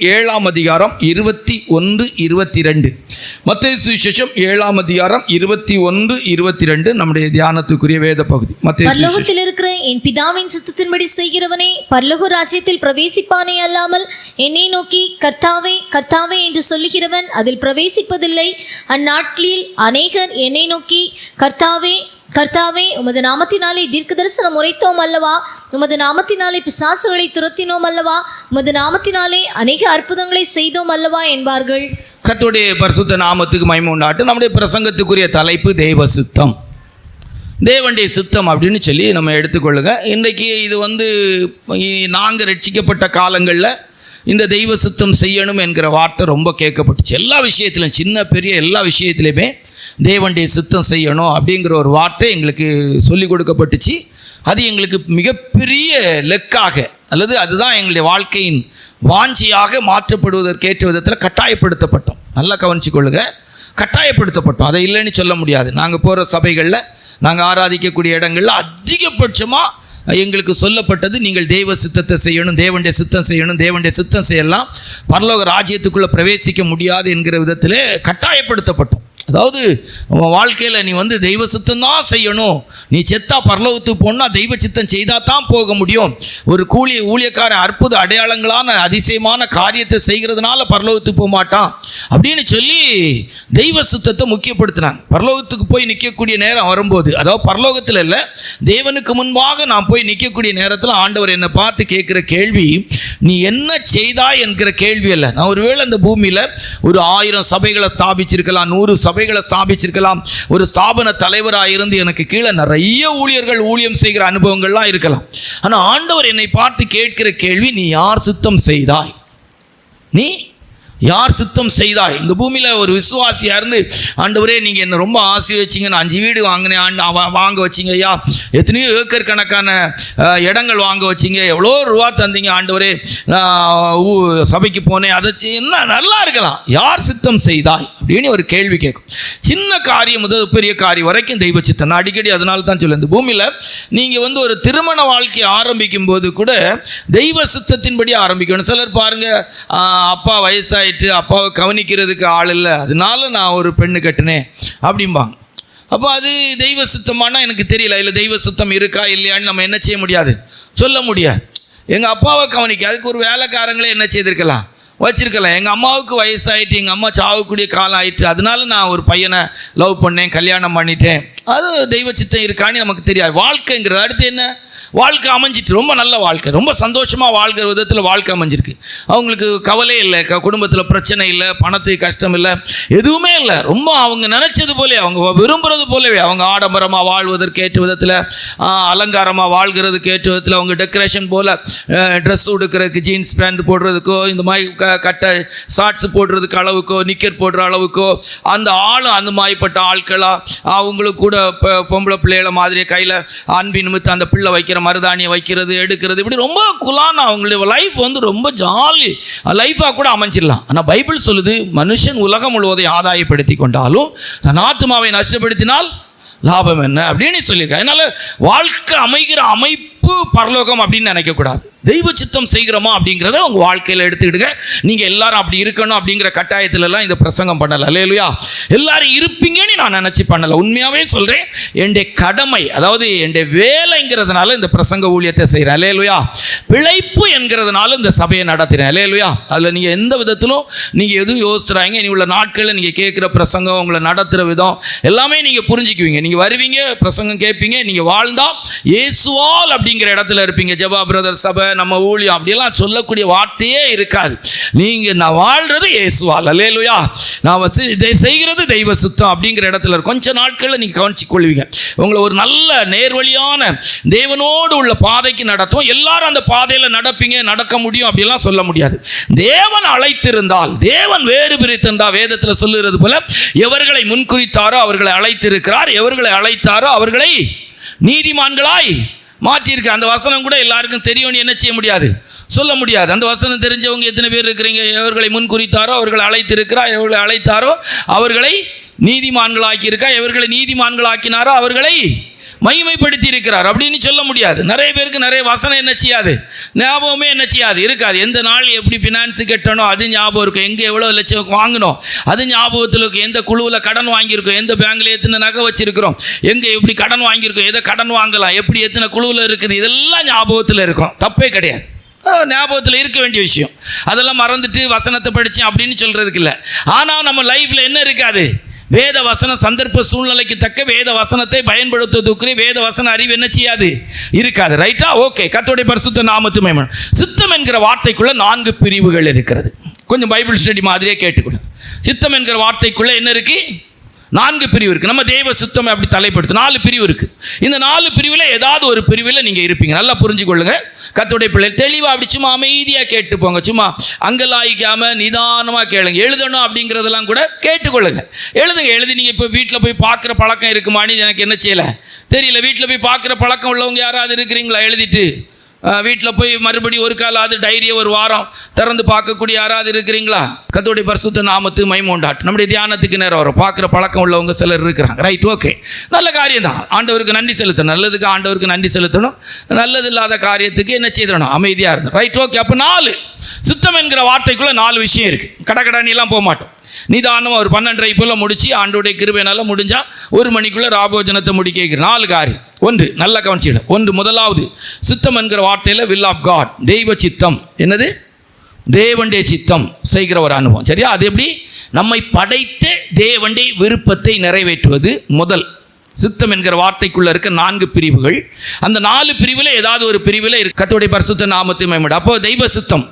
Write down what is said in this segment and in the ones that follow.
7ஆம் அதிகாரம் 21-22. மத்தேயு சுவிசேஷம் 7ஆம் அதிகாரம் 21-22 நம்முடைய தியானத்துக்குரிய வேத பகுதி. பரலோகத்தில் இருக்கிற என் பிதாவின் சித்தத்தின்படி செய்கிறவனே பரலோக ராஜ்யத்தில் பிரவேசிப்பானே அல்லாமல் என்னை நோக்கி கர்த்தாவே கர்த்தாவே என்று சொல்லுகிறவன் அதில் பிரவேசிப்பதில்லை. அந்நாட்களில் அநேகர் என்னை நோக்கி கர்த்தாவே கர்த்தாவே உமது நாமத்தினாலே தீர்க்க தரிசனம் உரைத்தோம் அல்லவா, உமது நாமத்தினாலே பிசாசுகளை துரத்தினோம் அல்லவா, உமது நாமத்தினாலே அநேக அற்புதங்களை செய்தோம் அல்லவா என்பார்கள். கர்த்தருடைய பரிசுத்த நாமத்துக்கு மகிமை உண்டாகட்டும். நம்முடைய பிரசங்கத்துக்குரிய தலைப்பு தேவ சித்தம், தேவனுடைய சித்தம் அப்படின்னு சொல்லி நம்ம எடுத்துக்கொள்ளுங்க. இன்றைக்கு இது நாங்கள் ரட்சிக்கப்பட்ட காலங்களில் இந்த தெய்வ சித்தம் செய்யணும் என்கிற வார்த்தை ரொம்ப கேட்கப்பட்டுச்சு. எல்லா விஷயத்திலும், சின்ன பெரிய எல்லா விஷயத்துலையுமே தேவனுடைய சித்தம் செய்யணும் அப்படிங்கிற ஒரு வார்த்தை எங்களுக்கு சொல்லிக் கொடுக்கப்பட்டுச்சு. அது எங்களுக்கு மிகப்பெரிய லெக்காக, அல்லது அதுதான் எங்களுடைய வாழ்க்கையின் வாஞ்சியாக மாற்றப்படுவதற்கேற்ற விதத்தில் கட்டாயப்படுத்தப்பட்டோம். நல்லா கவனிச்சு கொள்ளுங்க, கட்டாயப்படுத்தப்பட்டோம். அதை இல்லைன்னு சொல்ல முடியாது. நாங்கள் போகிற சபைகளில், நாங்கள் ஆராதிக்கக்கூடிய இடங்களில் அதிகபட்சமாக எங்களுக்கு சொல்லப்பட்டது, நீங்கள் தெய்வ சித்தத்தை செய்யணும், தேவனுடைய சித்தம் செய்யணும், தேவனுடைய சித்தம் செய்யலாம், பரலோக ராஜ்யத்துக்குள்ளே பிரவேசிக்க முடியாது என்கிற விதத்தில் கட்டாயப்படுத்தப்பட்டோம். அதாவது உன் வாழ்க்கையில் நீ தெய்வ சித்தம் தான் செய்யணும், நீ செத்தா பரலோகத்துக்கு போனால் தெய்வ சித்தம் செய்தால் தான் போக முடியும், ஒரு ஊழியக்காரன் அற்புத அடையாளங்களான அதிசயமான காரியத்தை செய்கிறதுனால பரலோகத்துக்கு போக மாட்டான் அப்படின்னு சொல்லி தெய்வ சித்தத்தை முக்கியப்படுத்தினாங்க. பரலோகத்துக்கு போய் நிற்கக்கூடிய நேரம் வரும்போது, அதாவது பரலோகத்தில் இல்லை, தேவனுக்கு முன்பாக நான் போய் நிற்கக்கூடிய நேரத்தில் ஆண்டவர் என்னை பார்த்து கேட்குற கேள்வி, நீ என்ன செய்தாய் என்கிற கேள்வி அல்ல. நான் ஒருவேளை இந்த பூமியில் ஒரு 1000 சபைகளை ஸ்தாபிச்சிருக்கலாம், 100 சபைகளை ஸ்தாபிச்சிருக்கலாம், ஒரு ஸ்தாபன தலைவராக இருந்து எனக்கு கீழே நிறைய ஊழியர்கள் ஊழியம் செய்கிற அனுபவங்கள்லாம் இருக்கலாம். ஆனால் ஆண்டவர் என்னை பார்த்து கேட்கிற கேள்வி, நீ யார் சித்தம் செய்தாய், நீ யார் சித்தம் செய்தாய். இந்த பூமியில் ஒரு விசுவாசியாக இருந்து, ஆண்டவரே நீங்கள் என்னை ரொம்ப ஆசீர்வதிச்சீங்க, நான் 5 வீடு வாங்கினேன், வாங்க வச்சிங்க ஐயா, எத்தனையோ ஏக்கர் கணக்கான இடங்கள் வாங்க வச்சிங்க, எவ்வளோ ரூபா தந்தீங்க ஆண்டவரே, சபைக்கு போனேன், அதை என்ன நல்லா இருக்கலாம், யார் சித்தம் செய்தாய் அப்படின்னு ஒரு கேள்வி கேட்கும். சின்ன காரியம் முதல் பெரிய காரியம் வரைக்கும் தெய்வ சித்தம். நான் அடிக்கடி அதனால தான் சொல்லுவேன், இந்த பூமியில் நீங்கள் ஒரு திருமண வாழ்க்கையை ஆரம்பிக்கும் போது கூட தெய்வ சித்தத்தின்படி ஆரம்பிக்கணும். சிலர் பாருங்கள், அப்பா வயசாயிட்டு அப்பாவை கவனிக்கிறதுக்கு ஆள் இல்லை, அதனால நான் ஒரு பெண்ணு கட்டினேன் அப்படிம்பாங்க. அப்போ அது தெய்வ சித்தமானா எனக்கு தெரியல, இல்லை தெய்வ சித்தம் இருக்கா இல்லையான்னு நம்ம என்ன செய்ய முடியாது, சொல்ல முடியாது. எங்கள் அப்பாவை கவனிக்க அதுக்கு ஒரு வேலைக்காரங்களே என்ன செய்திருக்கலாம், வச்சிருக்கலாம். எங்கள் அம்மாவுக்கு வயசாகிட்டு, எங்கள் அம்மா சாகக்கூடிய காலம் ஆயிட்டு, அதனால நான் ஒரு பையனை லவ் பண்ணேன், கல்யாணம் பண்ணிட்டேன், அது தெய்வ சித்தம் இருக்கான்னு நமக்கு தெரியாது. வாழ்க்கைங்கிறது அடுத்து என்ன, வாழ்க்கை அமைஞ்சிட்டு, ரொம்ப நல்ல வாழ்க்கை, ரொம்ப சந்தோஷமாக வாழ்கிற விதத்தில் வாழ்க்கை அமைஞ்சிருக்கு. அவங்களுக்கு கவலை இல்லை, குடும்பத்தில் பிரச்சனை இல்லை, பணத்துக்கு கஷ்டம் இல்லை, எதுவுமே இல்லை, ரொம்ப அவங்க நினச்சது போலே, அவங்க விரும்புகிறது போலவே, அவங்க ஆடம்பரமாக வாழ்வதற்கு ஏற்ற விதத்தில், அலங்காரமாக வாழ்கிறதுக்கு ஏற்ற விதத்தில், அவங்க டெக்கரேஷன் போல் ட்ரெஸ் உடுக்கிறதுக்கு, ஜீன்ஸ் பேண்ட் போடுறதுக்கோ, இந்த மாதிரி கட்டை ஷார்ட்ஸ் போடுறதுக்கு அளவுக்கோ, நிக்கர் போடுற அளவுக்கோ, அந்த ஆளும் அந்த மாதிரிப்பட்ட ஆட்களாக, அவங்களுக்கு கூட பொம்பளை பிள்ளைகளை மாதிரியே கையில் அன்பின் நிமித்தம் அந்த பிள்ளை வைக்கிற மருதாணியை வைக்கிறது, எடுக்கிறது, இப்படி ரொம்ப குலான அவங்களுடைய லைஃப் ரொம்ப ஜாலி லைஃபாக கூட அமைஞ்சிடலாம். ஆனால் பைபிள் சொல்லுது, மனுஷன் உலகம் முழுவதையும் ஆதாயப்படுத்தி கொண்டாலும் தன் ஆத்துமாவை நஷ்டப்படுத்தினால் லாபம் என்ன அப்படின்னு சொல்லியிருக்காங்க. அதனால் வாழ்க்கை அமைகிற அமைப்பு பரலோகம் அப்படின்னு நினைக்கக்கூடாது. தெய்வ சித்தம் செய்கிறோமா அப்படிங்கிறத உங்கள் வாழ்க்கையில் எடுத்துக்கிடுங்க. நீங்கள் எல்லாரும் அப்படி இருக்கணும் அப்படிங்கிற கட்டாயத்திலலாம் இந்த பிரசங்கம் பண்ணலை. அல்லேலூயா. எல்லாரும் இருப்பீங்கன்னு நான் நினச்சி பண்ணலை. உண்மையாகவே சொல்கிறேன், என்னுடைய கடமை, அதாவது என்னுடைய வேலைங்கிறதுனால இந்த பிரசங்க ஊழியத்தை செய்கிறேன். அல்லேலூயா. பிழைப்பு என்கிறதுனால இந்த சபையை நடத்துகிறேன். அல்லேலூயா. அதில் நீங்கள் எந்த விதத்திலும் நீங்கள் எதுவும் யோசிச்சுறாங்க, இனி உள்ள நாட்களில் நீங்கள் கேட்குற பிரசங்கம், உங்களை நடத்துகிற விதம் எல்லாமே நீங்கள் புரிஞ்சுக்குவீங்க. நீங்கள் வருவீங்க, பிரசங்கம் கேட்பீங்க, நீங்கள் வாழ்ந்தால் இயேசுவால் அப்படிங்கிற இடத்துல இருப்பீங்க. ஜெபா பிரதர் சபை, நம்ம ஊழியம் அப்படியெல்லாம் சொல்லக்கூடிய வார்த்தையே இருக்காது. நீங்கள் நான் வாழ்கிறது இயேசுவால். அல்லேலூயா. நான் இதை செய்கிறது தெய்வ சித்தம் அப்படிங்கிற இடத்துல கொஞ்ச நாட்களில் நீங்கள் கவனிச்சு கொள்வீங்க. உங்களை ஒரு நல்ல நேர்வழியான தேவனோடு உள்ள பாதைக்கு நடத்தும். எல்லாரும் அந்த பாதையில் நடப்பீங்க, நடக்க முடியும் அப்படிலாம் சொல்ல முடியாது. தேவன் அழைத்திருந்தால், தேவன் வேறு பிரித்திருந்தால், வேதத்தில் சொல்லுகிறது போல, எவர்களை முன்குறித்தாரோ அவர்களை அழைத்திருக்கிறார், எவர்களை அழைத்தாரோ அவர்களை நீதிமான்களாய் மாற்றியிருக்க. அந்த வசனம் கூட எல்லாருக்கும் தெரியும்னு என்ன செய்ய முடியாது, சொல்ல முடியாது. அந்த வசனம் தெரிஞ்சவங்க எத்தனை பேர் இருக்கிறீங்க? எவர்களை முன்குறித்தாரோ அவர்களை அழைத்திருக்கிறார், எவர்களை அழைத்தாரோ அவர்களை நீதிமான்களாக்கி இருக்கா, எவர்களை நீதிமான்களாக்கினாரோ அவர்களை மகிமைப்படுத்தி இருக்கிறார் அப்படின்னு சொல்ல முடியாது. நிறைய பேருக்கு நிறைய வசனம் என்ன செய்யாது, ஞாபகமே என்ன செய்யாது, இருக்காது. எந்த நாள் எப்படி ஃபினான்ஸு கட்டணும் அது ஞாபகம் இருக்கும், எங்கே எவ்வளோ லட்சம் வாங்கணும் அது ஞாபகத்தில் இருக்கும், எந்த குழுவில் கடன் வாங்கியிருக்கோம், எந்த பேங்க்கில் எத்தனை நகை வச்சுருக்கிறோம், எங்கே எப்படி கடன் வாங்கியிருக்கோம், எதை கடன் வாங்கலாம், எப்படி எத்தனை குழுவில் இருக்குது, இதெல்லாம் ஞாபகத்தில் இருக்கும். தப்பே கிடையாது, ஞாபகத்தில் இருக்க வேண்டிய விஷயம். அதெல்லாம் மறந்துட்டு வசனத்தை படித்தேன் அப்படின்னு சொல்கிறதுக்கு இல்லை. ஆனால் நம்ம லைஃப்பில் என்ன இருக்காது, வேத வசனம் சந்தர்ப்ப சூழ்நிலைக்கு தக்க வேத வசனத்தை பயன்படுத்துவதற்குரிய வேத வசன அறிவு என்ன செய்யாது, இருக்காது. ரைட்டா? ஓகே. கர்த்தருடைய பரிசுத்த நாமத்துக்கு மகிமை. சித்தம் என்கிற வார்த்தைக்குள்ள 4 பிரிவுகள் இருக்கிறது. கொஞ்சம் பைபிள் ஸ்டடி மாதிரியே கேட்டுக்கணும். சித்தம் என்கிற வார்த்தைக்குள்ள என்ன இருக்கு, 4 பிரிவு இருக்குது. நம்ம தேவ சித்தம் அப்படி தலைப்படுத்து 4 பிரிவு இருக்குது. இந்த 4 பிரிவில் ஏதாவது ஒரு பிரிவில் நீங்கள் இருப்பீங்க. நல்லா புரிஞ்சுக்கொள்ளுங்க. கர்த்தருடைய பிள்ளை தெளிவாக அப்படி சும்மா அமைதியாக கேட்டு போங்க. சும்மா அங்கலாய்க்காமல் நிதானமாக கேளுங்க. எழுதணும் அப்படிங்கிறதெல்லாம் கூட கேட்டுக்கொள்ளுங்க. எழுதி நீங்கள் இப்போ வீட்டில் போய் பார்க்குற பழக்கம் இருக்குமான்னு எனக்கு என்ன செய்யலை தெரியல. வீட்டில் போய் பார்க்குற பழக்கம் உள்ளவங்க யாராவது இருக்கிறீங்களா? எழுதிட்டு வீட்டில் போய் மறுபடியும் ஒரு காலாவது டைரியை ஒரு வாரம் திறந்து பார்க்கக்கூடிய யாராவது இருக்கிறீங்களா? கர்த்தருடைய பரிசுத்த நாமத்துக்கு மகிமை உண்டாகட்டும். நம்முடைய தியானத்துக்கு நேரம் வரும். பார்க்குற பழக்கம் உள்ளவங்க சிலர் இருக்கிறாங்க. ரைட், ஓகே, நல்ல காரியம் தான். ஆண்டவருக்கு நன்றி செலுத்தணும். நல்லதுக்கு ஆண்டவருக்கு நன்றி செலுத்தணும். நல்லது இல்லாத காரியத்துக்கு என்ன செய்யணும், அமைதியாக இருந்தோம். Right, okay. அப்போ 4 சித்தம் என்கிற வார்த்தைக்குள்ளே 4 விஷயம் இருக்குது. கடகடானிலாம் போக மாட்டோம். நிதானமாக ஒரு 12:30 போல் முடித்து ஆண்டோடைய கிருபையினால முடிஞ்சால் 1 மணிக்குள்ளே ராபோஜனத்தை முடிக்க 4 காரியம். 1, நல்ல கவனிச்சிடும். 1, முதலாவது சித்தம் என்கிற வார்த்தையில் வில் ஆஃப் காட், தெய்வ சித்தம். என்னது? தேவனுடைய சித்தம் செய்கிற ஒரு அனுபவம். சரியா? அது எப்படி? நம்மை படைத்த தேவனுடைய விருப்பத்தை நிறைவேற்றுவது. முதல் சித்தம் என்கிற வார்த்தைக்குள்ள இருக்க 4 பிரிவுகள். அந்த 4 பிரிவில் ஏதாவது ஒரு பிரிவில் கர்த்தருடைய பரிசுத்த நாமத்தை மகிமை. அப்போ தெய்வ சித்தம்,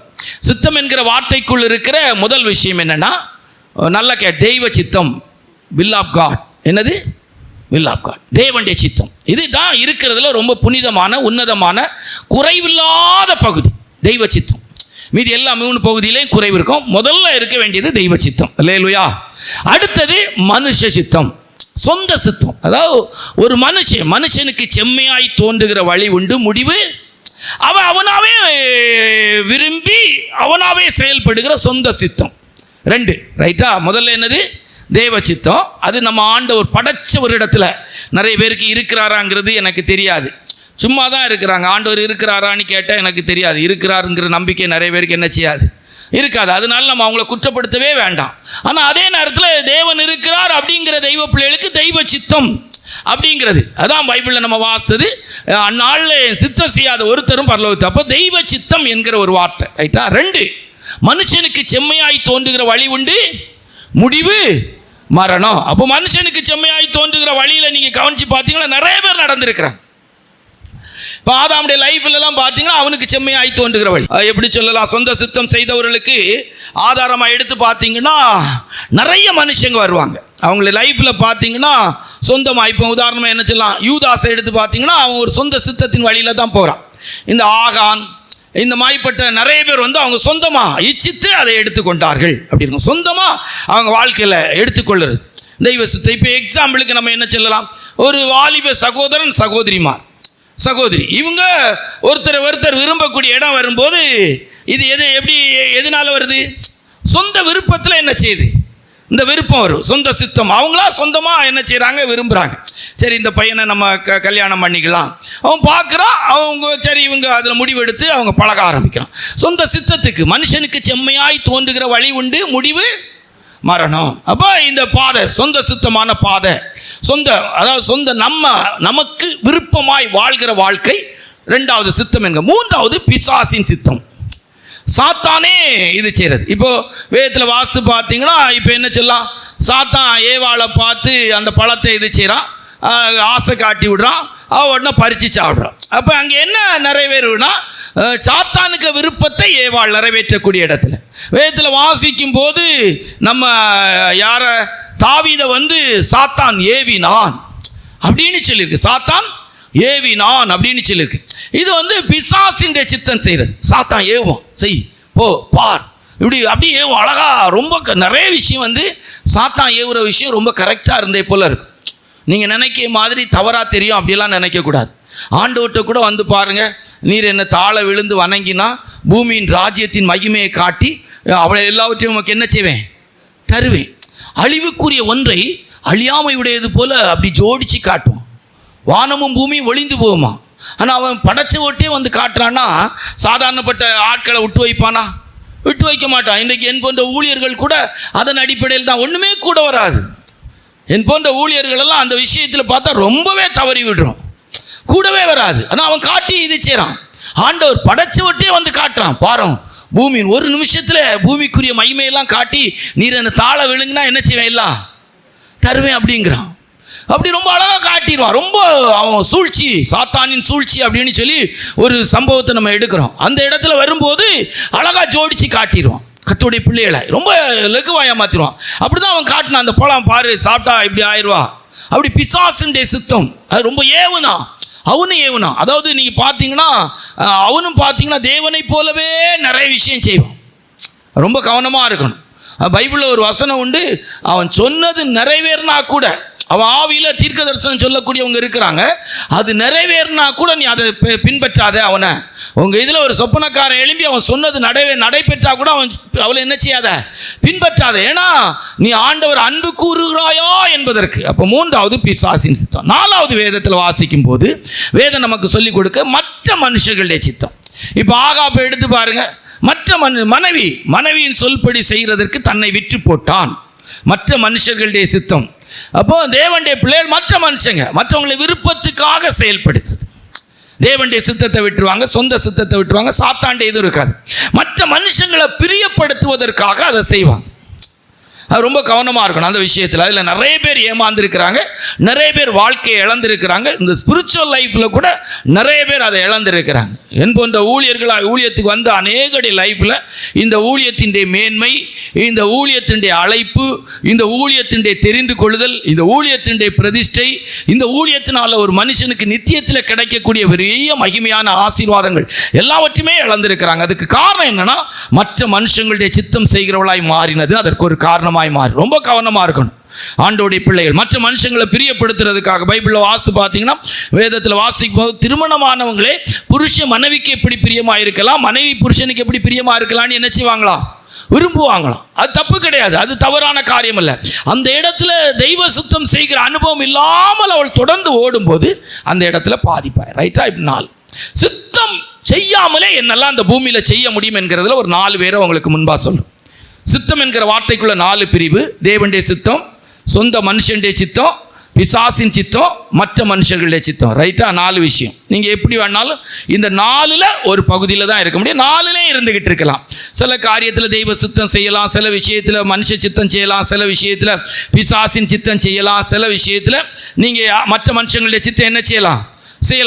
சித்தம் என்கிற வார்த்தைக்குள் இருக்கிற முதல் விஷயம் என்னன்னா, நல்ல தெய்வ சித்தம், வில் ஆஃப் காட். என்னது? வில் ஆஃப் காட், தேவனுடைய சித்தம். இதுதான் இருக்கிறதுல ரொம்ப புனிதமான உன்னதமான குறைவில்லாத பகுதி, தெய்வ சித்தம். மீதி எல்லா 3 பகுதியிலையும் குறைவு இருக்கும். முதல்ல இருக்க வேண்டியது தெய்வ சித்தம். அல்லேலூயா. அடுத்தது மனுஷ சித்தம், சொந்த சித்தம். அதாவது ஒரு மனுஷனுக்கு செம்மையாய் தோன்றுகிற வழி உண்டு, முடிவு அவனாவே விரும்பி அவனாவே செயல்படுகிற சொந்த சித்தம். 2, ரைட்டா? முதல்ல என்னது? தேவ சித்தம். அது நம்ம ஆண்டவர் படைச்ச ஒரு இடத்துல நிறைய பேருக்கு இருக்கிறாராங்கிறது எனக்கு தெரியாது. சும்மா தான் இருக்கிறாங்க. ஆண்டவர் இருக்கிறாரான்னு கேட்டால் எனக்கு தெரியாது. இருக்கிறாருங்கிற நம்பிக்கை நிறைய பேருக்கு என்ன செய்யாது, இருக்காது. அதனால நம்ம அவங்கள குற்றப்படுத்தவே வேண்டாம். ஆனால் அதே நேரத்தில் தேவன் இருக்கிறார் அப்படிங்கிற தெய்வ பிள்ளைகளுக்கு தெய்வ சித்தம் அப்படிங்கிறது அதான் பைபிளில் நம்ம வாசித்தது. அந்நாளில் சித்தம் செய்யாத ஒருத்தரும் பரலோகத்து. அப்போ தெய்வ சித்தம் என்கிற ஒரு வார்த்தை. ரைட்டா? 2, மனுஷனுக்கு செம்மையாய் தோன்றுகிற வழி உண்டு, முடிவு மரணம். அப்போ மனுஷனுக்கு செம்மையாய் தோன்றுகிற வழியில் நீங்கள் கவனித்து பார்த்தீங்கன்னா நிறைய பேர் நடந்திருக்கிறாங்க. இப்போ ஆதாமுடைய லைஃப்லலாம் பார்த்தீங்கன்னா அவனுக்கு செம்மையாய் தோன்றுகிற வழி எப்படி சொல்லலாம், சொந்த சித்தம் செய்தவர்களுக்கு ஆதாரமாக எடுத்து பார்த்தீங்கன்னா நிறைய மனுஷங்க வருவாங்க. அவங்கள லைஃப்பில் பார்த்தீங்கன்னா சொந்தமாக, இப்போ உதாரணமாக என்ன சொல்லலாம், யூதாஸை எடுத்து பார்த்தீங்கன்னா அவன் ஒரு சொந்த சித்தத்தின் வழியில் தான் போகிறான். இந்த ஆகான் இந்த மாதிரிப்பட்ட நிறைய பேர் வந்து அவங்க சொந்தமாக இச்சித்து அதை எடுத்துக்கொண்டார்கள். அப்படி இருக்கும் சொந்தமாக அவங்க வாழ்க்கையில் எடுத்துக்கொள்ளுறது தெய்வ சித்தம். இப்போ எக்ஸாம்பிளுக்கு நம்ம என்ன சொல்லலாம், ஒரு வாலிப சகோதரன் சகோதரி இவங்க ஒருத்தர் விரும்பக்கூடிய இடம் வரும்போது இது எதனால வருது? சொந்த விருப்பத்தில் என்ன செய்யுது, இந்த விருப்பம் வரும், சொந்த சித்தம். அவங்களா சொந்தமாக என்ன செய்கிறாங்க, விரும்புகிறாங்க. சரி, இந்த பையனை நம்ம கல்யாணம் பண்ணிக்கலாம். அவன் பார்க்குறான், அவங்க சரி இவங்க அதில் முடிவெடுத்து அவங்க பழக ஆரம்பிக்கிறான். சொந்த சித்தத்துக்கு மனுஷனுக்கு செம்மையாய் தோன்றுகிற வழி உண்டு, முடிவு மரணம். அப்போ இந்த பாதை சொந்த சித்தமான பாதை, சொந்த நமக்கு விருப்பமாய் வாழ்கிற வாழ்க்கை 2வது சித்தம் என்க. 3வது பிசாசின் சித்தம், சாத்தானே இது செய்கிறது. இப்போ வேதத்தில் வாஸ்து பார்த்தீங்கன்னா இப்போ என்ன சொல்லலாம், சாத்தான் ஏவாளை பார்த்து அந்த பழத்தை இது செய்கிறான், ஆசை காட்டி விடுறான், உடனே பறித்து சாப்பிட்றான். அப்போ அங்கே என்ன நிறைவேறுனா, சாத்தானுக்கு விருப்பத்தை ஏவாள் நிறைவேற்றக்கூடிய இடத்துல வேதத்தில் வாசிக்கும் போது நம்ம யாரை, தாவீதை வந்து சாத்தான் ஏவினான் அப்படின்னு சொல்லியிருக்கு. சாத்தான் ஏவினான் அப்படின்னு சொல்லியிருக்கு. இது வந்து பிசாசின் சித்தம் செய்கிறது. சாத்தான் ஏவும், செய், போ, பார், இப்படி அப்படி ஏவும் அழகா. ரொம்ப நிறைய விஷயம் வந்து சாத்தான் ஏவுற விஷயம் ரொம்ப கரெக்டாக இருந்தே போல இருக்கும். நீங்கள் நினைக்கிற மாதிரி தவறாக தெரியும் அப்படிலாம் நினைக்கக்கூடாது. ஆண்டவர்கிட்ட கூட வந்து பாருங்கள், நீர் என்ன தாழ விழுந்து வணங்கினா பூமியின் ராஜ்யத்தின் மகிமையை காட்டி அவளை எல்லாவற்றையும் உனக்கு என்ன செய்வேன், தருவேன். அழிவுக்குரிய ஒன்றை அழியாமை உடையது போல அப்படி ஜோடிச்சு காட்டுவோம். வானமும் பூமியும் ஒளிந்து போகுமா. ஆனால் அவன் படைச்ச ஒட்டே வந்து காட்டுறான்னா சாதாரணப்பட்ட ஆட்களை விட்டு வைப்பானா? விட்டு வைக்க மாட்டான். இன்றைக்கு என் போன்ற ஊழியர்கள் கூட அதன் அடிப்படையில் தான், ஒன்றுமே கூட வராது. என் போன்ற ஊழியர்கள் எல்லாம் அந்த விஷயத்தில் பார்த்தா ரொம்பவே தவறி விடுறோம், கூடவே வராது. ஆனால் அவன் காட்டி இது செய்கிறான். ஆண்டவர் படைச்சவட்டே வந்து காட்டுறான். பாரு, பூமியின் ஒரு நிமிஷத்தில் பூமிக்குரிய மகிமையெல்லாம் காட்டி, நீர் என்ன தாழ விழுங்கினா என்ன செய்வேன், எல்லாம் தருவேன் அப்படிங்கிறான். அப்படி ரொம்ப அழகாக காட்டிடுவான். ரொம்ப அவன் சூழ்ச்சி, சாத்தானின் சூழ்ச்சி அப்படின்னு சொல்லி ஒரு சம்பவத்தை நம்ம எடுக்கிறோம். அந்த இடத்துல வரும்போது அழகாக ஜோடிச்சு காட்டிடுவான். கர்த்தருடைய பிள்ளைகளை ரொம்ப லகுவாயா மாற்றிடுவான். அப்படி தான் அவன் காட்டினான். அந்த பழம் பாரு, சாப்பிட்டா இப்படி ஆயிடுவா. அப்படி பிசாசுடைய சித்தம் அது ரொம்ப ஏவுனா, அவனும் ஏவுனா. அதாவது நீங்கள் பார்த்தீங்கன்னா அவனும் பார்த்தீங்கன்னா தேவனை போலவே நிறைய விஷயம் செய்வான். ரொம்ப கவனமாக இருக்கணும். பைபிளில் ஒரு வசனம் உண்டு, அவன் சொன்னது நிறைவேறினா கூட, அவன் ஆவியில் தீர்க்க தரிசனம் சொல்லக்கூடியவங்க இருக்கிறாங்க, அது நிறைவேறினா கூட நீ அதை பின்பற்றாத. அவனை உங்கள் இதில் ஒரு சொப்பனக்காரன் எழும்பி அவன் சொன்னது நடைபெற்றா கூட அவளை என்ன செய்யாத, பின்பற்றாத. ஏன்னா நீ ஆண்டவர் அன்பு கூறுகிறாயா என்பதற்கு. அப்போ மூன்றாவது பிசாசின் சித்தம். நாலாவது வேதத்தில் வாசிக்கும் போது வேதம் நமக்கு சொல்லிக் கொடுக்க மற்ற மனுஷர்களுடைய சித்தம். இப்போ ஆகாப்பை எடுத்து பாருங்க. மற்ற மனைவியின் சொல்படி செய்கிறதற்கு தன்னை விற்று போட்டான். மற்ற மனுஷர்களுடைய சித்தம். அப்போ தேவனுடைய பிள்ளைகள் மற்ற மனுஷங்க மற்றவங்களை விருப்பத்துக்காக செயல்படுகிறது. தேவனுடைய சித்தத்தை விட்டுருவாங்க, சொந்த சித்தத்தை விட்டுருவாங்க, சாத்தாண்டே எதுவும் இருக்காது. மற்ற மனுஷங்களை பிரியப்படுத்துவதற்காக அதை செய்வாங்க. அது ரொம்ப கவனமாக இருக்கணும் அந்த விஷயத்தில். அதில் நிறைய பேர் ஏமாந்துருக்கிறாங்க, நிறைய பேர் வாழ்க்கையை இழந்திருக்கிறாங்க. இந்த ஸ்பிரிச்சுவல் லைஃப்பில் கூட நிறைய பேர் அதை இழந்திருக்கிறாங்க. என் போன்ற ஊழியர்களாக ஊழியத்துக்கு வந்த அநேகடைய லைஃப்பில் இந்த ஊழியத்தினுடைய மேன்மை, இந்த ஊழியத்தினுடைய அழைப்பு, இந்த ஊழியத்தினுடைய தெரிந்து கொள்ளுதல், இந்த ஊழியத்தினுடைய பிரதிஷ்டை, இந்த ஊழியத்தினால் ஒரு மனுஷனுக்கு நித்தியத்தில் கிடைக்கக்கூடிய பெரிய மகிமையான ஆசீர்வாதங்கள் எல்லாவற்றுமே இழந்திருக்கிறாங்க. அதுக்கு காரணம் என்னன்னா, மற்ற மனுஷங்களுடைய சித்தம் செய்கிறவளாய் மாறினது. அதற்கு ஒரு காரணம் மாறி. ரொம்ப கவனமா இருக்கணும். ஆண்டோடைய பிள்ளைகள் மற்ற மனுஷங்களை பிரியப்படுத்துறதுக்காக பைபிளில் வாசித்து பார்த்தீங்கன்னா, வேதத்தில் வாசிக்கும் போது திருமணமானவங்களே புருஷன் மனைவிக்கு எப்படி பிரியமா இருக்கலாம், மனைவி புருஷனுக்கு எப்படி பிரியமா இருக்கலாம்னு என்ன செய்வாங்களா, விரும்புவாங்களாம். அது தப்பு கிடையாது, அது தவறான காரியம் அல்ல. அந்த இடத்துல தெய்வ சுத்தம் செய்கிற அனுபவம் இல்லாமல் அவள் தொடர்ந்து ஓடும்போது அந்த இடத்துல பாதிப்பாய். ரைட்டா? இப்படினால் சுத்தம் செய்யாமலே என்னெல்லாம் அந்த பூமியில செய்ய முடியும் என்கிறதுல ஒரு 4 பேரை உங்களுக்கு முன்பா சொல்லும். சித்தம் என்கிற வார்த்தைக்குள்ள 4 பிரிவு. தேவனுடைய சித்தம், சொந்த மனுஷனுடைய சித்தம், பிசாசின் சித்தம், மற்ற மனுஷர்களுடைய சித்தம். ரைட்டா? 4 விஷயம். நீங்கள் எப்படி வேணாலும் இந்த 4ல் ஒரு பகுதியில் தான் இருக்க முடியும். 4லேயும் இருந்துகிட்டு இருக்கலாம். சில காரியத்தில் தெய்வ சித்தம் செய்யலாம், சில விஷயத்தில் மனுஷ சித்தம் செய்யலாம், சில விஷயத்தில் பிசாசின் சித்தம் செய்யலாம், சில விஷயத்தில் நீங்கள் மற்ற மனுஷங்களுடைய சித்தம் என்ன செய்யலாம்,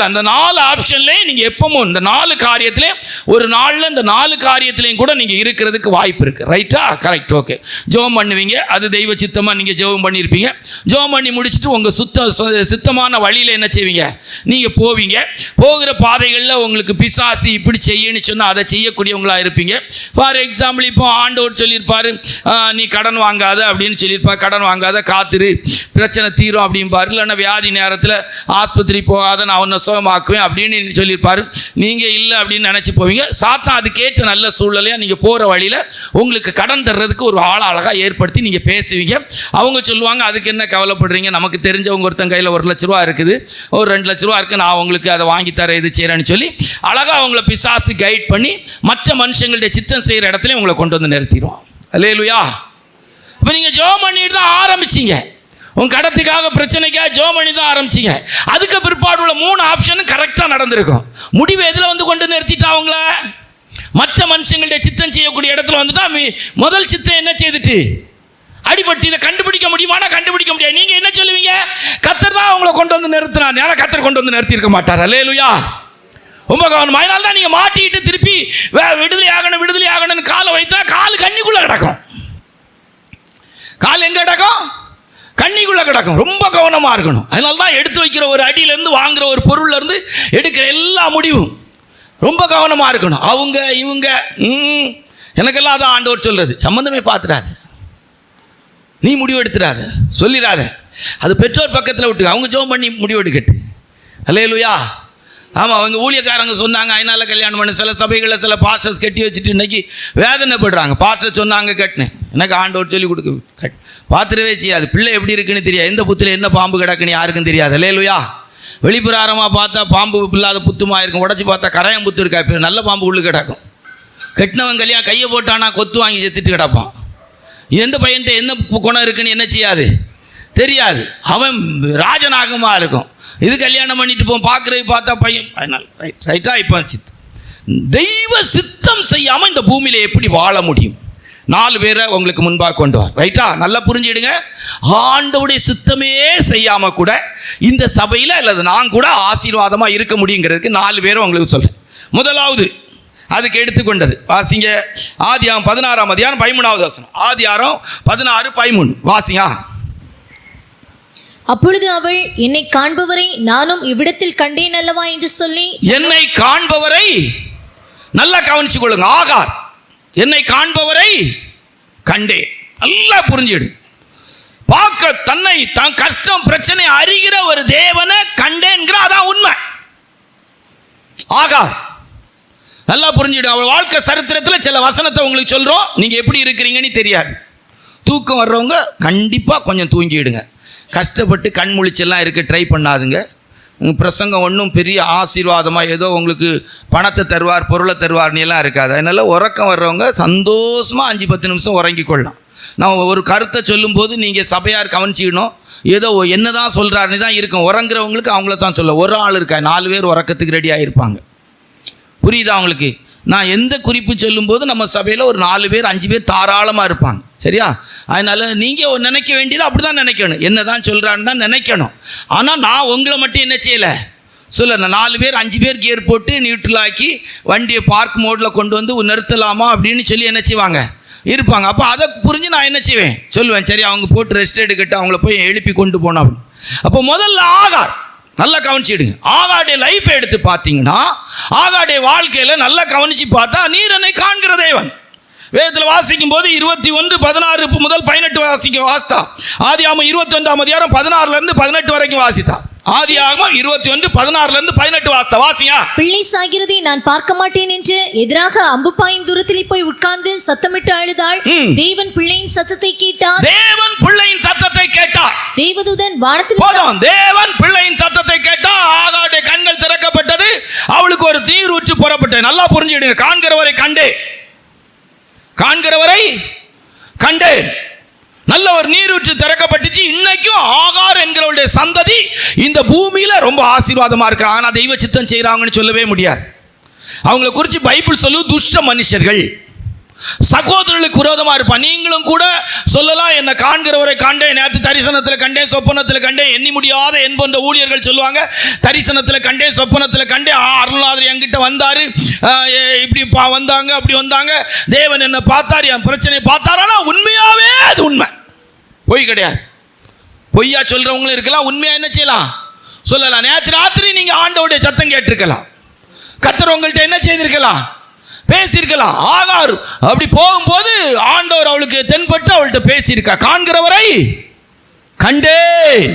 அந்த 4 ஆப்ஷன்லேயும் நீங்கள் எப்பவும் இந்த 4 காரியத்திலையும் ஒரு நாளில் இந்த 4 காரியத்திலையும் கூட நீங்கள் இருக்கிறதுக்கு வாய்ப்பு இருக்குது. ரைட்டா? கரெக்ட். ஓகே. ஜெபம் பண்ணுவீங்க, அது தெய்வ சித்தமாக நீங்கள் ஜெபம் பண்ணியிருப்பீங்க. ஜெபம் பண்ணி முடிச்சுட்டு உங்கள் சித்தமான வழியில் என்ன செய்வீங்க, நீங்கள் போவீங்க. போகிற பாதைகளில் உங்களுக்கு பிசாசி இப்படி செய்யணும்னு சொன்னால் அதை செய்யக்கூடியவங்களாக இருப்பீங்க. ஃபார் எக்ஸாம்பிள், இப்போ ஆண்டவர் சொல்லியிருப்பார், நீ கடன் வாங்காத அப்படின்னு சொல்லியிருப்பார். கடன் வாங்காத, காத்திரு, பிரச்சனை தீரும் அப்படின்பாரு. இல்லைன்னா வியாதி நேரத்தில் ஆஸ்பத்திரி போகாத, நான் உன்னை சுகமாக்குவேன் அப்படின்னு சொல்லியிருப்பாரு. நீங்கள் இல்லை அப்படின்னு நினச்சி போவீங்க. சாத்தான் அதுக்கேற்ற நல்ல சூழ்நிலையாக நீங்கள் போகிற வழியில் உங்களுக்கு கடன் தர்றதுக்கு ஒரு ஆளை அழகாக ஏற்படுத்தி நீங்கள் பேசுவீங்க. அவங்க சொல்லுவாங்க, அதுக்கு என்ன கவலைப்படுறீங்க, நமக்கு தெரிஞ்சவங்க ஒருத்தன் கையில் 1 லட்ச ரூபா இருக்குது, ஒரு 2 லட்ச ரூபா இருக்குது, நான் உங்களுக்கு அதை வாங்கி தரேன், இது செய்கிறேன்னு சொல்லி அழகாக அவங்கள பிசாசு கைட் பண்ணி மற்ற மனுஷங்களுடைய சித்தம் செய்கிற இடத்துல உங்களை கொண்டு வந்து நிறுத்திடுவான். அல்லேலூயா. இப்போ நீங்கள் ஜெபம் பண்ணிட்டு தான் ஆரம்பிச்சிங்க. உங்கள் கடத்துக்காக பிரச்சனைக்காக ஜெபம் பண்ணி தான் ஆரம்பிச்சிங்க. அதுக்கு பிற்பாடு உள்ள 3 ஆப்ஷனும் கரெக்டாக நடந்திருக்கும். முடிவு எதில் வந்து கொண்டு நிறுத்திட்டா அவங்கள, மற்ற மனுஷங்களுடைய சித்தம் செய்யக்கூடிய இடத்துல வந்து தான் முதல் சித்தம் என்ன செய்துட்டு அடிபட்டு. இதை கண்டுபிடிக்க முடியுமானா கண்டுபிடிக்க முடியாது. நீங்கள் என்ன சொல்லுவீங்க, கர்த்தர் தான் அவங்கள கொண்டு வந்து நிறுத்தினார். யாரா கர்த்தர் கொண்டு வந்து நிறுத்தியிருக்க மாட்டார். அல்லேலூயா. ரொம்ப கவனம். அதனால தான் நீங்கள் மாட்டிக்கிட்டு திருப்பி விடுதலை ஆகணும்னு காலை வைத்தா கால் கண்ணிக்குள்ளே கிடக்கும். கால் எங்கே கிடக்கும், கண்ணிக்குள்ளே கிடக்கும். ரொம்ப கவனமாக இருக்கணும். அதனால தான் எடுத்து வைக்கிற ஒரு அடியிலேருந்து வாங்குகிற ஒரு பொருள்லேருந்து எடுக்கிற எல்லா முடிவும் ரொம்ப கவனமாக இருக்கணும். அவங்க இவங்க எனக்கெல்லாம் அதான் ஆண்டவர் சொல்கிறது, சம்மந்தமே பார்த்துடாத, நீ முடிவு எடுத்துடாத, சொல்லிடாத, அது பெற்றோர் பக்கத்தில் விட்டு அவங்க ஜெபம் பண்ணி முடிவு எடுக்கட்டு. அல்லேலூயா. ஆமாம், அவங்க ஊழியக்காரங்க சொன்னாங்க அதனால கல்யாணம் பண்ணு. சில சபைகளில் சில பாஸ்டர்ஸ் கட்டி வச்சுட்டு இன்னைக்கு வேதனைப்படுறாங்க. பாஸ்டர் சொன்னாங்க கட்டினேன், எனக்கு ஆண்டவர் சொல்லி கொடுக்க பார்த்துடவே செய்யாது. பிள்ளை எப்படி இருக்குன்னு தெரியாது, எந்த புத்தில் என்ன பாம்பு கிடக்குன்னு யாருக்கும் தெரியாது. அல்லேலூயா. வெளிப்பிராரமாக பார்த்தா பாம்பு இல்லாத புத்துமாக இருக்கும், உடச்சி பார்த்தா கரையம் புத்து இருக்கா, இப்போ நல்ல பாம்பு உள்ளு கிடக்கும். கெட்டினவன் கல்யாணம் கையை போட்டானா கொத்து வாங்கி செத்துட்டு கிடப்பான். எந்த பையன்ட்ட என்ன குணம் இருக்குன்னு என்ன செய்யாது, தெரியாது. அவன் ராஜநாகமாக இருக்கும். இது கல்யாணம் பண்ணிட்டு போவோம், பார்க்குறது பார்த்தா பையன். அதனால் ரைட்டாக இப்போ தெய்வ சித்தம் செய்யாமல் இந்த பூமியில் எப்படி வாழ முடியும்? 4 பேரை உங்களுக்கு முன்பாக கொண்டு வா. ரைட்டா, நல்லா புரிஞ்சிடுங்க. ஆண்டவுடைய சித்தமே செய்யாமல் கூட இந்த சபையில் அல்லது நான் கூட ஆசீர்வாதமாக இருக்க முடியுங்கிறதுக்கு 4 பேரை உங்களுக்கு சொல்கிறேன். முதலாவது அதுக்கு எடுத்துக்கொண்டது வாசிங்க. ஆதியாகமம் 16ஆம் அதிகாரம் 13வது வசனம். ஆதியாகமம் 16:13 வாசிங்க. அப்பொழுது அவள், என்னை காண்பவரை நானும் இவ்விடத்தில் கண்டேன் அல்லவா என்று சொல்லி. என்னை காண்பவரை நல்லா கவனிச்சு கொள்ளுங்க. ஆகார் என்னை காண்பவரை கண்டேன், நல்லா புரிஞ்சிடு. பார்க்க தன்னை தான் கஷ்டம் பிரச்சனை அறிகிற ஒரு தேவனை கண்டேன்கிற அதான் உண்மை. ஆகார் நல்லா புரிஞ்சிடும். அவள் வாழ்க்கை சரித்திரத்தில் சில வசனத்தை உங்களுக்கு சொல்கிறோம், நீங்கள் எப்படி இருக்கிறீங்கன்னு தெரியாது. தூக்கம் வர்றவங்க கண்டிப்பாக கொஞ்சம் தூங்கிடுங்க. கஷ்டப்பட்டு கண் முழிச்செல்லாம் இருக்க ட்ரை பண்ணாதுங்க. பிரசங்கம் ஒன்றும் பெரிய ஆசீர்வாதமாக ஏதோ உங்களுக்கு பணத்தை தருவார் பொருளை தருவார்னு எல்லாம் இருக்காது. அதனால் உறக்கம் வர்றவங்க சந்தோஷமாக 5-10 நிமிஷம் உறங்கி கொள்ளலாம். நான் ஒரு கருத்தை சொல்லும்போது நீங்கள் சபையார் கவனிச்சிக்கணும். ஏதோ என்ன தான் சொல்கிறாருன்னு தான் இருக்கும். உறங்குறவங்களுக்கு அவங்கள தான் சொல்ல. ஒரு ஆள் இருக்கா, 4 பேர் உறக்கத்துக்கு ரெடியாக இருப்பாங்க. புரியுதா அவங்களுக்கு? நான் எந்த குறிப்பு சொல்லும்போது நம்ம சபையில் ஒரு 4 பேர் 5 பேர் தாராளமாக இருப்பாங்க. சரியா? அதனால் நீங்கள் நினைக்க வேண்டியது அப்படி தான் நினைக்கணும். என்ன தான் சொல்கிறான்னு தான் நினைக்கணும். ஆனால் நான் உங்களை மட்டும் என்ன செய்யலை சொல்ல. 4 பேர் 5 பேர் கியர் போட்டு நியூட்ரலாக்கி வண்டியை பார்க் மோடில் கொண்டு வந்து நிறுத்தலாமா அப்படின்னு சொல்லி என்ன செய்வாங்க இருப்பாங்க. அப்போ அதை புரிஞ்சு நான் என்ன செய்வேன் சொல்லுவேன். சரி, அவங்க போட்டு ரெஸ்ட் எடுக்கட்டு, அவங்கள போய் எழுப்பி கொண்டு போனோம் அப்படின்னு. அப்போ முதல்ல ஆகார் நல்லா கவனிச்சிடுங்க. ஆகாடைய லைஃப்பை எடுத்து பார்த்தீங்கன்னா ஆகாடைய வாழ்க்கையில் நல்லா கவனித்து பார்த்தா நீர் என்னை காண்கிற தேவன். வேதத்தில் வாசிக்கும் போது 21:16 முதல் 18 வாசித்தா. ஆதியாகமம் 21ஆம் அதிகாரம் 16லேருந்து 18 வரைக்கும் வாசித்தா. ஆதியாகமம் 21:16லேருந்து 18 வாசியா. பிள்ளை சாகிறதை நான் பார்க்க மாட்டேன் என்று எதிராக அம்பு பாயும் தூரத்தில் போய் உட்கார்ந்து சத்தமிட்டு அழுதாள். தேவன் பிள்ளையின் சத்தத்தை கேட்டார். தேவன் பிள்ளையின் சத்தத்தை கேட்டார். தேவதூதன் வானத்தில் தேவன் பிள்ளையின் சத்தத்தை கேட்டார். ஆகாருடைய கண்கள் திறக்கப்பட்டது, அவளுக்கு ஒரு நீர் ஊற்று புறப்பட்டது. நல்லா புரிஞ்சுடுங்க. காண்கிறவரை கண்டே, காண்கிறவரை கண்டேன். நல்ல ஒரு நீரூற்று திறக்கப்பட்டுச்சு. இன்னைக்கும் ஆகார் என்கிறவருடைய சந்ததி இந்த பூமியில ரொம்ப ஆசீர்வாதமா இருக்கு. ஆனா தெய்வ சித்தம் செய்யறாங்கன்னு சொல்லவே முடியாது. அவங்களை குறித்து பைபிள் சொல்லு துஷ்ட மனுஷர்கள், சகோதரர்களுக்கு விரோதமா இருப்பான். நீங்களும் கூட சொல்லலாம், என்ன காண்கிறவரை கண்டேன், நேற்று தரிசனத்தில் கண்டேன், சொப்பனத்தில் கண்டேன், எண்ணி முடியாத என் போன்ற ஊழியர்கள் சொல்லுவாங்க, தரிசனத்தில் கண்டேன், சொப்பனத்தில் கண்டேன், அருள்நாதர் என்கிட்ட வந்தாரு, இப்படி வந்தாங்க, அப்படி வந்தாங்க, தேவன் என்ன பார்த்தார், என் பிரச்சனை பார்த்தாரானா உண்மையாவே அது உண்மை, பொய் கிடையாது. பொய்யா சொல்றவங்களும் இருக்கலாம், உண்மையா என்ன செய்யலாம் சொல்லலாம். நேற்று ராத்திரி நீங்க ஆண்டவருடைய சத்தம் கேட்டிருக்கலாம், கர்த்தர் உங்கள்கிட்ட என்ன செய்திருக்கலாம், பேசியிருக்கலாம். ஆகார் அப்படி போகும்போது ஆண்டவர் அவளுக்கு தென்பட்டு அவள்கிட்ட பேசியிருக்கா. காண்கிறவரை கண்டேன்,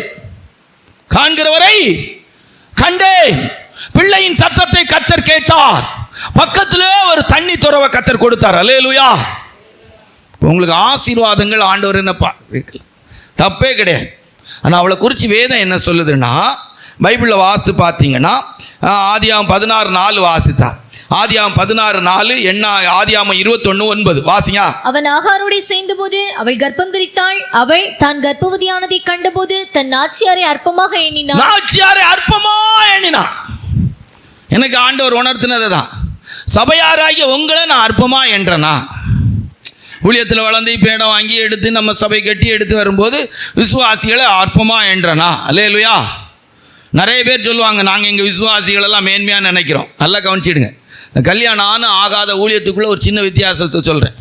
காண்கிறவரை கண்டேன். பிள்ளையின் சத்தத்தை கர்த்தர் கேட்டார். பக்கத்திலே ஒரு தண்ணி துறவை கர்த்தர் கொடுத்தார். அல்லேலூயா. உங்களுக்கு ஆசீர்வாதங்கள் ஆண்டவர் என்னப்பா தப்பே கிடையாது. ஆனால் அவளை குறித்து வேதம் என்ன சொல்லுதுன்னா, பைபிளில் வாசித்து பார்த்தீங்கன்னா ஆதியாகமம் 16:4 வாசித்தா. ஆதியாகமம் 16:4 என்ன? ஆதியாகமம் 21:9 வாசிங்க. அவன் ஆகாரோடு சேர்ந்தபோது அவள் கர்ப்பம் தரித்தாள். அவள் தான் கர்ப்பவதியானதை கண்டபோது தன் நாச்சியாரை அற்பமாக எண்ணினாள். நாச்சியாரை அற்பமா எண்ணினாள். எனக்கு ஆண்டவர் உணர்த்தினது தான். சபையாராகிய உங்களை நான் அற்பமா என்றனா, ஊழியத்தில் வளர்ந்து பேடம் வாங்கி எடுத்து நம்ம சபை கட்டி எடுத்து வரும்போது விசுவாசிகளை அற்பமா என்றனா. அல்லேலூயா. நிறைய பேர் சொல்லுவாங்க, நாங்கள் எங்கள் விசுவாசிகளெல்லாம் மேன்மையாக நினைக்கிறோம். நல்லா கவனிச்சிடுங்க. கல்யாணம் ஆன ஆகாத ஊழியத்துக்குள்ளே ஒரு சின்ன வித்தியாசத்தை சொல்கிறேன்.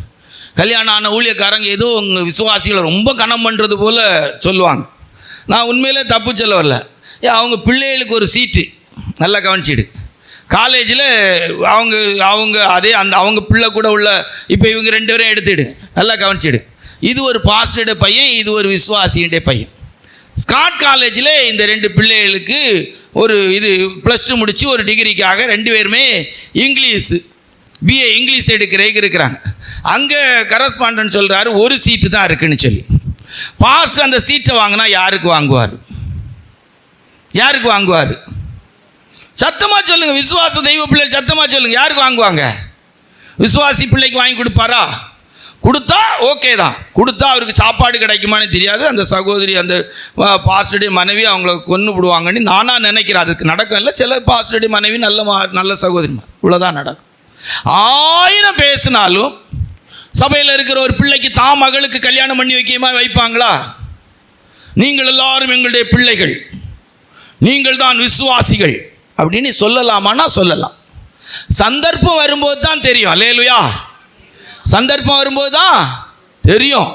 கல்யாணம் ஆன ஊழியக்காரங்க ஏதோ உங்கள் விசுவாசிகளை ரொம்ப கனம் பண்ணுறது போல் சொல்லுவாங்க. நான் உண்மையிலே தப்பு சொல்ல வரல. அவங்க பிள்ளைகளுக்கு ஒரு சீட்டு, நல்லா கவனிச்சிடு. காலேஜில் அவங்க அதே அவங்க பிள்ளை கூட உள்ள, இப்போ இவங்க 2 பேரும் எடுத்துடு, நல்லா கவனிச்சிடு. இது ஒரு பாஸ்டருடைய பையன், இது ஒரு விசுவாசியுடைய பையன். ஸ்காட் காலேஜில் இந்த 2 பிள்ளைகளுக்கு ஒரு இது +2 முடித்து ஒரு டிகிரிக்காக 2 பேருமே BA இங்கிலீஷ் எடுக்கிறதுக்கு இருக்கிறாங்க. அங்கே கரஸ்பாண்டன்ட் சொல்கிறாரு ஒரு சீட்டு தான் இருக்குன்னு சொல்லி. பாஸ்டர் அந்த சீட்டை வாங்கினா யாருக்கு வாங்குவார்? யாருக்கு வாங்குவார்? சத்தமாக சொல்லுங்கள். விசுவாச தெய்வ பிள்ளைகள் சத்தமாக சொல்லுங்கள். யாருக்கு வாங்குவாங்க? விசுவாசி பிள்ளைக்கு வாங்கி கொடுப்பாரா? கொடுத்தா ஓகே தான். கொடுத்தா அவருக்கு சாப்பாடு கிடைக்குமான்னு தெரியாது. அந்த சகோதரி, அந்த பாஸ்டருடைய மனைவி அவங்கள கொன்று விடுவாங்கன்னு நானாக நினைக்கிறேன். அதுக்கு நடக்கும் இல்லை. சில பாஸ்டருடைய மனைவி நல்ல சகோதரி, இவ்வளோதான் நடக்கும். 1000 பேசினாலும் சபையில் இருக்கிற ஒரு பிள்ளைக்கு தான் மகளுக்கு கல்யாணம் பண்ணி வைப்பாங்களா? நீங்கள் எல்லாரும் எங்களுடைய பிள்ளைகள், நீங்கள் தான் விசுவாசிகள் அப்படின்னு சொல்லலாமான்னா சொல்லலாம். சந்தர்ப்பம் வரும்போது தான் தெரியும். அல்லேலூயா. சந்தர்ப்பம் வரும்போது தான் தெரியும்.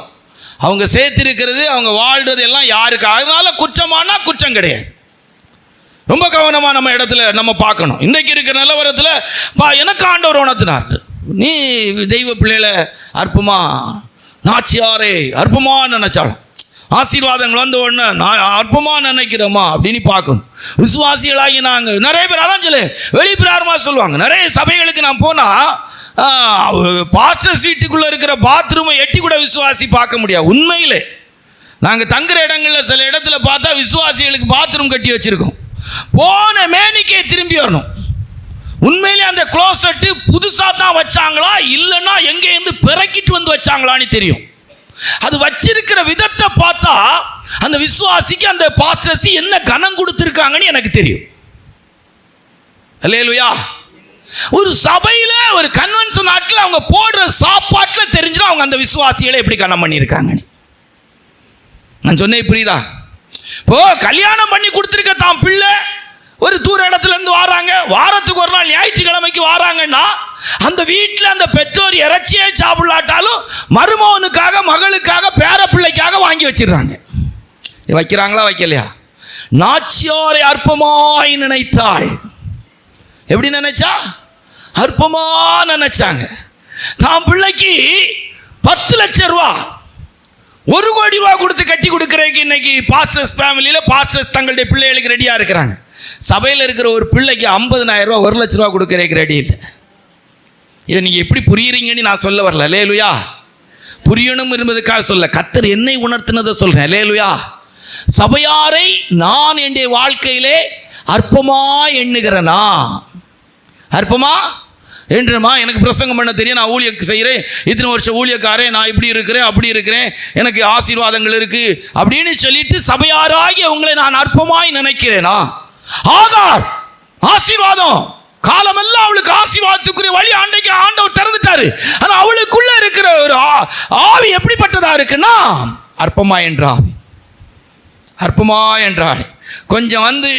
அவங்க சேர்த்திருக்கிறது, அவங்க வாழ்றது எல்லாம் யாருக்கு. அதனால குற்றமானா குற்றம் கிடையாது. ரொம்ப கவனமாக நம்ம இடத்துல நம்ம பார்க்கணும். இன்றைக்கு இருக்கிற நிலவரத்தில் எனக்கு ஆண்டவர் உணர்த்தினார், நீ தெய்வ பிள்ளைகளை அற்பமா நாச்சியாரே அற்பமா நினைச்சாலும் ஆசீர்வாதங்கள் வந்த உடனே நான் அற்பமாக நினைக்கிறோமா அப்படின்னு பார்க்கணும். விசுவாசிகளாகி நாங்கள் நிறைய பேர் அதான் சொல்லு வெளிப்பிராரமாக சொல்லுவாங்க. நிறைய சபைகளுக்கு நான் போனால் பாஸ்டர் சீட்டுக்குள்ளே இருக்கிற பாத்ரூமை எட்டி கூட விசுவாசி பார்க்க முடியாது. உண்மையிலே நாங்கள் தங்குற இடங்களில் சில இடத்துல பார்த்தா விசுவாசிகளுக்கு பாத்ரூம் கட்டி வச்சுருக்கோம். போன மேனிக்கே திரும்பி வரணும். உண்மையிலே அந்த க்ளோசெட்டு புதுசாக தான் வச்சாங்களா இல்லைன்னா எங்கேருந்து பிறக்கிட்டு வந்து வச்சாங்களான்னு தெரியும். அது வச்சிருக்கிற விதத்தை பார்த்தா அந்த விசுவாசிக்கு அந்த பாஸ்டர்ஸ் என்ன கனம் கொடுத்துருக்காங்கன்னு எனக்கு தெரியும். அல்லேலூயா. ஒரு சபையில் ஒரு கன்வென்ஷன் நாட்டில் அவங்க போடுற சாப்பாட்டில் தெரிஞ்சிடும் அவங்க அந்த விசுவாசிகளை எப்படி கனம் பண்ணியிருக்காங்கன்னு. நான் சொன்னேன் புரியுதா? இப்போ கல்யாணம் பண்ணி கொடுத்துருக்க தான் பிள்ளை ஒரு தூர இடத்துல இருந்து வராங்க, வாரத்துக்கு ஒரு நாள் ஞாயிற்றுக்கிழமைக்கு வராங்கன்னா அந்த வீட்டில் அந்த பெற்றோர் இறைச்சியே சாப்பிடலாட்டாலும் மருமகனுக்காக மகளுக்காக பேர பிள்ளைக்காக வாங்கி வச்சிடுறாங்க. வைக்கிறாங்களா வைக்கலையா? நாச்சியாரை அற்பமாய் நினைத்தாள். எப்படி நினைச்சா? அற்பமா நினைச்சாங்க. தான் பிள்ளைக்கு 10 லட்சம் ரூபா 1 கோடி ரூபா கொடுத்து கட்டி கொடுக்குறதுக்கு இன்னைக்கு பாஸ்டர்ஸ் ஃபேமிலியில் பாஸ்டர்ஸ் தங்களுடைய பிள்ளைகளுக்கு ரெடியாக இருக்கிறாங்க. சபையில் இருக்கிற ஒரு பிள்ளைக்கு 50,000 ரூபா 1 லட்ச ரூபா கொடுக்குறதுக்கு ரெடி இல்லை. இதை நீங்கள் எப்படி புரியுறீங்கன்னு நான் சொல்ல வரல. அல்லேலூயா. புரியணும் என்பதுக்காக சொல்ல, கர்த்தர் என்னை உணர்த்தினதை சொல்கிறேன். அல்லேலூயா. சபையாரை நான் என்னுடைய வாழ்க்கையிலே அற்பமா எண்ணுகிறேனா? அற்பமா என்றமா எனக்கு பிரசங்கம் பண்ண தெரியும், நான் ஊழியம் செய்கிறேன், இத்தனை வருஷம் ஊழியக்காரன், நான் இப்படி இருக்கிறேன் அப்படி இருக்கிறேன், எனக்கு ஆசீர்வாதங்கள் இருக்குது அப்படின்னு சொல்லிட்டு சபையாராகிய உங்களை நான் அற்பமாய் நினைக்கிறேனா? ஆகார் ஆசீர்வாதம் காலமெல்லாம் அவளுக்கு ஆசீர்வாதத்துக்குரிய வழி அன்றைக்கு ஆண்டவர் திறந்துட்டாரு. ஆனால் அவளுக்குள்ள இருக்கிற ஒரு ஆவி எப்படிப்பட்டதா இருக்குன்னா அற்பமா என்ற ஆவி. அற்பமா என்றாள். கொஞ்சம் வந்து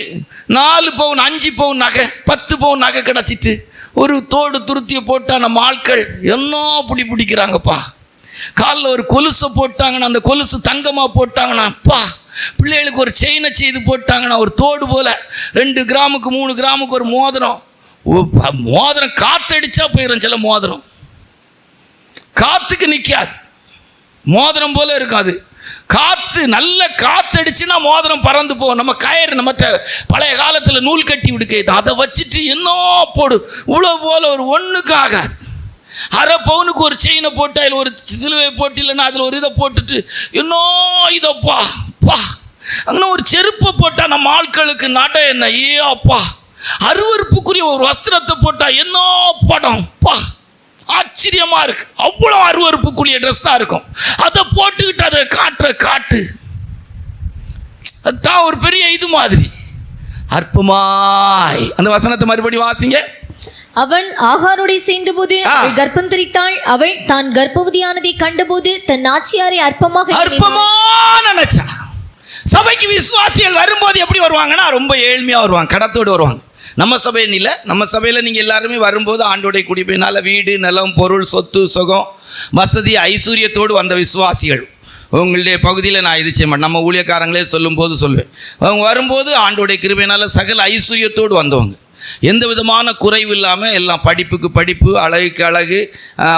4 பவுன் 5 பவுன் நகை 10 பவுன் நகை கிடச்சிட்டு ஒரு தோடு துருத்தியை போட்டால் நம்ம ஆட்கள் என்ன பிடிக்கிறாங்கப்பா. காலில் ஒரு கொலுசை போட்டாங்கன்னா அந்த கொலுசு தங்கமாக போட்டாங்கன்னா அப்பா, பிள்ளைகளுக்கு ஒரு செயினை செய்து போட்டாங்கன்னா ஒரு தோடு போல் 2 கிராமுக்கு 3 கிராமுக்கு ஒரு மோதிரம். மோதிரம் காற்றடிச்சா போயிடும். சில மோதிரம் காற்றுக்கு நிற்காது, மோதிரம் போல இருக்காது. காற்று நல்ல காற்றடிச்சுன்னா மோதிரம் பறந்து போகும். நம்ம கயிறு நம்ம பழைய காலத்தில் நூல் கட்டி விடுக்க அதை வச்சுட்டு என்ன போடு இவ்வளோ போல் ஒரு ஒன்றுக்கு ஆகாது. 1/2 பவுனுக்கு ஒரு செயினை போட்டு அதில் ஒரு சிலுவை போட்டு இல்லைன்னா அதில் ஒரு இதை போட்டுட்டு இன்னும் இதப்பா அங்கே ஒரு செருப்பை போட்டால் நம்ம ஆட்களுக்கு நட என்ன ஏ அப்பா, அருவருப்புக்குரிய ஒரு வஸ்திரத்தை போட்டால் என்ன படம் பா, ஆச்சரியமாக இருக்கு. அவ்வளோ அருவருப்புக்குரிய ட்ரெஸ்ஸாக இருக்கும். அதை போட்டுக்கிட்டு அதை காட்டு அதுதான் ஒரு பெரிய இது மாதிரி அற்பமாய். அந்த வசனத்தை மறுபடி வாசிங்க. அவன் ஆகாரோடு சேர்ந்தபோது அவள் கர்ப்பம் தரித்தாள். அவள் தான் கர்ப்பவதியானதை கண்டபோது தன் நாச்சியாரை அற்பமா நினைச்சா. சபைக்கு விசுவாசிகள் வரும்போது எப்படி வருவாங்கன்னா ரொம்ப ஏழ்மையாக வருவாங்க, கடத்தோடு வருவாங்க. நம்ம சபைன்னு இல்லை, நம்ம சபையில் நீங்கள் எல்லாருமே வரும்போது ஆண்டோடைய குடிப்பினால் வீடு நிலம் பொருள் சொத்து சுகம் வசதி ஐஸ்வர்யத்தோடு வந்த விசுவாசிகள். உங்களுடைய பகுதியில் நான் இது செய்ய மாட்டேன், நம்ம ஊழியக்காரங்களே சொல்லும்போது சொல்லுவேன். அவங்க வரும்போது ஆண்டோடைய கிருபையினால் சகல ஐஸ்வர்யத்தோடு வந்தவங்க, எந்த விதமான குறைவு இல்லாமல் எல்லாம் படிப்புக்கு படிப்பு, அழகுக்கு அழகு,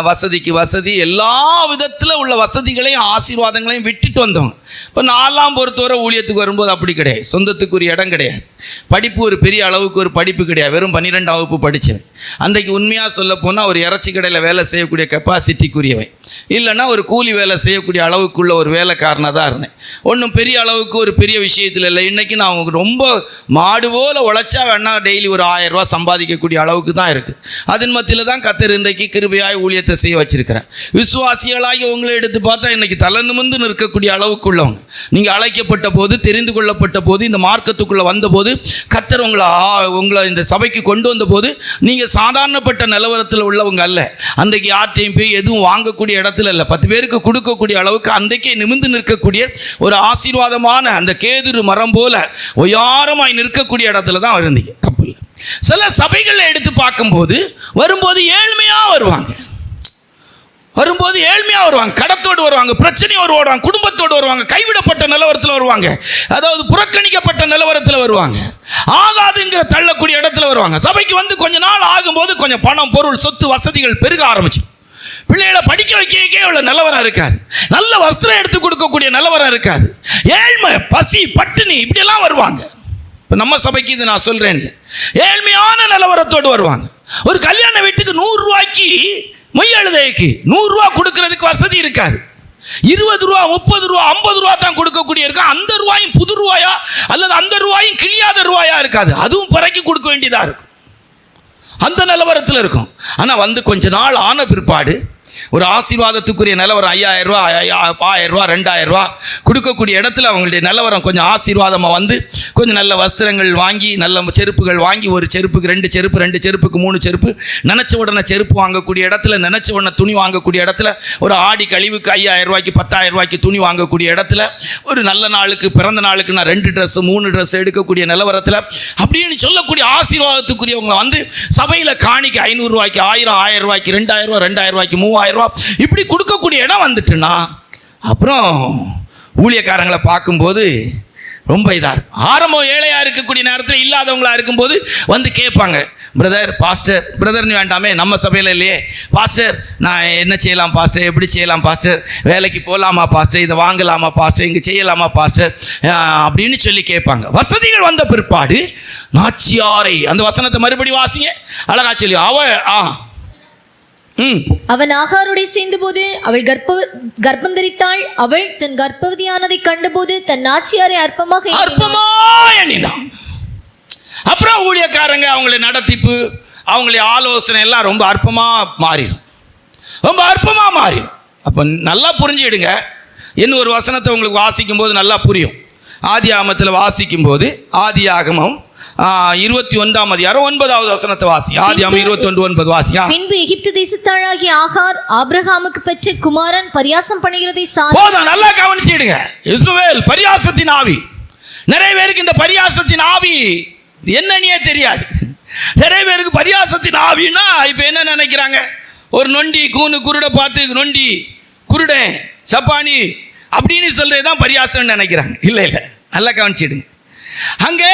வசதிக்கு வசதி, எல்லா விதத்தில் உள்ள வசதிகளையும் ஆசீர்வாதங்களையும் விட்டுட்டு வந்தவங்க. இப்போ நான்லாம் பொறுத்தவரை ஊழியத்துக்கு வரும்போது அப்படி கிடையாது. சொந்தத்துக்குரிய இடம் கிடையாது. படிப்பு ஒரு பெரிய அளவுக்கு ஒரு படிப்பு கிடையாது. வெறும் 12ஆம் வகுப்பு படித்தேன். அன்றைக்கு உண்மையாக சொல்ல போனால் ஒரு இறைச்சி கடையில் வேலை செய்யக்கூடிய கெப்பாசிட்டிக்குரியவன், இல்லைன்னா ஒரு கூலி வேலை செய்யக்கூடிய அளவுக்குள்ள ஒரு வேலைக்காரனாக தான் இருந்தேன். ஒன்றும் பெரிய அளவுக்கு ஒரு பெரிய விஷயத்தில் இல்லை. இன்றைக்கி நான் ரொம்ப மாடு போல் உழைச்சா வேணா டெய்லி ஒரு 1000 ரூபா சம்பாதிக்கக்கூடிய அளவுக்கு தான் இருக்குது. அதன் மத்தியில் தான் கர்த்தர் இன்றைக்கு கிருபையாய் ஊழியத்தை செய்ய வச்சிருக்கிறேன். விசுவாசிகளாகி உங்களை எடுத்து பார்த்தா இன்றைக்கி தலை நிமிர்ந்து நிற்கக்கூடிய அளவுக்குள்ளவங்க. நீங்கள் அழைக்கப்பட்ட போது, தெரிந்து கொள்ளப்பட்ட போது, இந்த மார்க்கத்துக்குள்ளே வந்தபோது, கர்த்தர் உங்களை இந்த சபைக்கு கொண்டு வந்தபோது நீங்கள் சாதாரணப்பட்ட நிலவரத்தில் உள்ளவங்க அல்ல. அன்றைக்கு யார்ட்டையும் போய் எதுவும் வாங்கக்கூடிய இடத்துல இல்லை. 10 பேருக்கு கொடுக்கக்கூடிய அளவுக்கு அன்றைக்கே நிமிர்ந்து நிற்கக்கூடிய ஒரு ஆசீர்வாதமான அந்த கேதுரு மரம் போல ஒய்யாரமாய் நிற்கக்கூடிய இடத்துல தான் இருந்தீங்க. தப்பு இல்லை. சில சபைகளை எடுத்து பார்க்கும்போது வரும்போது ஏழ்மையாக வருவாங்க. கடத்தோடு வருவாங்க, பிரச்சனையோடு வருவாங்க, குடும்பத்தோடு வருவாங்க, கைவிடப்பட்ட நிலவரத்தில் வருவாங்க, அதாவது புறக்கணிக்கப்பட்ட நிலவரத்தில் வருவாங்க, ஆகாதுங்கிற தள்ளக்கூடிய இடத்துல வருவாங்க. சபைக்கு வந்து கொஞ்ச நாள் ஆகும்போது கொஞ்சம் பணம், பொருள், சொத்து, வசதிகள் பெருக ஆரம்பிச்சு. பிள்ளைகளை படிக்க வைக்கவே உள்ள நிலவரம் இருக்காது. நல்ல வஸ்திரம் எடுத்து கொடுக்கக்கூடிய நிலவரம் இருக்காது. ஏழ்மை, பசி, பட்டினி இப்படியெல்லாம் வருவாங்க. இப்போ நம்ம சபைக்கு இது நான் சொல்கிறேன், ஏழ்மையான நிலவரத்தோடு வருவாங்க. ஒரு கல்யாண வீட்டுக்கு 100 ரூபாய்க்கு மொய் எழுதைக்கு 100 ரூபா கொடுக்கறதுக்கு வசதி இருக்காது. 20 ரூபா, 30 ரூபா, 50 ரூபா தான் கொடுக்கக்கூடிய இருக்கா. அந்த ரூபாயும் புது ரூபாயா அல்லது அந்த ரூபாயும் கிழியாத ரூபாயா இருக்காது. அதுவும் பிறக்கி கொடுக்க வேண்டியதாக இருக்கும். அந்த நிலவரத்தில் இருக்கும். ஆனால் வந்து கொஞ்ச நாள் ஆன பிற்பாடு ஒரு ஆசீர்வாதத்துக்குரிய நிலவரம் 5000 ரூபா, 1000 ரூபா, 2000 ரூபா கொடுக்கக்கூடிய இடத்துல அவங்களுடைய நிலவரம் கொஞ்சம் ஆசீர்வாதமாக வந்து கொஞ்சம் நல்ல வஸ்திரங்கள் வாங்கி, நல்ல செருப்புகள் வாங்கி, ஒரு செருப்புக்கு 2 செருப்பு, 2 செருப்புக்கு 3 செருப்பு, நினச்ச உடனே செருப்பு வாங்கக்கூடிய இடத்துல, நினச்ச உடனே துணி வாங்கக்கூடிய இடத்துல, ஒரு ஆடி கழிவுக்கு 5000 ரூபாய்க்கு 10,000 ரூபாய்க்கு துணி வாங்கக்கூடிய இடத்துல, ஒரு நல்ல நாளுக்கு, பிறந்த நாளுக்கு நான் 2 ட்ரெஸ் 3 ட்ரெஸ் எடுக்கக்கூடிய நிலவரத்தில் அப்படின்னு சொல்லக்கூடிய ஆசீர்வாதத்துக்குரியவங்க வந்து சபையில் காணிக்க 500 ரூபாய்க்கு, 1000 ரூபாய்க்கு, 2000 ரூபா, 2000 ரூபாய்க்கு, 3000 ரூபா இப்படி கொடுக்கக்கூடிய இடம் வந்துட்டுன்னா அப்புறம் ஊழியக்காரங்களை பார்க்கும்போது ரொம்ப இதாக இருக்கும். ஆரம்பம் ஏழையாக இருக்கக்கூடிய நேரத்தில் இல்லாதவங்களாக இருக்கும்போது வந்து கேட்பாங்க, பிரதர், பாஸ்டர், பிரதர்னு வேண்டாமே, நம்ம சபையில் இல்லையே பாஸ்டர், நான் என்ன செய்யலாம் பாஸ்டர், எப்படி செய்யலாம் பாஸ்டர், வேலைக்கு போகலாமா பாஸ்டர், இதை வாங்கலாமா பாஸ்டர், இங்கே செய்யலாமா பாஸ்டர் அப்படின்னு சொல்லி கேட்பாங்க. வசதிகள் வந்த பிற்பாடு நாச்சியாரை, அந்த வசனத்தை மறுபடி வாசிங்க, அழகா சொல்லி அவன் ஆகாரோடு சேர்ந்தபோது அவள் கர்ப்பம் தரித்தாள். அவள் தன் கர்ப்பவதியானதை கண்டபோது தன் நாச்சியாரை அற்பமாக எண்ணினான். அப்புறம் ஊழியக்காரங்க அவங்களை நடத்திப்பு, அவங்களுடைய ஆலோசனை எல்லாம் ரொம்ப அற்பமாக மாறிடும். அப்போ நல்லா புரிஞ்சுடுங்க. இன்னும் ஒரு வசனத்தை உங்களுக்கு வாசிக்கும் போது நல்லா புரியும். ஆதி ஆகமத்தில் வாசிக்கும் போது, ஆதி ஆகமம் 21ஆம் அதிகாரம் 9வது வசனத்தை வாசி. ஆதியாகமம் 21:9 வாசி. பின்பு எகிப்து தேசத்தாளாகிய ஆகார் ஆபிரகாமுக்கு பெற்ற குமாரன் பரியாசம் பண்ணுகிறதை போதும், நல்லா கவனிச்சிடுங்க. இஸ்மவேல் பரியாசத்தின் ஆவி. நிறைய பேருக்கு இந்த பரியாசத்தின் ஆவி என்னன்னே தெரியாது. நிறைய பேருக்கு பரியாசத்தின் ஆவின்னா இப்போ என்ன நினைக்கிறாங்க, ஒரு நொண்டி கூனு குருடை பார்த்து நொண்டி குருடன் சப்பானி அப்படின்னு சொல்கிறது தான் பரியாசம்னு நினைக்கிறாங்க. இல்லை, நல்லா கவனிச்சிடுங்க. அங்கே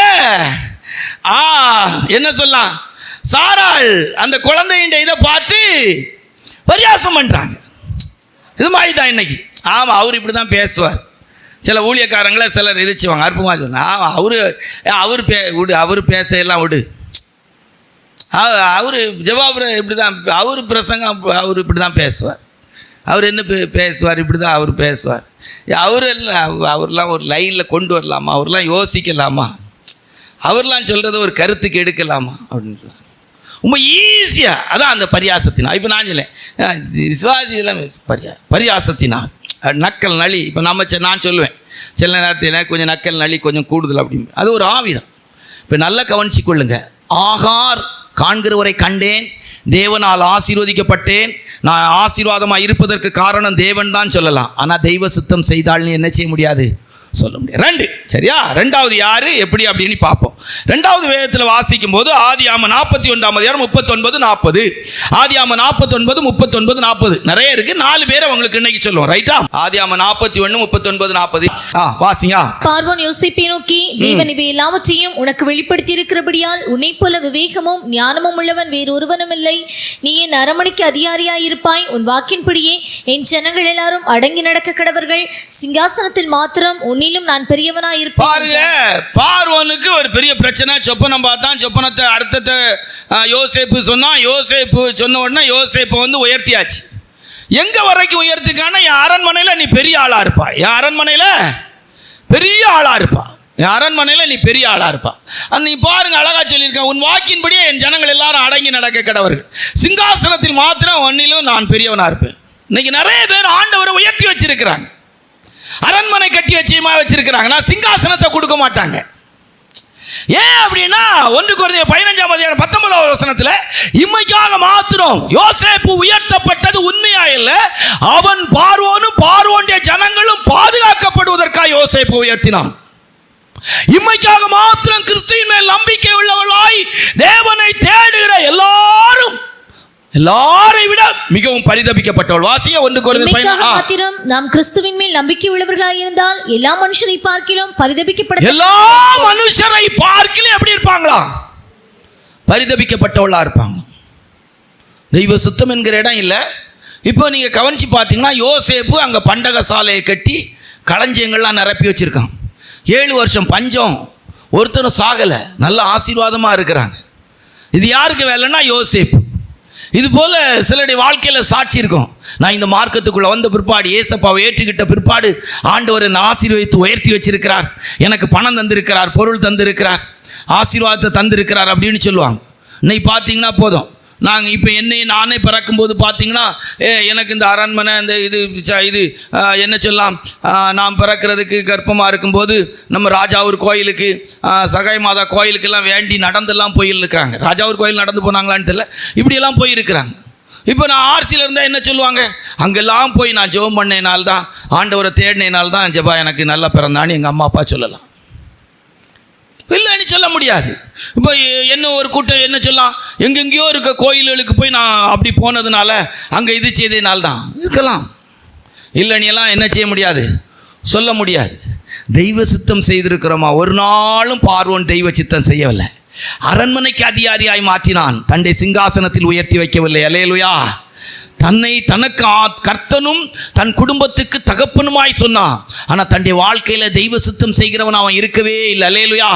என்ன சொல்லலாம், சாராள் அந்த குழந்தையின் இதை பார்த்து பரியாசம் பண்ணுறாங்க. இது மாதிரி தான் இன்னைக்கு. ஆமாம், அவர் இப்படி தான் பேசுவார். சில ஊழியக்காரங்களை சிலர் எதிர்ச்சுவாங்க, அற்பமாக சொன்னால் அவர் பேசலாம் விடு, அவர் ஜவாபுர இப்படி தான், அவர் பிரசங்கம் அவர் இப்படி தான் பேசுவார், அவர் என்ன பேசுவார், இப்படி தான் அவர் பேசுவார். அவர்லாம் ஒரு லைனில் கொண்டு வரலாமா, அவர்லாம் யோசிக்கலாமா, அவர்லாம் சொல்கிறத ஒரு கருத்துக்கு எடுக்கலாமா அப்படின்னு ரொம்ப ஈஸியாக. அதான் அந்த பரியாசத்தினா. இப்போ நான் சொல்லேன் விசுவாசி இதெல்லாம் பரியாசத்தினா நக்கல் நளி. இப்போ நான் சொல்லுவேன் சில நேரத்தில் கொஞ்சம் நக்கல் நளி கொஞ்சம் கூடுதல் அப்படின்னு, அது ஒரு ஆவிதான். இப்போ நல்லா கவனிச்சு கொள்ளுங்க. ஆகார் காண்கிறவரை கண்டேன், தேவனால் ஆசீர்வதிக்கப்பட்டேன், நான் ஆசீர்வாதமாக இருப்பதற்கு காரணம் தேவன் தான் சொல்லலாம். ஆனால் தெய்வ சுத்தம் செய்தால்னு என்ன செய்ய முடியாது, சொல்ல முடியாது. ரெண்டு, சரியா? ரெண்டாவது யாரு எப்படி அப்படின்னு பார்ப்போம். ரெண்டாவது வேதத்தில் வாசிக்கும் போது ஆதியாகமம் 41:39-40, ஆதியாகமம் 49:39-40 நிறைய இருக்கு. 4 பேரை உங்களுக்கு இன்னைக்கு சொல்லுவோம், ரைட்டா? ஆதியாகமம் 41:39-40 வாசிங்க. பார்வோன் யோசேப்பை நோக்கி, தேவன் இவை எல்லாவற்றையும் உனக்கு வெளிப்படுத்தி இருக்கிறபடியால் உன்னை போல விவேகமும் ஞானமும் உள்ளவன் வேறொருவனும் இல்லை. நீ என் அரமனைக்கு அதிகாரியாய் இருப்பாய். உன் வாக்கின்படியே என் ஜனங்கள் எல்லாரும் அடங்கி நடக்க கடவர்கள். சிங்காசனத்தில் மாத்திரம் உன்னிலும் நான் பெரியவனாய் இருப்பேன். பாருங்க, பார்வோனுக்கு ஒரு பெரிய பிரச்சனை. சொப்பனம் பார்த்தான். சொப்பனத்தை அர்த்தத்தை யோசேப்பு சொன்னா. யோசேப்பு சொன்ன உடனே யோசேப்பை உயர்த்தியாச்சு. எங்க வரைக்கும் உயர்த்திக்கான, என் அரண்மனையில் நீ பெரிய ஆளா இருப்பா. என் அரண்மனையில் பெரிய ஆளா இருப்பா. என் அரண்மனையில் நீ பெரிய ஆளா இருப்பா. நீ பாருங்க, அழகா சொல்லியிருக்க, உன் வாக்கின்படியே என் ஜனங்கள் எல்லாரும் அடங்கி நடக்க கடவர்கள். சிங்காசனத்தில் மாத்திரம் ஒன்னிலும் நான் பெரியவனா இருப்பேன். இன்னைக்கு நிறைய பேர் ஆண்டவரை உயர்த்தி வச்சிருக்கிறாங்க, அரண்மனை கட்டி வச்சியமா வச்சிருக்கிறாங்க. நான் சிங்காசனத்தை கொடுக்க மாட்டாங்க. ஏன் அப்படின்னா 1 கொரிந்தியர் 15:19 இம்மைக்காக மாத்திரம் யோசேப்பு உயர்த்தப்பட்டது உண்மையா இல்ல, அவன் பார்வோனும் பார்வோனுடைய ஜனங்களும் பாதுகாக்கப்படுவதற்காக யோசேப்பு உயர்த்தினான். இம்மைக்காக மாத்திரம் கிறிஸ்துவின் மேல் நம்பிக்கை உள்ளவர்களாய் தேவனை தேடுகிற எல்லாரை விட மிகவும் பரிதபிக்கப்பட்டவள். வாசிய 1 கொரிந்தியர் மாத்திரம் நாம் கிறிஸ்துவின் மேல் நம்பிக்கை உள்ளவர்களாய் இருந்தால் எல்லா மனுஷரை பார்க்கிலும் பரிதபிக்கப்பட்ட எல்லா மனுஷரை பார்க்கிலும் எப்படி இருப்பாங்களா? பரிதபிக்கப்பட்டவளா இருப்பாங்க. தெய்வ சுத்தம் என்கிற இடம் இல்லை. இப்போ நீங்க கவனிச்சு பார்த்தீங்கன்னா, யோசேப்பு அங்க பண்டக சாலையை கட்டி களஞ்சியங்கள்லாம் நிரப்பி வச்சிருக்கான். 7 வருஷம் பஞ்சம், ஒருத்தரும் சாகல, நல்ல ஆசீர்வாதமா இருக்கிறாங்க. இது யாருக்கு வேலைன்னா யோசேப்பு. இது போல சிலருடைய வாழ்க்கையில் சாட்சி இருக்கும். நான் இந்த மார்க்கத்துக்குள்ள வந்த பிற்பாடு, ஏசப்பாவை ஏற்றுக்கிட்ட பிற்பாடு ஆண்டவர் என்னை ஆசீர்வதித்து உயர்த்தி வச்சிருக்கிறார், எனக்கு பணம் தந்திருக்கிறார், பொருள் தந்திருக்கிறார், ஆசீர்வாதத்தை தந்திருக்கிறார் அப்படின்னு சொல்லுவாங்க. இன்னைக்கு பார்த்தீங்கன்னா போதும், நாங்கள் இப்போ நானே பிறக்கும்போது பார்த்தீங்கன்னா எனக்கு இந்த அரண்மனை இந்த இது என்ன சொல்லலாம், நான் பிறக்கிறதுக்கு கர்ப்பமாக இருக்கும்போது நம்ம ராஜாவூர் கோயிலுக்கு சகாய் மாதா கோயிலுக்கெல்லாம் வேண்டி நடந்தெல்லாம் போயிருக்காங்க. ராஜாவூர் கோயில் நடந்து போனாங்களான்னு தெரியல, இப்படியெல்லாம் போயிருக்கிறாங்க. இப்போ நான் ஆர்சியில் இருந்தால் என்ன சொல்லுவாங்க, அங்கெல்லாம் போய் நான் ஜெபம் பண்ணேனால்தான், ஆண்டவரை தேடினேனால்தான் ஜெபா எனக்கு நல்லா பிறந்தான்னு எங்கள் அம்மா அப்பா சொல்லலாம். இல்லைன்னு சொல்ல முடியாது. இப்போ என்ன ஒரு கூட்டம் என்ன சொல்லலாம், எங்கெங்கேயோ இருக்க கோயில்களுக்கு போய் நான் அப்படி போனதுனால அங்கே இது செய்ததுனால்தான் இருக்கலாம். இல்லைன்னு எல்லாம் என்ன செய்ய முடியாது, சொல்ல முடியாது. தெய்வ சித்தம் செய்திருக்கிறோமா? ஒரு நாளும் பார்வோன் தெய்வ சித்தம் செய்யவில்லை. அரண்மனைக்கு அதிகாரியாய் மாற்றினான், தன்னை சிங்காசனத்தில் உயர்த்தி வைக்கவில்லை. அல்லேலூயா. தன்னை தனக்கு கர்த்தனும் தன் குடும்பத்துக்கு தகப்பனுமாய் சொன்னான். ஆனால் தன்னுடைய வாழ்க்கையில் தெய்வ சித்தம் செய்கிறவன் அவன் இருக்கவே இல்லை. அல்லேலூயா.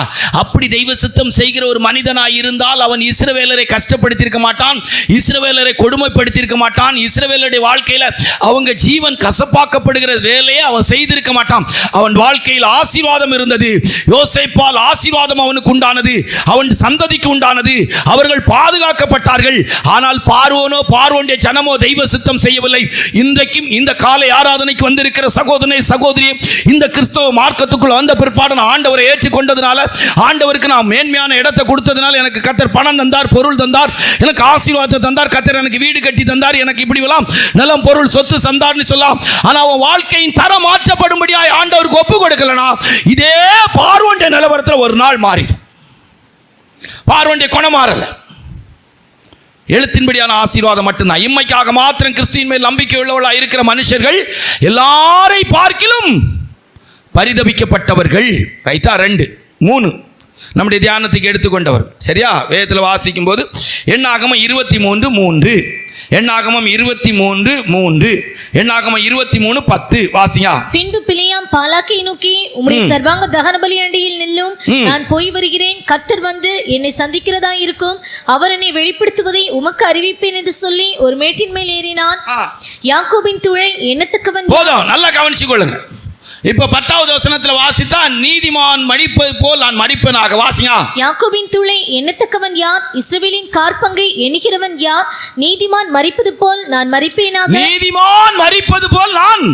அப்படி தெய்வ சித்தம் செய்கிற ஒரு மனிதனாய் இருந்தால் அவன் இஸ்ரவேலரை கஷ்டப்படுத்தியிருக்க மாட்டான், இஸ்ரவேலரை கொடுமைப்படுத்தியிருக்க மாட்டான், இஸ்ரவேலருடைய வாழ்க்கையில் அவங்க ஜீவன் கசப்பாக்கப்படுகிற வேலையை அவன் செய்திருக்க மாட்டான். அவன் வாழ்க்கையில் ஆசீர்வாதம் இருந்தது. யோசேப்பால் ஆசீர்வாதம் அவனுக்கு உண்டானது, அவன் சந்ததிக்கு உண்டானது. அவர்கள் பாதுகாக்கப்பட்டார்கள். ஆனால் பார்வோனுடைய ஜனமோ தெய்வ சித்தம் செய்யவில்லை. இன்றைக்கும் இந்த காலை ஆராதனைக்கு வந்திருக்கிற சகோதரனே சகோதரியே, இந்த கிறிஸ்தவ மார்க்கத்துக்குள்ள வந்த பிற்பாடு நான் ஆண்டவரை ஏற்றுக்கொண்டதுனால, ஆண்டவருக்கு நான் மேன்மையான இடத்தை கொடுத்ததுனால எனக்கு கர்த்தர் பணம் தந்தார், பொருள் தந்தார், எனக்கு ஆசீர்வாதத்தை தந்தார், கர்த்தர் எனக்கு வீடு கட்டி தந்தார், எனக்கு இப்படி எல்லாம் நிலம் பொருள் சொத்து தந்தார்னு சொல்லலாம். ஆனால் அவன் வாழ்க்கையின் தரம் மாற்றப்படும்படியாய் ஆண்டவருக்கு ஒப்பு கொடுக்கலனா, இதே பார்வோனுடைய நிலவரத்தில் ஒரு நாள் மாறிடும். பார்வோனுடைய குணம் மாறல, எழுத்தின்படியான ஆசீர்வாதம் மட்டும்தான். இம்மைக்காக மாத்திரம் கிறிஸ்துவின் மேல் நம்பிக்கை உள்ளவர்களாக இருக்கிற மனுஷர்கள் எல்லாரை பார்க்கிலும் பரிதபிக்கப்பட்டவர்கள். ரைட்டா? 2, 3 நம்முடைய தியானத்துக்கு எடுத்துக்கொண்டவர். சரியா? வேதத்தில் வாசிக்கும் போது எண்ணாகமம் 23:3, எண்ணாகமம் 23:3, எண்ணாகமம் 23:10 வாசியா. பின்பு பிலேயாம் பாலாக்கை நோக்கி, உம்முடைய சர்வாங்க தகன பலி அண்டையில் நில்லும், நான் போய் வருகிறேன், கர்த்தர் வந்து என்னை சந்திக்கிறதா இருக்கும், அவர் என்னை வெளிப்படுத்துவதை உமக்கு அறிவிப்பேன் என்று சொல்லி ஒரு மேட்டின் மேல் ஏறினான். யாக்கோபின் துழை எண்ணத்தக்கவன். போதும், நல்லா கவனிச்சு கொள்ளுங்க. இப்ப 10வது வசனத்துல வாசித்தா, நீதிமான் மடிப்பது போல் நான் மடிப்பேனாக. வாசியா. யாக்கோபின் துளை எண்ணத்தக்கவன் யார்? இஸ்ரவேலின் காற்பங்கை எண்ணுகிறவன் யார்? நீதிமான் மரிப்பது போல் நான் மரிப்பேனாக. நீதிமான் மரிப்பது போல் நான்.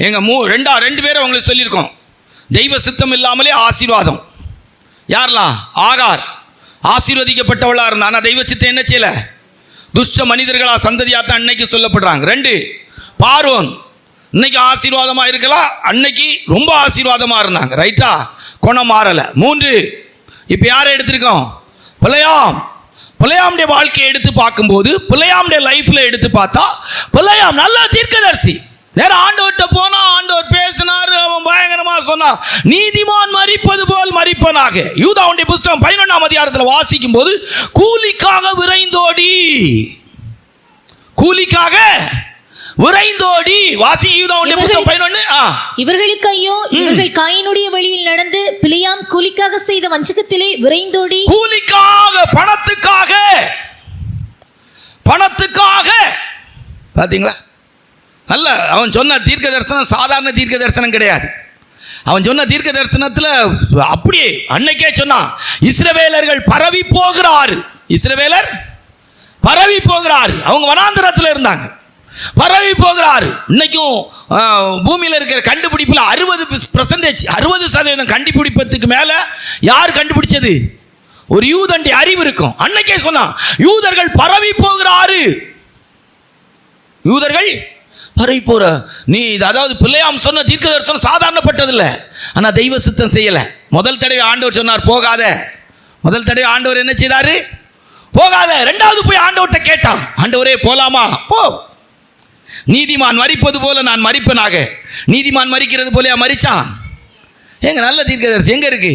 எங்க 2 பேரை உங்களுக்கு சொல்லியிருக்கோம். தெய்வ சித்தம் இல்லாமலே ஆசீர்வாதம். யாரெல்லாம்? ஆகார் ஆசீர்வதிக்கப்பட்டவளா இருந்தா, ஆனா தெய்வ சித்தம் என்ன செய்யல, துஷ்ட மனிதர்களா சந்ததியாத்தான் அன்னைக்கு சொல்லப்படுறாங்க. 2 பார்வோன் இன்னைக்கு ஆசீர்வாதமாக இருக்கலாம், அன்னைக்கு ரொம்ப ஆசீர்வாதமாக இருந்தாங்க. ரைட்டா? குணம் மாறலை. 3, இப்போ யாரை எடுத்திருக்கோம்? பிள்ளையாமுடைய வாழ்க்கையை எடுத்து பார்க்கும்போது, பிள்ளையாமுடைய லைஃப்பில் எடுத்து பார்த்தா, பிள்ளையாம் நல்ல தீர்க்கதரிசி. நேரம் ஆண்டவர்கிட்ட போனா, ஆண்டவர் பேசினார், அவன் பயங்கரமா சொன்னான், நீதிமான் மரிப்பது போல் மரிப்பனாக. யூதாவுடைய புஸ்தகம் 11ஆம் அதிகாரத்தில் வாசிக்கும் போது, கூலிக்காக விரைந்தோடி வாசி. யூதாவுடைய புஸ்தகம் 11. இவர்களுக்கு ஐயோ, இவர்கள் காயினுடைய வழியில் நடந்து பிலியாம் கூலிக்காக செய்த வஞ்சகத்திலே விரைந்தோடி. கூலிக்காக, பணத்துக்காக. பாத்தீங்களா? நல்ல அவன் சொன்ன தீர்க்க தரிசனம் சாதாரண தீர்க்க தரிசனம் கிடையாது. அவன் சொன்ன தீர்க்க தரிசனத்தில் அப்படியே அன்னைக்கே சொன்னான், இஸ்ரவேலர்கள் பரவி போகிறார். அவங்க வனாந்திரத்தில் இருந்தாங்க, பரவி போகிறார். இன்னைக்கும் பூமியில் இருக்கிற கண்டுபிடிப்பில் 60% கண்டுபிடிப்பதுக்கு மேலே யார் கண்டுபிடிச்சது? ஒரு யூதனுடைய அறிவு இருக்கும். அன்னைக்கே சொன்னான், யூதர்கள் பரவி போகிறாரு. பரவி போற நீ, அதாவது பிள்ளையாம் சொன்ன தீர்க்க தரிசனம் சாதாரணப்பட்டதில்லை. ஆனால் தெய்வ சித்தம் செய்யலை. முதல் தடவை ஆண்டவர் சொன்னார் போகாத. முதல் தடவை ஆண்டவர் என்ன செய்தாரு? போகாத. 2வது போய் ஆண்டவர்கிட்ட கேட்டான், ஆண்டவரே போலாமா? போ. நீதிமான் மரிப்பது போல நான் மரிப்பனாக. நீதிமான் மரிக்கிறது போல மரிச்சான். எங்க நல்ல தீர்க்கதரிசி எங்க இருக்கு?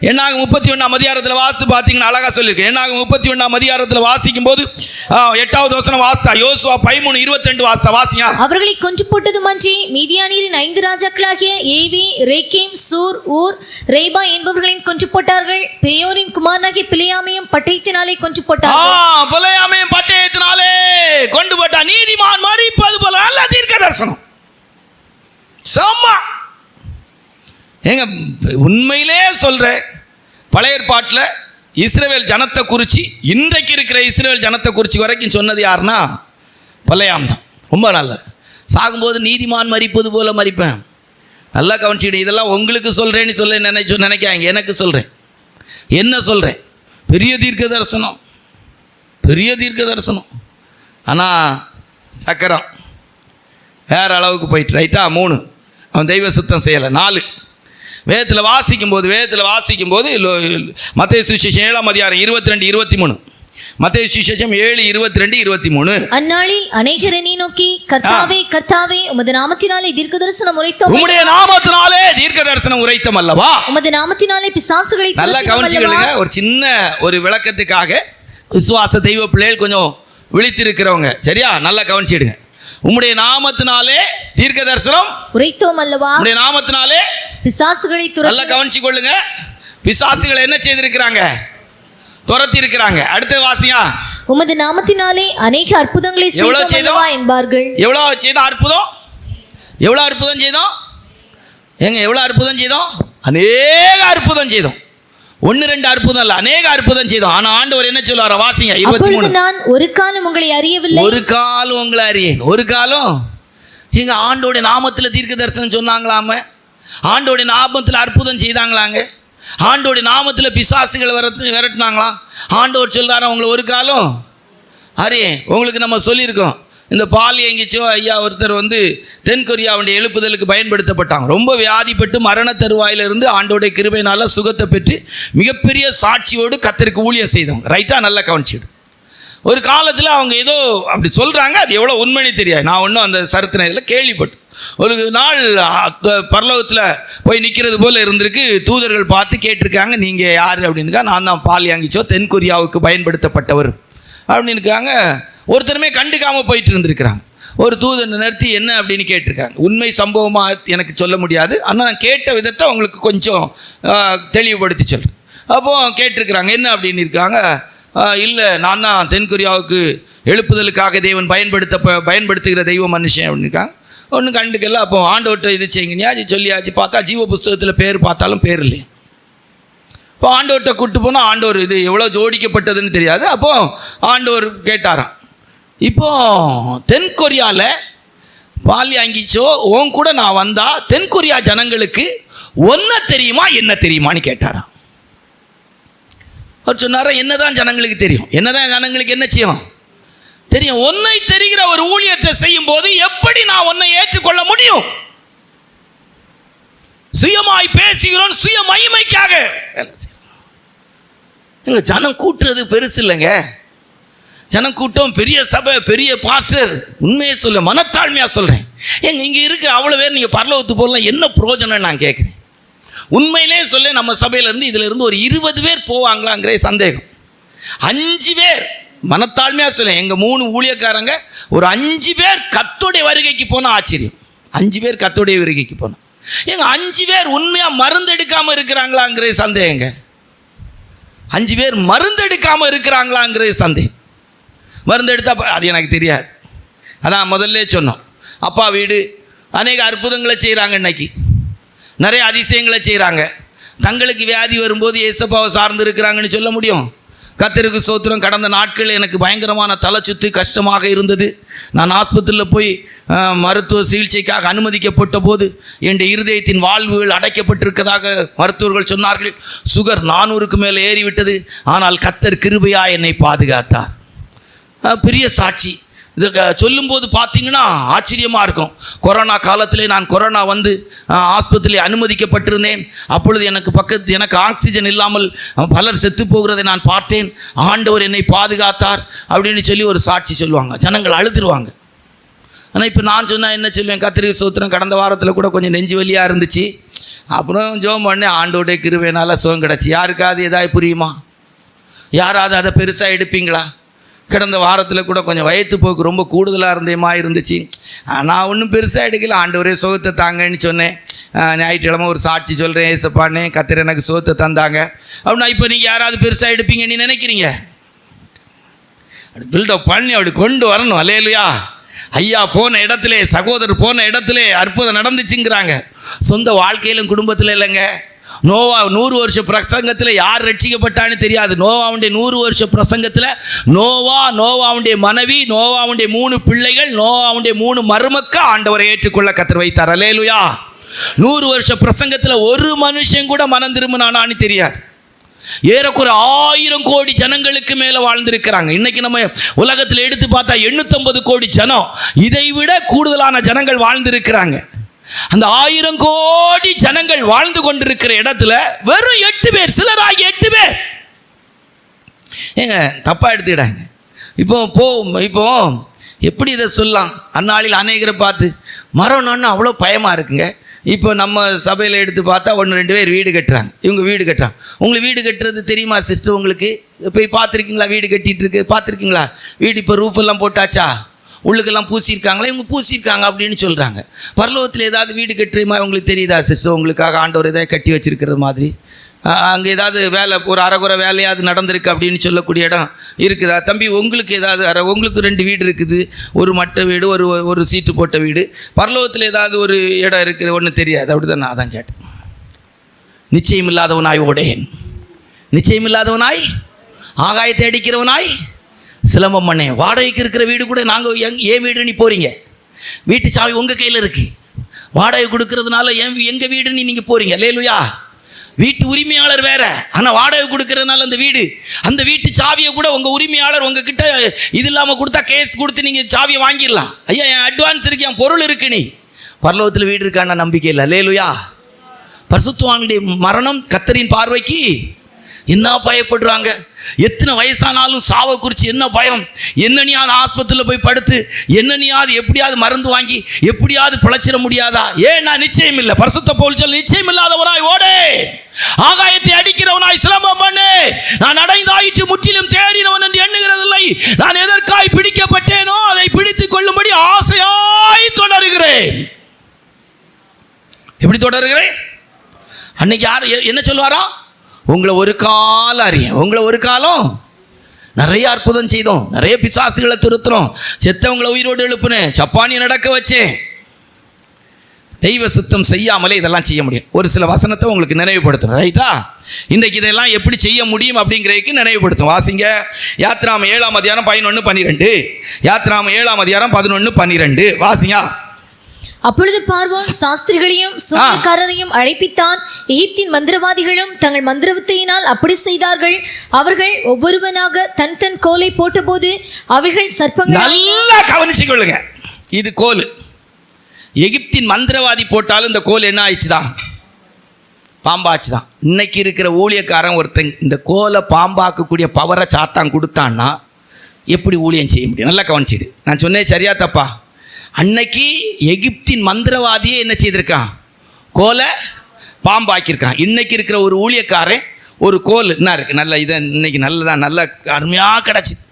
என்னாகும் 31ஆம் அதிகாரத்தில் வாசித்து பார்த்தீங்கன்னா அழகா சொல்லியிருக்கு. என்னாகும் 31ஆம் அதிகாரத்தில் வாசிக்கும் போது 8வது வசனம் வாசித்தா, யோசுவா 13:22 வாசியா. அவர்களை கொன்று போட்டதுமன்றி மீதியானியரின் 5 ராஜாக்களாகிய ஏவி, ரேக்கேம், சூர், ஊர், ரேபா என்பவர்களையும் கொன்று போட்டார்கள். பேயோரின் குமாரனாகிய பிலேயாமையும் பட்டயத்தினாலே கொன்று போட்டார்கள். பிலேயாமையும் பட்டயத்தினாலே கொண்டு போட்டா. நீதிமான் மரிப்பது போல நல்ல தீர்க்க தரிசனம். சம்மா ஏங்க, உண்மையிலே சொல்கிறேன், பழைய ஏற்பாட்டில் இஸ்ரவேல் ஜனத்தை குறித்து, இன்றைக்கு இருக்கிற இஸ்ரவேல் ஜனத்தை குறித்து வரைக்கும் சொன்னது யாருன்னா பிலேயாம் தான். ரொம்ப நல்ல. சாகும்போது நீதிமான் மரிப்பது போல மரிப்பேன். நல்லா கவனிச்சுக்கிட்டு, இதெல்லாம் உங்களுக்கு சொல்கிறேன்னு நினைக்காங்க, எனக்கு சொல்கிறேன். என்ன சொல்கிறேன்? பெரிய தீர்க்க தரிசனம். ஆனால் சக்கரம் வேறு அளவுக்கு போயிட்டு. ரைட்டா? 3, அவன் தெய்வ சுத்தம் செய்யலை. 4, வேதத்தில் வாசிக்கும் போது மத்தேயு சுவிசேஷம் 7ஆம் அதிகாரம் 22-23. மத்தேயு சுவிசேஷம் 7:22-23. அந்நாளில் அநேகர் என்னை நோக்கி, கர்த்தாவே கர்த்தாவே, உமது நாமத்தினாலே தீர்க்க தரிசனம் உரைத்தோம். உம்முடைய நாமத்தினாலே தீர்க்க தரிசனம் உரைத்தோம் அல்லவா? உமது நாமத்தினாலே பிசாசுகளை நல்லா கவனிச்சுக்கொள்ளுங்க. ஒரு சின்ன ஒரு விளக்கத்துக்காக, விசுவாச தெய்வ பிள்ளைகள் கொஞ்சம் விழித்திருக்கிறவங்க, சரியா? நல்லா கவனிச்சிடுங்க. உம்முடைய நாமத்தினாலே தீர்க்க தரிசனம் உரைத்தோம் அல்லவா? உம்முடைய நாமத்தினாலே பிசாசுகளை நல்லா கவனிச்சு கொள்ளுங்க. பிசாசுகளை என்ன செய்திருக்கிறாங்க? துரத்தி இருக்கிறாங்க. அடுத்த வாசியா, உமது நாமத்தினாலே அநேக அற்புதங்களை செய்தோம் என்பார்கள். எவ்வளவு செய்த அற்புதம்? எவ்வளவு அற்புதம் செய்தோம்? ஏங்க, எவ்வளவு அற்புதம் செய்தோம்? அநேக அற்புதம் செய்தோம். 1-2 அற்புதம் இல்ல, அநேக அற்புதம் செய்தோம். ஆனா ஆண்டவர் என்ன சொல்லுவார்? வாசிங்க 23. நான் ஒரு காலம் உங்களை அறியவில்லை. ஒரு காலம் உங்களை அறியேன். ஒரு காலம் எங்க ஆண்டோடைய நாமத்தில் தீர்க்க தரிசனம் சொன்னாங்களாம? ஆண்டோடைய நாமத்தில் அற்புதம் செய்தாங்களாங்க? ஆண்டோடைய நாமத்தில் பிசாசுகளை விரட்டினாங்களா? ஆண்டவர் சொல்றாரு, உங்களை ஒரு காலம் அறியே. உங்களுக்கு நம்ம சொல்லியிருக்கோம், இந்த பால் எங்கிச்சோ ஐயா ஒருத்தர் தென்கொரியாவுடைய எழுப்புதலுக்கு பயன்படுத்தப்பட்டாங்க. ரொம்ப வியாதிப்பட்டு மரண தருவாயிலிருந்து ஆண்டோடைய கிருபையினால சுகத்தை பெற்று மிகப்பெரிய சாட்சியோடு கர்த்தருக்கு ஊழியம் செய்தவங்க. ரைட்டாக நல்லா கவனிச்சிடு. ஒரு காலத்தில் அவங்க ஏதோ அப்படி சொல்கிறாங்க, அது எவ்வளோ உண்மைன்னு தெரியாது. நான் ஒன்றும் அந்த சரித்திரம் இதில் கேள்விப்பட்டு, ஒரு நாள் பரலோகத்தில் போய் நிற்கிறது போல் இருந்திருக்கு. தூதர்கள் பார்த்து கேட்டிருக்காங்க, நீங்கள் யார் அப்படின்னுக்கா. நான் தான் பால் யாங்கிச்சோ தென்கொரியாவுக்கு பயன்படுத்தப்பட்டவர் அப்படின்னுக்காங்க. ஒருத்தருமே கண்டுக்காமல் போயிட்டு இருந்திருக்கிறாங்க. ஒரு தூதனை நிறுத்தி என்ன அப்படின்னு கேட்டிருக்காங்க. உண்மை சம்பவமாக எனக்கு சொல்ல முடியாது, ஆனால் நான் கேட்ட விதத்தை உங்களுக்கு கொஞ்சம் தெளிவுபடுத்தி சொல்கிறேன். அப்போது கேட்டிருக்கிறாங்க, என்ன அப்படின்னு இருக்காங்க. இல்லை, நான் தான் தென்கொரியாவுக்கு எழுப்புதலுக்காக தேவன் பயன்படுத்துகிற தெய்வ மனுஷன் அப்படின்னு இருக்காங்க. ஒன்றும் கண்டுக்கல. அப்போ ஆண்டவர்கிட்ட இது செய்யுங்கயாச்சு சொல்லியாச்சு. பார்த்தா ஜீவ புஸ்தகத்தில் பேர் பார்த்தாலும் பேர் இல்லை. இப்போ ஆண்டவர்கிட்ட கூப்பிட்டு போனால் ஆண்டவர் இது எவ்வளோ ஜோடிக்கப்பட்டதுன்னு தெரியாது. அப்போ ஆண்டவர் கேட்டாராம், இப்போ தென்கொரியாவில் பால்யாங்கிச்சோ உன் கூட நான் வந்தா தென்கொரியா ஜனங்களுக்கு ஒன்ன தெரியுமா என்ன தெரியுமான்னு கேட்டாராம். அவர் சொன்னாரா, என்னதான் ஜனங்களுக்கு தெரியும், என்னதான் ஜனங்களுக்கு என்ன செய்யும் தெரியும். உன்னை தெரிகிற ஒரு ஊழியத்தை செய்யும் போது எப்படி நான் உன்னை ஏற்றுக்கொள்ள முடியும்? சுயமாய் பேசுகிறோம், சுய மகிமைக்காக. எங்க ஜனம் கூட்டுறது பெருசு இல்லைங்க. ஜனம் கூட்டம், பெரிய சபை, பெரிய பாஸ்டர். உண்மையை சொல்ல, மனத்தாழ்மையாக சொல்கிறேன். எங்க இங்கே இருக்கிற அவ்வளோ பேர் நீங்கள் பரலோகத்துக்கு போகலாம், என்ன பிரயோஜனம் நான் கேட்குறேன். உண்மையிலே சொல்ல, நம்ம சபையிலேருந்து இதிலிருந்து ஒரு 20 பேர் போவாங்களாங்கிற சந்தேகம். 5 பேர், மனத்தாழ்மையாக சொல்ல, எங்கள் 3 ஊழியக்காரங்க ஒரு 5 பேர் கர்த்தருடைய வருகைக்கு போனால் ஆச்சரியம். 5 பேர் கர்த்தருடைய வருகைக்கு போனோம். எங்க 5 பேர் உண்மையாக மருந்து எடுக்காமல் இருக்கிறாங்களாங்கிற சந்தேகங்க. 5 பேர் மருந்து எடுக்காமல் இருக்கிறாங்களாங்கிறது சந்தேகம். மருந்து எடுத்தால் அது எனக்கு தெரியாது. அதான் முதல்ல சொன்னோம். அப்பா வீடு அநேக அற்புதங்களை செய்கிறாங்க, இன்னைக்கு நிறைய அதிசயங்களை செய்கிறாங்க. தங்களுக்கு வியாதி வரும்போது ஏசப்பாவை சார்ந்து இருக்கிறாங்கன்னு சொல்ல முடியும்? கர்த்தருக்கு ஸ்தோத்திரம். கடந்த நாட்கள் எனக்கு பயங்கரமான தலை சுத்து கஷ்டமாக இருந்தது. நான் ஆஸ்பத்திரியில் போய் மருத்துவ சிகிச்சைக்காக அனுமதிக்கப்பட்ட போது என்னுடைய இருதயத்தின் வாழ்வுகள் அடைக்கப்பட்டிருக்கதாக மருத்துவர்கள் சொன்னார்கள். சுகர் 400க்கு மேலே ஏறிவிட்டது. ஆனால் கர்த்தர் கிருபையாக என்னை பாதுகாத்தார். பெரிய சாட்சி. இது சொல்லும்போது பார்த்தீங்கன்னா ஆச்சரியமாக இருக்கும். கொரோனா காலத்திலே நான் கொரோனா வந்து ஆஸ்பத்திரியில் அனுமதிக்கப்பட்டிருந்தேன். அப்பொழுது எனக்கு ஆக்சிஜன் இல்லாமல் பலர் செத்து போகிறதை நான் பார்த்தேன். ஆண்டவர் என்னை பாதுகாத்தார் அப்படின்னு சொல்லி ஒரு சாட்சி சொல்லுவாங்க. ஜனங்கள் அழுதுருவாங்க. ஆனால் இப்போ நான் சொன்னால் என்ன சொல்லுவேன்? கர்த்தருக்கு ஸ்தோத்திரம். கடந்த வாரத்தில் கூட கொஞ்சம் நெஞ்சு வலியாக இருந்துச்சு. அப்புறம் ஜெபம் பண்ணி ஆண்டவருடைய கிருபையினால சுகம் கிடச்சி. யாருக்காவது ஏதாவது புரியுமா? யாராவது அதை பெருசாக எடுப்பீங்களா? கடந்த வாரத்தில் கூட கொஞ்சம் வயிற்று போக்கு ரொம்ப கூடுதலாக இருந்துச்சு. நான் ஒன்றும் பெருசாக எடுக்கல. ஆண்டவரே சுகத்தை தாங்கன்னு சொன்னேன். ஞாயிற்றுக்கிழமை ஒரு சாட்சி சொல்கிறேன். ஏசப்பானே கர்த்தர் எனக்கு சுகத்தை தந்தாங்க அப்படின்னா இப்போ நீங்கள் யாராவது பெருசாக எடுப்பீங்கன்னு நினைக்கிறீங்க? அப்படி பில்டப் பண்ணி அப்படி கொண்டு வரணும். அல்லேலூயா. ஐயா போன இடத்துல, சகோதரர் போன இடத்துல அற்புதம் நடந்துச்சுங்கிறாங்க. சொந்த வாழ்க்கையிலும் குடும்பத்தில் இல்லைங்க. நோவா 100 வருஷ பிரசங்கத்தில் யார் ரட்சிக்கப்பட்டான்னு தெரியாது. நோவாவுடைய 100 வருஷ பிரசங்கத்தில் நோவாவுடைய மனைவி, நோவாவுடைய 3 பிள்ளைகள், நோவாவுடைய 3 மருமக்கள் ஆண்டவரை ஏற்றுக்கொள்ள கர்த்தர் வைத்தார். அல்லேலூயா. 100 வருஷ பிரசங்கத்தில் ஒரு மனுஷன் கூட மனம் திரும்பினானான்னு தெரியாது. ஏறக்குறை 1000 கோடி ஜனங்களுக்கு மேலே வாழ்ந்திருக்கிறாங்க. இன்னைக்கு நம்ம உலகத்தில் எடுத்து பார்த்தா 850 கோடி ஜனம், இதை விட கூடுதலான ஜனங்கள் வாழ்ந்திருக்கிறாங்க. அந்த 1000 கோடி ஜனங்கள் வாழ்ந்து கொண்டிருக்கிற இடத்துல வெறும் 8 பேர், சிலராகி 8 பேர். ஏங்க தப்பா எடுத்துக்கிட்டாங்க. இப்போ எப்படி இதை சொல்லலாம்? அந்நாளில் அநேகரை பார்த்து மரணம்னு அவ்வளோ பயமாக இருக்குங்க. இப்போ நம்ம சபையில் எடுத்து பார்த்தா 1-2 பேர் வீடு கட்டுறாங்க. இவங்க வீடு கட்டுறாங்க. உங்களுக்கு வீடு கட்டுறது தெரியுமா சிஸ்டர்? உங்களுக்கு போய் பார்த்துருக்கீங்களா? வீடு கட்டிகிட்டு இருக்கு பார்த்துருக்கீங்களா? வீடு இப்போ ரூஃபெல்லாம் போட்டாச்சா? உள்ளுக்கெல்லாம் பூசியிருக்காங்களா? இவங்க பூசியிருக்காங்க அப்படின்னு சொல்கிறாங்க. பரலோகத்தில் ஏதாவது வீடு கட்டுறமா உங்களுக்கு தெரியுதா சிஸ்டர்? உங்களுக்காக ஆண்டவர் ஏதாவது கட்டி வச்சிருக்கிறது மாதிரி அங்கே ஏதாவது வேலை, ஒரு அரைகுறை வேலையாவது நடந்திருக்கு அப்படின்னு சொல்லக்கூடிய இடம் இருக்குதா? தம்பி உங்களுக்கு ஏதாவது உங்களுக்கு 2 வீடு இருக்குது, ஒரு மட்ட வீடு, ஒரு சீட்டு போட்ட வீடு. பரலோகத்தில் ஏதாவது ஒரு இடம் இருக்குது ஒன்று தெரியாது. அப்படி தான் நான் தான் கேட்டேன். நிச்சயமில்லாதவனாய் ஓடேன், நிச்சயமில்லாதவனாய் ஆகாயத்தை அடிக்கிறவனாய் சிலம்பம் பண்ணேன். வாடகைக்கு இருக்கிற வீடு கூட நாங்கள் ஏன் வீடு நீ போகிறீங்க? வீட்டு சாவி உங்கள் கையில் இருக்குது. வாடகை கொடுக்கறதுனால எங்கள் வீடுன்னு நீங்கள் போகிறீங்க. அல்லேலூயா. வீட்டு உரிமையாளர் வேற, ஆனால் வாடகை கொடுக்கறதுனால அந்த வீட்டு சாவியை கூட உங்கள் உரிமையாளர் உங்ககிட்ட இது இல்லாமல் கொடுத்தா கேஸ் கொடுத்து நீங்கள் சாவியை வாங்கிடலாம். ஐயா என் அட்வான்ஸ் இருக்கு, என் பொருள் இருக்கு. நீ பரலோகத்தில் வீடு இருக்கான நம்பிக்கை இல்லை. அல்லேலூயா. பரிசுத்தவான்களுடைய மரணம் கர்த்தரின் பார்வைக்கு என்ன பயப்படுறாங்க? எத்தனை வயசானாலும் சாவை குறித்து என்ன பயம்? என்னனியாவது ஆஸ்பத்திரியில் போய் படுத்து என்னனியாவது எப்படியாவது மருந்து வாங்கி எப்படியாவது பிழைச்சிட முடியாதா? ஏன் நான் நிச்சயம் இல்லை. பரிசுத்த பவுல் சொல்ல, நிச்சயம் இல்லாதவனாய் ஓடே, ஆகாயத்தை அடிக்கிறவனாய் சிலம்பம் பண்ணு. நான் அடைந்தாயிற்று, முற்றிலும் தேறினவன் என்று எண்ணுகிறதில்லை. நான் எதற்காய் பிடிக்கப்பட்டேனோ அதை பிடித்துக் கொள்ளும்படி ஆசையாய் தொடருகிறேன். எப்படி தொடருகிறேன்? அன்னைக்கு யார் என்ன சொல்வாரா? உங்களை ஒரு காலம் அறியேன், உங்களை ஒரு காலம் நிறைய அற்புதம் செய்தோம், நிறைய பிசாசுகளை துரத்துறோம், செத்தவங்களை உயிரோடு எழுப்புனேன், சப்பானியை நடக்க வச்சேன். தெய்வ சுத்தம் செய்யாமலே இதெல்லாம் செய்ய முடியும். ஒரு சில வசனத்தை உங்களுக்கு நினைவுபடுத்தணும். ரைட்டா? இன்றைக்கு இதெல்லாம் எப்படி செய்ய முடியும் அப்படிங்கிறதுக்கு நினைவுபடுத்தும். வாசிங்க. யாத்ராம 7-ம் அதிகாரம் 11-12. யாத்ராம 7-ம் அதிகாரம் 11-12 வாசிங்க. அப்பொழுது பார்வோன் சாஸ்திரிகளையும் சூனியக்காரரையும் அழைப்பித்தான். எகிப்தின் மந்திரவாதிகளும் தங்கள் மந்திரவித்தையினால் அப்படி செய்தார்கள். அவர்கள் ஒவ்வொருவனாக தன் தன் கோலை போட்டபோது அவைகள் சர்ப்பங்கள். நல்லா கவனிச்சு கொள்ளுங்க, இது கோல். எகிப்தின் மந்திரவாதி போட்டாலும் இந்த கோல் என்ன ஆயிடுச்சுதான்? பாம்பாச்சு தான். இன்னைக்கு இருக்கிற ஊழியக்காரன் ஒருத்தன் இந்த கோலை பாம்பாக்கக்கூடிய பவரை சாத்தான் கொடுத்தான்னா எப்படி ஊழியம் செய்ய முடியும்? நல்லா கவனிச்சிடு. நான் சொன்னேன் சரியா தப்பா? அன்னைக்கு எகிப்தின் மந்திரவாதியே என்ன செய்திருக்கான்? கோலை பாம்பாக்கியிருக்கான். இன்னைக்கு இருக்கிற ஒரு ஊழியக்காரன் ஒரு கோல் என்ன இருக்குது, நல்ல இதை இன்னைக்கு நல்லதான், நல்ல அருமையாக கிடச்சிது.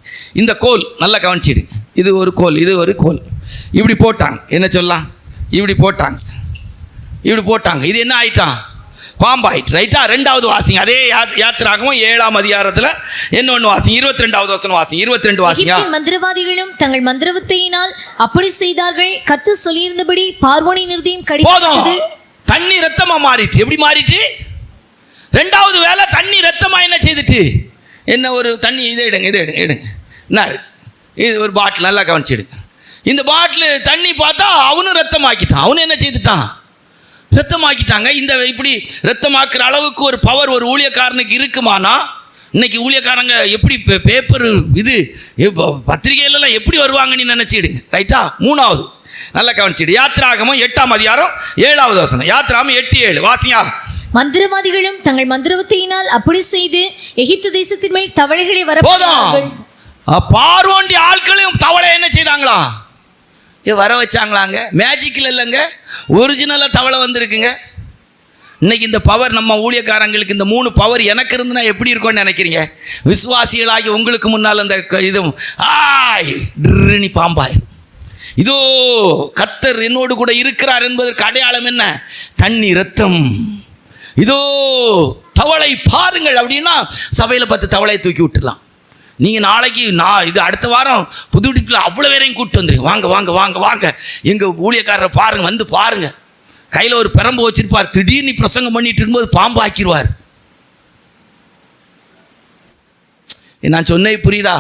இந்த கோல் நல்லா கவனிச்சிடு. இது ஒரு கோல், இது ஒரு கோல். இப்படி போட்டாங்க, என்ன சொல்லலாம், இப்படி போட்டாங்க, இப்படி போட்டாங்க. இது என்ன ஆயிட்டான்? பாம்பாயிட்டு. ரைட்டா? ரெண்டாவது வாசிங்க, அதே யாத்திராகமும் 7ஆம் அதிகாரத்தில் என்ன ஒன்று வாசிங்க, 22வது வசனம் வாசிங்க. 22 வாசிங்க. மந்திரவாதிகளும் தங்கள் மந்திரவித்தையினால் அப்படி செய்தார்கள். கர்த்தர் சொல்லியிருந்தபடி பார்வோனின் இருதயம் கடினமானது. தண்ணி ரத்தமா மாறிட்டு. எப்படி மாறிட்டு? ரெண்டாவது வேலை தண்ணி ரத்தமா என்ன செய்துட்டு? என்ன ஒரு தண்ணி, இதை எடுங்க, இதை எடுங்க, எடுங்க. என்ன இது? ஒரு பாட்டில், நல்லா கவனிச்சிடுங்க. இந்த பாட்டில் தண்ணி பார்த்தா அவனும் ரத்தமாக்கிட்டான். அவனு என்ன செய்துட்டான்? ரத்தமாக்கிட்டாங்க. இந்த இப்படி ரத்தமாக்குற அளவுக்கு ஒரு பவர் ஒரு ஊழியக்காரனுக்கு இருக்குமானா இன்னைக்கு ஊழியக்காரங்க எப்படி பேப்பர் இது பத்திரிகையிலலாம் எப்படி வருவாங்க நீ நினச்சிடுங்க. ரைட்டா? மூணாவது நல்லா கவனிச்சிடு. யாத்திராகமம் 8ஆம் அதிகாரம் 7வது வசனம். யாத்திராகமம் 8:7 வாசியா. மந்திரவாதிகளும் தங்கள் மந்திரவித்தையினால் அப்படி செய்து எகிப்து தேசத்தின் மேல் தவளைகளை வர போதும். பார்வோண்டி ஆட்களையும் தவளை என்ன செய்தாங்களா? வர வச்சாங்களாங்க. மேஜிக்கில் இல்லைங்க, ஒரிஜினலாக தவளை வந்திருக்குங்க. இன்னைக்கு இந்த பவர் நம்ம ஊழியக்காரங்களுக்கு, இந்த 3 பவர் எனக்கு இருந்துன்னா எப்படி இருக்கும்னு நினைக்கிறீங்க? விசுவாசிகளாகி உங்களுக்கு முன்னால் அந்த இதுவும் ஆய் பாம்பாய். இதோ கர்த்தர் என்னோடு கூட இருக்கிறார் என்பதற்கு அடையாளம் என்ன? தண்ணி ரத்தம். இதோ தவளை பாருங்கள் அப்படின்னா சபையில் 10 தவளையை தூக்கி விட்டுடலாம். நீங்கள் நாளைக்கு இது அடுத்த வாரம் புதுடிப்பில் அவ்வளோ பேரையும் கூப்பிட்டு வந்துருங்க. வாங்க வாங்க வாங்க வாங்க, எங்கள் ஊழியக்காரரை பாருங்கள், வந்து பாருங்கள். கையில் ஒரு பெரம்பு வச்சிருப்பார். திடீர்னு பிரசங்கம் பண்ணிட்டு இருக்கும்போது பாம்பு ஆக்கிடுவார். நான் சொன்னே புரியுதா?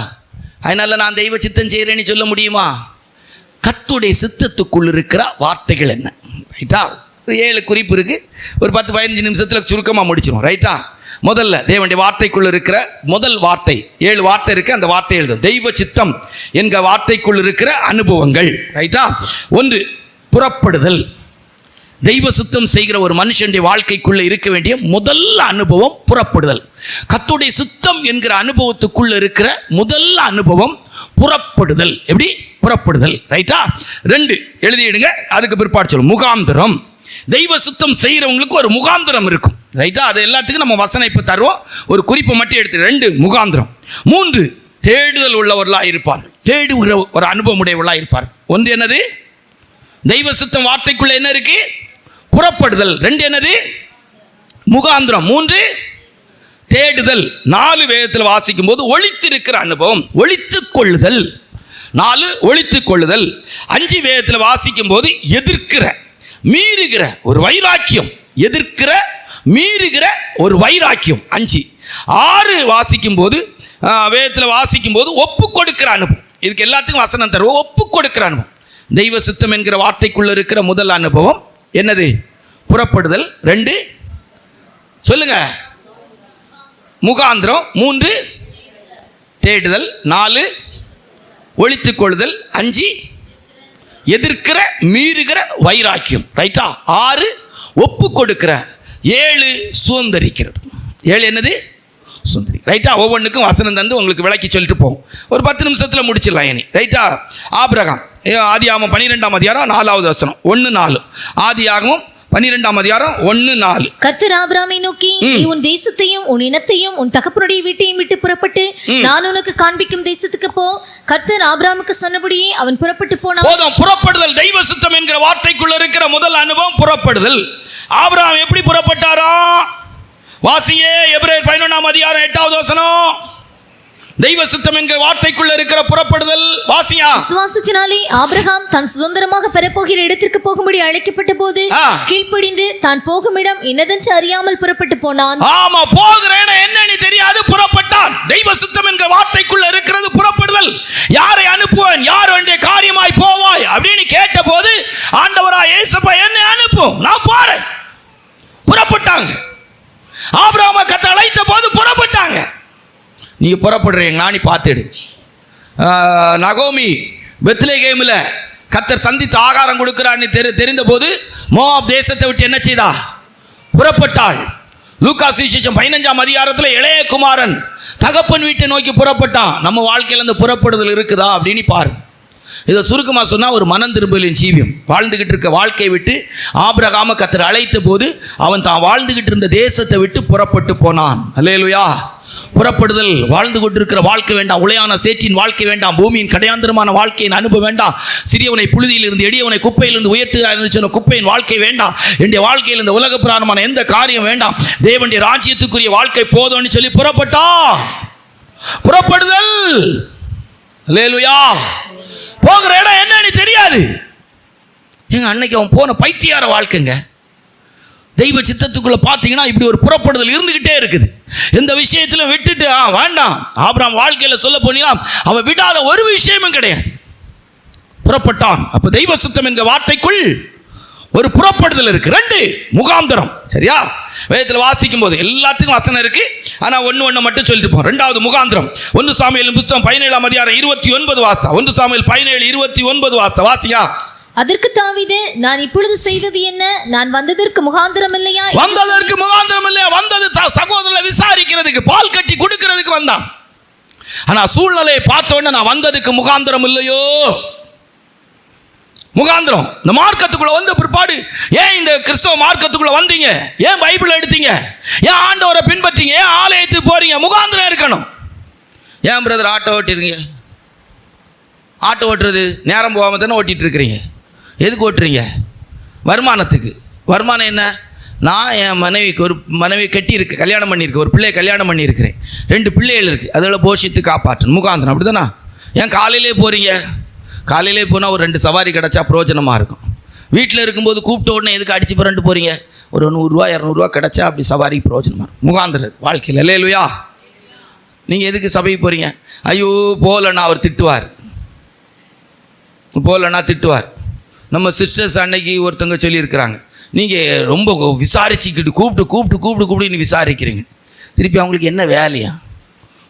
அதனால நான் தெய்வ சித்தம் செய்கிறேன்னு சொல்ல முடியுமா? கர்த்தருடைய சித்தத்துக்குள் இருக்கிற வார்த்தைகள் என்ன? ரைட்டா? 7 குறிப்பு இருக்குது. ஒரு 10-15 நிமிஷத்தில் சுருக்கமாக முடிச்சிடும். ரைட்டா? முதல்ல தேவனுடைய வார்த்தைக்குள் இருக்கிற முதல் வார்த்தை, 7 வார்த்தை இருக்குது, அந்த வார்த்தை எழுதும். தெய்வ சித்தம் என்கிற வார்த்தைக்குள் இருக்கிற அனுபவங்கள். ரைட்டா? 1 புறப்படுதல். தெய்வ சித்தம் செய்கிற ஒரு மனுஷனுடைய வாழ்க்கைக்குள்ளே இருக்க வேண்டிய முதல் அனுபவம் புறப்படுதல். கர்த்தருடைய சித்தம் என்கிற அனுபவத்துக்குள்ள இருக்கிற முதல் அனுபவம் புறப்படுதல். எப்படி? புறப்படுதல். ரைட்டா? 2 எழுதிடுங்க, அதுக்கு பிற்பாடு சொல்லும். முகாந்திரம். தெய்வ சுத்தம் செய்கிறவங்களுக்கு ஒரு முகாந்திரம் இருக்கும். ரைட்டா? அது எல்லாத்துக்கும் நம்ம வசனம் இப்போ தருவோம். ஒரு குறிப்பை மட்டும் எடுத்து. 2 முகாந்திரம். 3 தேடுதல் உள்ளவர்களாக இருப்பார்கள். தேடுகிற ஒரு அனுபவம் உடையவர்களாக இருப்பார்கள். 1 என்னது? தெய்வ சுத்தம் வார்த்தைக்குள்ள என்ன இருக்கு? புறப்படுதல். 2 என்னது? முகாந்திரம். 3 தேடுதல். 4 வேதத்தில் வாசிக்கும் போது ஒளித்திருக்கிற அனுபவம், ஒளித்துக் கொள்ளுதல். 4 ஒளித்துக் கொள்ளுதல். 5 வேதத்தில் வாசிக்கும் போது எதிர்க்கிற, மீறுகிற ஒரு வைராக்கியம். எதிர்க்கிற, மீறுகிற ஒரு வைராக்கியம். 5. 6 வாசிக்கும் போது வேதத்தில் வாசிக்கும் போது ஒப்பு கொடுக்கிற அனுபவம். இதுக்கு எல்லாத்துக்கும் வசனம் தருவோம். ஒப்பு கொடுக்கிற அனுபவம். தெய்வ சித்தம் என்கிற வார்த்தைக்குள்ள இருக்கிற முதல் அனுபவம் என்னது? புறப்படுதல். 2 சொல்லுங்க, முகாந்திரம். 3 தேடுதல். 4 ஒளித்துக் கொள்ளுதல். 5 எதிர்க்கிற, மீறுகிற வைராக்கியம். ரைட்டா? 6 ஒப்பு கொடுக்கிற. 7 சுதந்திரிக்கிறது. 7 என்னது? சுந்தரி. ரைட்டா? ஒவ்வொன்றுக்கும் வசனம் தந்து உங்களுக்கு விளக்கி சொல்லிட்டு போகும். ஒரு 10 நிமிஷத்தில் முடிச்சிடலாம் இனி. ரைட்டா? ஆபிரகாம். ஆதியாகமம் 12ஆம் அதிகாரம் 4வது வசனம். 1-4. ஆதியாகமம் 12ஆம் அதிகாரம் 1-4. கர்த்தர் ஆபிரகாமை நோக்கி, நீ உன் தேசத்தையும் உன் இனத்தையும் உன் தகப்பனுடைய வீட்டையும் விட்டு புறப்பட்டு நான் உனக்கு காண்பிக்கும் தேசத்துக்கு போ. கர்த்தர் ஆபிரகாமுக்கு சொன்னபடியே அவன் புறப்பட்டு போனான். போதும். புறப்படுதல். தெய்வ சித்தம் என்கிற வார்த்தைக்குள்ள இருக்கிற முதல் அனுபவம் புறப்படுதல். ஆபிரகாம் எப்படி புறப்பட்டாரா? வாசியே எபிரேயர் 11ஆம் அதிகாரம் 8வது வசனம். தெய்வ சித்தம் என்கிற வார்த்தைக்குள்ள இருக்கிற புறப்படுதல். வாசியா. விசுவாசத்தினாலே ஆபிரகாம் தான் சுதந்திரமாக பெறப்போகிற இடத்திற்கு போகும்படி அழைக்கப்பட்ட போது கீழ்ப்படிந்து தான் போகும் இடம் என்னதென்று அறியாமல் புறப்பட்டு போனான். ஆமா, போகிறேன் என்னன்னு தெரியாது, புறப்பட்டான். தெய்வ சித்தம் என்கிற வார்த்தைக்குள்ள இருக்கிறது புறப்படுதல். புறப்படுதல். யாரை அனுப்புவேன், யார் வேண்டிய காரியமாய் போவாய் அப்படின்னு கேட்ட போது ஆண்டவரா இயேசுப்பா என்னை அனுப்பும், நான் போறேன். புறப்பட்டாங்க. ஆபிரகாமை கர்த்தர் அழைத்த போது புறப்பட்டாங்க. நீங்க புறப்படுறீங்களா நீ பார்த்துடு. நகோமி பெத்லெகேமில் கர்த்தர் சந்தித்து ஆகாரம் கொடுக்கிறான்னு தெரிந்த போது மோவாப் தேசத்தை விட்டு என்ன செய்தா, புறப்பட்டாள். லூக்கா சுவிசேஷம் 15ஆம் அதிகாரத்தில் இளைய குமாரன் தகப்பன் வீட்டை நோக்கி புறப்பட்டான். நம்ம வாழ்க்கையில் அந்த புறப்படுதல் இருக்குதா அப்படின்னு பாருங்க. இதை சுருக்கமாக சொன்னால் ஒரு மனம் திரும்பலின் ஜீவியம். வாழ்ந்துகிட்டு இருக்க வாழ்க்கையை விட்டு ஆபிரகாமை கர்த்தர் அழைத்த போது அவன் தான் வாழ்ந்துகிட்டு இருந்த தேசத்தை விட்டு புறப்பட்டு போனான். அல்லேலூயா. புறப்படுதல். வாழ்ந்து கொண்டிருக்கிற வாழ்க்கை வேண்டாம், உளையான சேற்றின் வாழ்க்கை வேண்டாம், பூமியின் கடையாந்திரமான வாழ்க்கையின் அனுபவம் வேண்டாம், சிறியவனை புழுதியிலிருந்து எளியவனை குப்பையிலிருந்து உயர்த்துகிறார் என்று சொன்ன குப்பையின் வாழ்க்கை வேண்டாம், என்னுடைய வாழ்க்கையில் இந்த உலக பிராணமான எந்த காரியம் வேண்டாம், தேவனுடைய ராஜ்யத்துக்குரிய வாழ்க்கை போதும்னு சொல்லி புறப்பட்டான். புறப்படுதல். அல்லேலூயா. போகிற இடம் என்னன்னு தெரியாது. எங்க அன்னைக்கு அவன் போன பைத்தியார வாழ்க்கைங்க. தெய்வ சித்தத்துக்குள்ள பார்த்தீங்கன்னா இப்படி ஒரு புறப்படுதல் இருந்துகிட்டே இருக்குது. எந்த விஷயத்திலும் விட்டுட்டு வேண்டாம். ஆபிரகாம் வாழ்க்கையில் சொல்ல போனீங்கன்னா அவன் விடாத ஒரு விஷயமும் கிடையாது. புறப்பட்டான். அப்ப தெய்வ சித்தம் என்கிற வார்த்தைக்குள் ஒரு புறப்படுதல் இருக்கு. 2 முகாந்தரம். சரியா? வேதத்தில் வாசிக்கும் போது எல்லாத்துக்கும் வசனம் இருக்கு, ஆனா ஒன்று மட்டும் சொல்லிட்டு போறோம். 2வது முகாந்திரம் 1 சாமுவேல் புத்தகம் 17ஆம் அதிகாரம் 29 வாசா. 1 சாமுவேல் 17:29 வாசா. வாசியா. அதற்கு தாவீது, நான் இப்பொழுது செய்தது என்ன? நான் வந்ததற்கு முகாந்திரம் இல்லையா? வந்ததற்கு முகாந்திரம் இல்லையா? வந்தது சகோதரரை விசாரிக்கிறதுக்கு, பால் கட்டி கொடுக்கிறதுக்கு வந்தான். ஆனா சூழ்நிலையை பார்த்த உடனே நான் வந்ததுக்கு முகாந்திரம் இல்லையோ. முகாந்திரம். இந்த மார்க்கத்துக்குள்ள வந்த பிற்பாடு ஏன் இந்த கிறிஸ்தவ மார்க்கத்துக்குள்ள வந்தீங்க? ஏன் பைபிள் எடுத்தீங்க? ஏன் ஆண்டவரை பின்பற்றீங்க? ஏன் ஆலயத்துக்கு போறீங்க? முகாந்திரம் இருக்கணும். ஏன் பிரதர் ஆட்டோ ஓட்டிருக்கீங்க? ஆட்டோ ஓட்டுறது நேரம் போகாம தானே ஓட்டிட்டு இருக்கிறீங்க. எதுக்கு ஓட்டுறீங்க? வருமானத்துக்கு. வருமானம் என்ன? நான் என் மனைவிக்கு ஒரு மனைவி கட்டியிருக்கு, கல்யாணம் பண்ணியிருக்கேன், ஒரு பிள்ளையை கல்யாணம் பண்ணியிருக்கிறேன், 2 பிள்ளைகள் இருக்குது, அதில் போஷித்து காப்பாற்றணும். முகாந்திரம். அப்படி தானே? ஏன் காலையிலே போகிறீங்க? காலையிலே போனால் ஒரு 2 சவாரி கிடச்சா பிரயோஜனமாக இருக்கும். வீட்டில் இருக்கும்போது கூப்பிட்ட உடனே எதுக்கு அடிச்சு புரண்டு போகிறீங்க? ஒரு 100 ரூபா 200 ரூபா கிடச்சா அப்படி சவாரிக்கு பிரயோஜனமாக இருக்கும். முகாந்திரம் இருக்குது வாழ்க்கையில். அல்லேலூயா. நீங்கள் எதுக்கு சபைக்கு போகிறீங்க? ஐயோ போகலன்னா அவர் திட்டுவார், போகலன்னா திட்டுவார். நம்ம சிஸ்டர்ஸ் அன்னைக்கு ஒருத்தவங்க சொல்லியிருக்கிறாங்க, நீங்கள் ரொம்ப விசாரிச்சுக்கிட்டு கூப்பிட்டு நீ விசாரிக்கிறீங்க. திருப்பி அவங்களுக்கு என்ன வேலையா?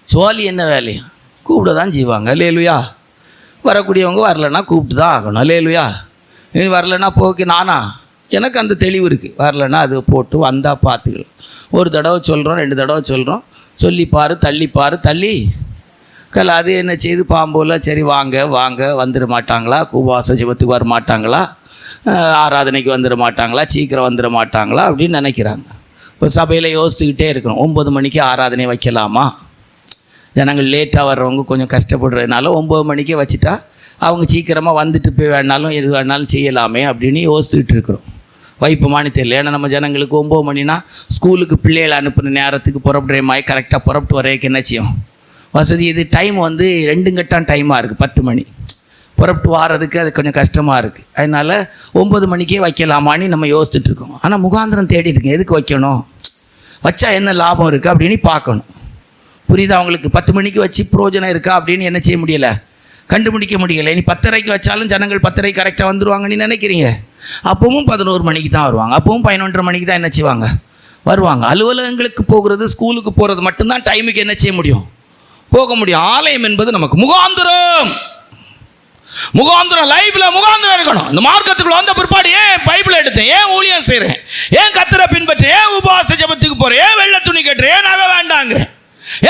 சோழி என்ன வேலையா? கூப்பிட தான் செய்வாங்க. அல்லேலூயா. வரக்கூடியவங்க வரலன்னா கூப்பிட்டு தான் ஆகணும். அல்லேலூயா. இனி வரலன்னா போக்கு நானா? எனக்கு அந்த தெளிவு இருக்குது. வரலன்னா அது போட்டு வந்தால் பார்த்துக்கலாம். ஒரு தடவை சொல்கிறோம், 2 தடவை சொல்கிறோம், சொல்லிப்பார் தள்ளிப்பார் தள்ளி அது என்ன செய்து பாம்போல சரி வாங்க வந்துட மாட்டாங்களா? உபவாச ஜெபத்துக்கு வர மாட்டாங்களா? ஆராதனைக்கு வந்துட மாட்டாங்களா? சீக்கிரம் வந்துட மாட்டாங்களா அப்படின்னு நினைக்கிறாங்க. இப்போ சபையில் யோசிச்சுக்கிட்டே இருக்கிறோம், 9 மணிக்கு ஆராதனை வைக்கலாமா? ஜனங்கள் லேட்டாக வர்றவங்க கொஞ்சம் கஷ்டப்படுறதுனால 9 மணிக்கே வச்சுட்டா அவங்க சீக்கிரமாக வந்துட்டு போய் வேணாலும் எது வேணாலும் செய்யலாமே அப்படின்னு யோசிச்சுக்கிட்டு இருக்கிறோம். வைப்பமானு தெரியல. ஏன்னா நம்ம ஜனங்களுக்கு 9 மணினா ஸ்கூலுக்கு பிள்ளைகளை அனுப்புன நேரத்துக்கு புறப்படுற மாதிரி கரெக்டாக புறப்பட்டு வரைக்கும் என்ன செய்யும் வசதி. இது டைம் வந்து 2 கட்டான டைமாக இருக்குது. 10 மணி புறப்பட்டு வாரதுக்கு அது கொஞ்சம் கஷ்டமாக இருக்குது. அதனால் 9 மணிக்கே வைக்கலாமான்னு நம்ம யோசிச்சுட்டு இருக்கோம். ஆனால் முகாந்திரம் தேடி இருக்கேன். எதுக்கு வைக்கணும்? வச்சா என்ன லாபம் இருக்குது அப்படின்னு பார்க்கணும். புரியுதா அவங்களுக்கு? 10 மணிக்கு வச்சு பிரயோஜனம் இருக்கா அப்படின்னு என்ன செய்ய முடியலை, கண்டுபிடிக்க முடியலை. நீ 10:30க்கு வச்சாலும் ஜனங்கள் 10:30 கரெக்டாக வந்துடுவாங்கன்னு நினைக்கிறீங்க. அப்பவும் 11 மணிக்கு தான் வருவாங்க. அப்பவும் 11:30 மணிக்கு தான் என்ன செய்வாங்க, வருவாங்க. அலுவலகங்களுக்கு போகிறது, ஸ்கூலுக்கு போகிறது மட்டும்தான் டைமுக்கு என்ன செய்ய முடியும், போக முடியும். ஆலயம் என்பது நமக்கு முகாந்திரம். முகாந்திரம் லைஃப்ல முகாந்திரம் இருக்கணும். இந்த மார்க்கத்துக்குள்ள வந்த பிற்பாடு ஏன் பைபிள் எடுத்தேன், ஏன் ஊழியம் செய்கிறேன், ஏன் கர்த்தரை பின்பற்றேன், ஏன் உபவாச ஜெபத்துக்கு போகிறேன், ஏன் வெள்ளை துணி கட்டுறேன், ஏன் நகை வேண்டாங்கிறேன்,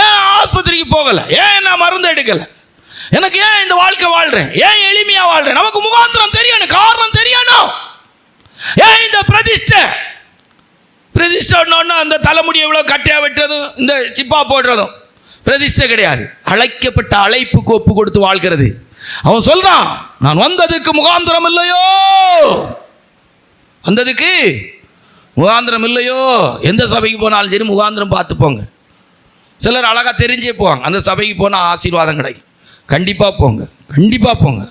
ஏன் ஆஸ்பத்திரிக்கு போகலை, ஏன் நான் மருந்து எடுக்கலை, எனக்கு ஏன் இந்த வாழ்க்கை வாழ்கிறேன், ஏன் எளிமையாக வாழ்கிறேன். நமக்கு முகாந்திரம் தெரியணும், காரணம் தெரியணும். ஏன் இந்த பிரதிஷ்டை அந்த தலைமுடி எவ்வளோ கட்டையாக வெட்டுறதும் இந்த சிப்பா போடுறதும் பிரதிஷ்டை கிடையாது. அழைக்கப்பட்ட அழைப்புக்கு ஒப்பு கொடுத்து வாழ்கிறது. அவன் சொல்றான், நான் வந்ததுக்கு முகாந்திரம் இல்லையோ, வந்ததுக்கு முகாந்திரம் இல்லையோ. எந்த சபைக்கு போனாலும் சரி முகாந்திரம் பார்த்து போங்க. சிலர் அழகாக தெரிஞ்சே போவாங்க, அந்த சபைக்கு போனால் ஆசீர்வாதம் கிடைக்கும். கண்டிப்பாக போங்க.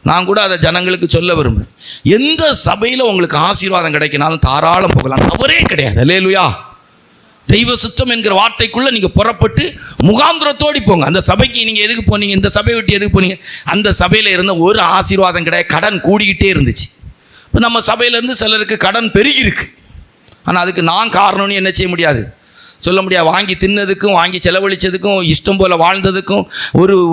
நான் கூட அதை ஜனங்களுக்கு சொல்ல விரும்புகிறேன். எந்த சபையில் உங்களுக்கு ஆசீர்வாதம் கிடைக்கினாலும் தாராளம் போகலாம், தவறே கிடையாது. அல்லேலூயா. தெய்வ சுத்தம் என்கிற வார்த்தைக்குள்ளே நீங்கள் புறப்பட்டு முகாந்திரத்தோடி போங்க. அந்த சபைக்கு நீங்கள் எதுக்கு போனீங்க? இந்த சபையை விட்டு எதுக்கு போனீங்க? அந்த சபையில் இருந்த ஒரு ஆசீர்வாதம் கிடையாது, கடன் கூடிக்கிட்டே இருந்துச்சு. இப்போ நம்ம சபையிலேருந்து சிலருக்கு கடன் பெருகிருக்கு. ஆனால் அதுக்கு நான் காரணம்னு என்ன செய்ய முடியாது, சொல்ல முடியாது. வாங்கி தின்னதுக்கும் வாங்கி செலவழித்ததுக்கும் இஷ்டம் போல் வாழ்ந்ததுக்கும்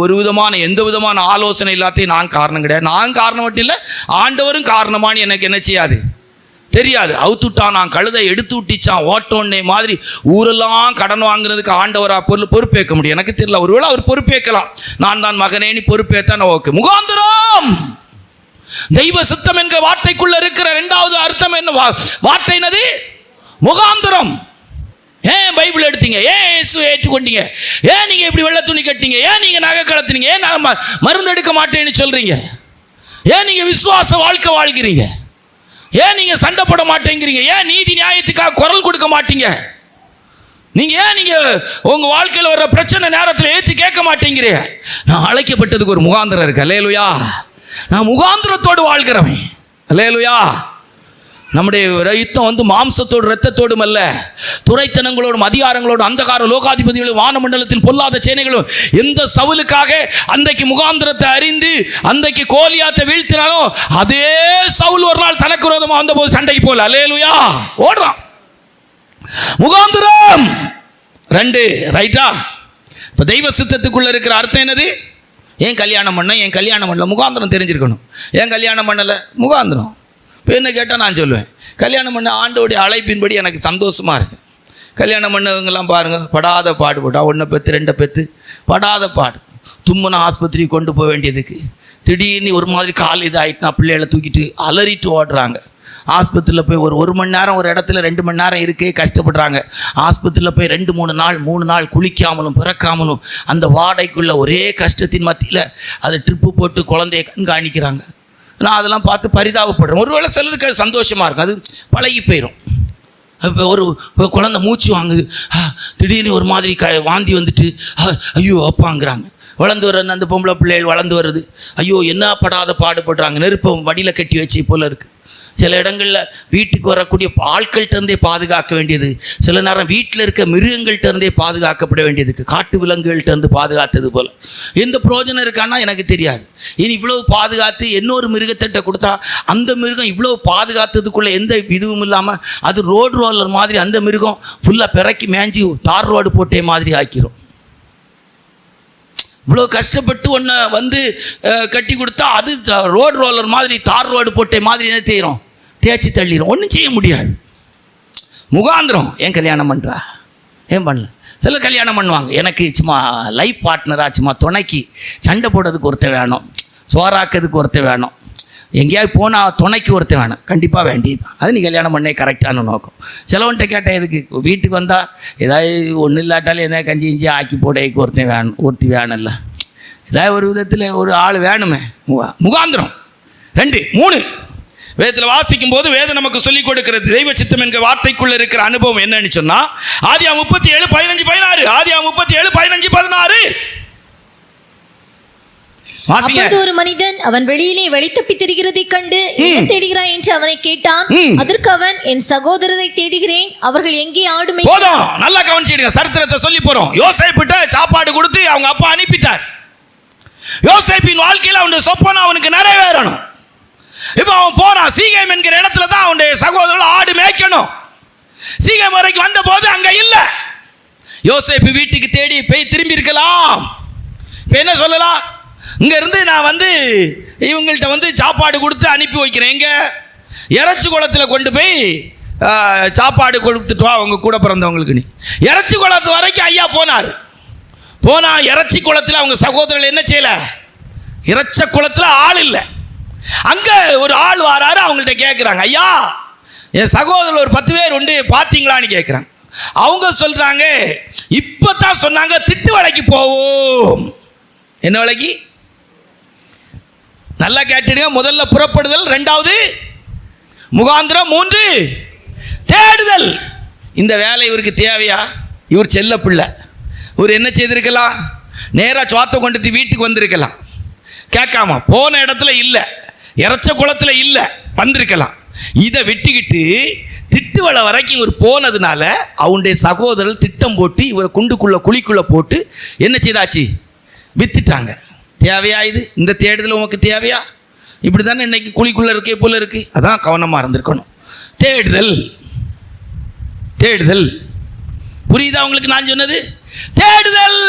ஒரு விதமான எந்த விதமான ஆலோசனை எல்லாத்தையும் நான் காரணம் கிடையாது. நான் காரணம் மட்டும் இல்லை, ஆண்டவரும் காரணமானு எனக்கு என்ன செய்யாது, தெரியாது. அவுத்துட்டான், நான் கழுதை எடுத்து விட்டிச்சான் ஓட்டோன்னே மாதிரி ஊரெல்லாம் கடன் வாங்குறதுக்கு ஆண்டவரா பொறுப்பேற்க முடியும்? எனக்கு தெரியல. ஒருவேளை அவர் பொறுப்பேற்கலாம். நான் தான் மகனேனி பொறுப்பேற்றான ஓகே. முகாந்திரம் தெய்வ சித்தம் என்கிற வார்த்தைக்குள்ள இருக்கிற இரண்டாவது அர்த்தம் என்ன? வார்த்தை என்னது? முகாந்திரம். ஏன் பைபிள் எடுத்தீங்க? ஏன் இயேசுவை ஏற்றுக்கொண்டீங்க? ஏன் நீங்கள் இப்படி வெள்ளை துணி கட்டிங்க? ஏன் நீங்கள் நகை கலத்துனீங்க? ஏன் நான் மருந்து எடுக்க மாட்டேன்னு சொல்கிறீங்க? ஏன் நீங்கள் விசுவாச வாழ்க்கை வாழ்கிறீங்க? ஏன் நீங்கள் சண்டை போட மாட்டேங்கிறீங்க? ஏன் நீதி நியாயத்துக்காக குரல் கொடுக்க மாட்டீங்க? நீங்கள் உங்கள் வாழ்க்கையில் வர்ற பிரச்சனை நேரத்தில் ஏற்றி கேட்க மாட்டேங்கிறீங்க? நான் அழைக்கப்பட்டதுக்கு ஒரு முகாந்திரம் இருக்கு. அல்லேலூயா. நான் முகாந்திரத்தோடு வாழ்கிறவன். அல்லேலூயா. நம்முடைய யுத்தம் மாம்சத்தோடு இரத்தத்தோடும் அல்ல, துரைத்தனங்களோடும் அதிகாரங்களோடும் அந்தகார லோகாதிபதிகளும் வானமண்டலத்தில் பொல்லாத சேனைகளும் எந்த சவுலுக்காக அன்றைக்கு முகாந்திரத்தை அறிந்து அன்றைக்கு கோலியாத்தை வீழ்த்தினாலும் அதே சவுல் ஒரு நாள் தனக்கு விரோதமாக வந்தபோது சண்டைக்கு போல அல்லேலூயா ஓடுறான். முகாந்திரம் 2 ரைட்டா? இப்போ தெய்வ சித்தத்துக்குள்ள இருக்கிற அர்த்தம் என்னது? ஏன் கல்யாணம் பண்ண? ஏன் கல்யாணம் பண்ணல? முகாந்திரம் தெரிஞ்சிருக்கணும். ஏன் கல்யாணம் பண்ணலை? முகாந்திரம். இப்போ என்ன கேட்டால் நான் சொல்லுவேன், கல்யாணம் பண்ண ஆண்டோடைய அழைப்பின்படி எனக்கு சந்தோஷமாக இருக்குது. கல்யாணம் பண்ணவங்கெல்லாம் பாருங்கள், படாத பாடுபட்டா, 1 பெற்று 2 பெற்று படாத பாடு. தும்முன ஆஸ்பத்திரி கொண்டு போக வேண்டியதுக்கு திடீர்னு ஒரு மாதிரி கால் இதாகிட்டுனா பிள்ளைகளை தூக்கிட்டு அலறிட்டு ஓடுறாங்க. ஆஸ்பத்திரியில் போய் ஒரு மணி நேரம் ஒரு இடத்துல 2 மணி நேரம் இருக்கே கஷ்டப்படுறாங்க. ஆஸ்பத்திரியில் போய் 2-3 நாள் குளிக்காமலும் பிறக்காமலும் அந்த வாடைக்குள்ளே ஒரே கஷ்டத்தின் மத்தியில் அதை ட்ரிப்பு போட்டு குழந்தைய கண்காணிக்கிறாங்க. நான் அதெல்லாம் பார்த்து பரிதாபப்படுறேன். ஒருவேளை சிலருக்கு அது சந்தோஷமாக இருக்கும், அது பழகி போயிடும். ஒரு குழந்தை மூச்சு வாங்குது, திடீர்னு ஒரு மாதிரி வாந்தி வந்துட்டு ஐயோ அப்பாங்கிறாங்க. வளர்ந்து வர அந்த பொம்பளை பிள்ளைகள் வளர்ந்து வருது, ஐயோ என்ன படாத பாடுபடுறாங்க. நெருப்பை வடியில் கட்டி வச்சு போல இருக்குது. சில இடங்களில் வீட்டுக்கு வரக்கூடிய ஆட்கள்கிட்டருந்தே பாதுகாக்க வேண்டியது, சில நேரம் வீட்டில் இருக்க மிருகங்கள்கிட்டருந்தே பாதுகாக்கப்பட வேண்டியதுக்கு காட்டு விலங்குகள்கிட்டருந்து பாதுகாத்தது போல் எந்த பிரயோஜனம் இருக்கான்னா எனக்கு தெரியாது. இனி இவ்வளவு பாதுகாத்து இன்னொரு மிருகத்திட்ட கொடுத்தா அந்த மிருகம் இவ்வளவு பாதுகாத்ததுக்குள்ளே எந்த இதுவும் இல்லாமல் அது ரோடு ரோலர் மாதிரி அந்த மிருகம் ஃபுல்லாக பிறக்கி மேஞ்சி தார் ரோடு போட்டே மாதிரி ஆக்கிரும். இவ்வளோ கஷ்டப்பட்டு ஒன்றை கட்டி கொடுத்தா அது ரோடு ரோலர் மாதிரி தார் ரோடு போட்டே மாதிரி என்ன செய்கிறோம், தேய்ச்சி தள்ளிடும். ஒன்றும் செய்ய முடியாது. முகாந்திரம். ஏன் கல்யாணம் பண்ணுறா? ஏன் பண்ணல? சில கல்யாணம் பண்ணுவாங்க, எனக்கு சும்மா லைஃப் பார்ட்னராக சும்மா துணைக்கு சண்டை போடுறதுக்கு ஒருத்தர் வேணும், சோறாக்கிறதுக்கு ஒருத்தர் வேணும், எங்கேயாவது போனால் துணைக்கு ஒருத்தர் வேணும். கண்டிப்பாக வேண்டியது தான். அது நீ கல்யாணம் பண்ணே கரெக்டான நோக்கம். சிலவன்ட்ட கேட்டால் எதுக்கு வீட்டுக்கு வந்தால் ஏதாவது ஒன்றும் இல்லாட்டாலும் எதாவது கஞ்சி கிஞ்சி ஆக்கி போடைக்கு ஒருத்தன் வேணும், ஒருத்தி வேணும்ல, ஏதாவது ஒரு விதத்தில் ஒரு ஆள் வேணுமே. முகாந்திரம். 2 3 வேதத்தில் வாசிக்கும் போது வேதம் நமக்கு சொல்லிக் கொடுக்கிறது. தெய்வ சித்தம் என்கிற வார்த்தைக்குள்ள இருக்கிற அனுபவம் என்னன்னு சொன்னா, ஆதியாகமம் 37:15-16. ஆதியாகமம் 37:15-16 அப்பொழுது ஒரு மனிதன் அவன் வெளியிலே வெளித்தப்பி திரிகிறதை கண்டு என்ன தேடுகிறாய் என்று அவனை கேட்டான். அதற்கு அவன், என் சகோதரரை தேடுகிறேன், அவர்கள் எங்கே ஆடு மேய்க்கிறார்கள். போதும், நல்லா கவனிச்சிடுங்க. சரித்திரத்தை சொல்லி போறோம். யோசேப்பிட்ட சாப்பாடு கொடுத்து அவங்க அப்பா அனுப்பிட்டார். யோசேப்பின் வாழ்க்கையில் அவனுடைய சொப்பனை அவனுக்கு நிறைவேறணும். இப்போ அவன் போறான். சீகேம் என்கிற இடத்துல தான் அவனுடைய சகோதரர்கள் ஆடு மேய்க்கணும். சீகேம் வரைக்கும் வந்த போது அங்க இல்ல. யோசேப்பு வீட்டுக்கு தேடி போய் திரும்பி இருக்கலாம். இப்போ என்ன சொல்லலாம், இங்க இருந்து நான் இவங்கள்ட்ட சாப்பாடு கொடுத்து அனுப்பி வைக்கிறேன். எங்க இறைச்சி குளத்தில் கொண்டு போய் சாப்பாடு கொடுத்துட்டு வா அவங்க கூட பிறந்தவங்களுக்கு. நீ இறைச்சி குளத்து வரைக்கும் ஐயா போனார். போனா இறைச்சி குளத்தில் அவங்க சகோதரர்கள் என்ன செய்யல, இறைச்ச குளத்தில் ஆள் இல்லை. அங்க ஒரு ஆள் வராரு. அவங்கள்ட்ட கேட்குறாங்க, ஐயா என் சகோதரர் ஒரு 10 பேர் உண்டு பார்த்தீங்களான்னு கேட்குறாங்க. அவங்க சொல்றாங்க, இப்பதான் சொன்னாங்க திட்டு வேலைக்கு போவோம். என்ன வேலைக்கு? நல்லா கேட்டுடுங்க. முதல்ல புறப்படுதல், 2வது முகாந்திரம், 3 தேடுதல். இந்த வேலை இவருக்கு தேவையா? இவர் செல்ல பிள்ளை. இவர் என்ன செய்திருக்கலாம், நேராக சோத்தை கொண்டுட்டு வீட்டுக்கு வந்திருக்கலாம். கேட்காம போன இடத்துல இல்லை, இறைச்ச குளத்தில் இல்லை, வந்திருக்கலாம். இதை விட்டுக்கிட்டு திட்டுவளை வரைக்கும் இவர் போனதுனால அவனுடைய சகோதரர் திட்டம் போட்டு இவரை குழிக்குள்ளே போட்டு என்ன செய்தாச்சு, வித்துட்டாங்க. தேவையா இது? இந்த தேடுதல் உனக்கு தேவையா? இப்படி தானே இன்னைக்கு குழிக்குள்ளே இருக்கே போல இருக்கு. அதான் கவனமாக இருந்திருக்கணும். தேடுதல் தேடுதல் புரியுதா உங்களுக்கு நான் சொன்னது? தேடுதல்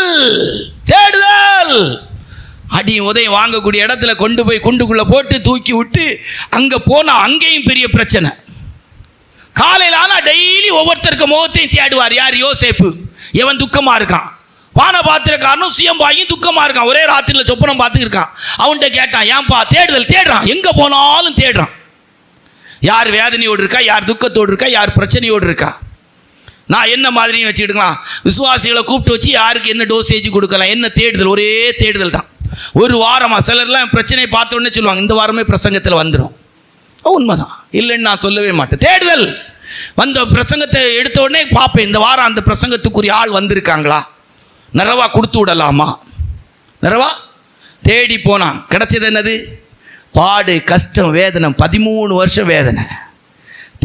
தேடுதல். அடி உதயம் வாங்கக்கூடிய இடத்துல கொண்டு போய் குண்டுக்குள்ளே போட்டு தூக்கி விட்டு அங்கே போனால் அங்கேயும் பெரிய பிரச்சனை. காலையில் ஆனால் டெய்லி ஒவ்வொருத்தருக்கு முகத்தையும் தேடுவார். யார்? யோசேப்பு. எவன் துக்கமாக இருக்கான், பானை பாத்திரக்காரனும் சுயம்பாயும் துக்கமாக இருக்கான். ஒரே ராத்திரியில் சொப்பனம் பார்த்துருக்கான். அவன்கிட்ட கேட்டான், ஏன்பா தேடுதல்? தேடுறான், எங்கே போனாலும் தேடுறான். யார் வேதனையோடு இருக்கா, யார் துக்கத்தோடு இருக்கா, யார் பிரச்சனையோடு இருக்கா. நான் என்ன மாதிரின்னு வச்சுக்கிட்டுக்கலாம், விசுவாசிகளை கூப்பிட்டு வச்சு யாருக்கு என்ன டோசேஜ் கொடுக்கலாம், என்ன தேடுதல், ஒரே தேடுதல் தான். ஒரு வாரமாக சிலர்லாம் பிரச்சனையை பார்த்த உடனே சொல்லுவாங்க, இந்த வாரமே பிரசங்கத்தில் வந்துடும். உண்மைதான், இல்லைன்னு நான் சொல்லவே மாட்டேன். தேடுதல். வந்த பிரசங்கத்தை எடுத்த உடனே பார்ப்பேன், இந்த வாரம் அந்த பிரசங்கத்துக்குரிய ஆள் வந்திருக்காங்களா, நிறைவா கொடுத்து விடலாமா. நிறைவா தேடி போனான். கிடைச்சது என்னது? பாடு, கஷ்டம், வேதனை. 13 வருஷம் வேதனை.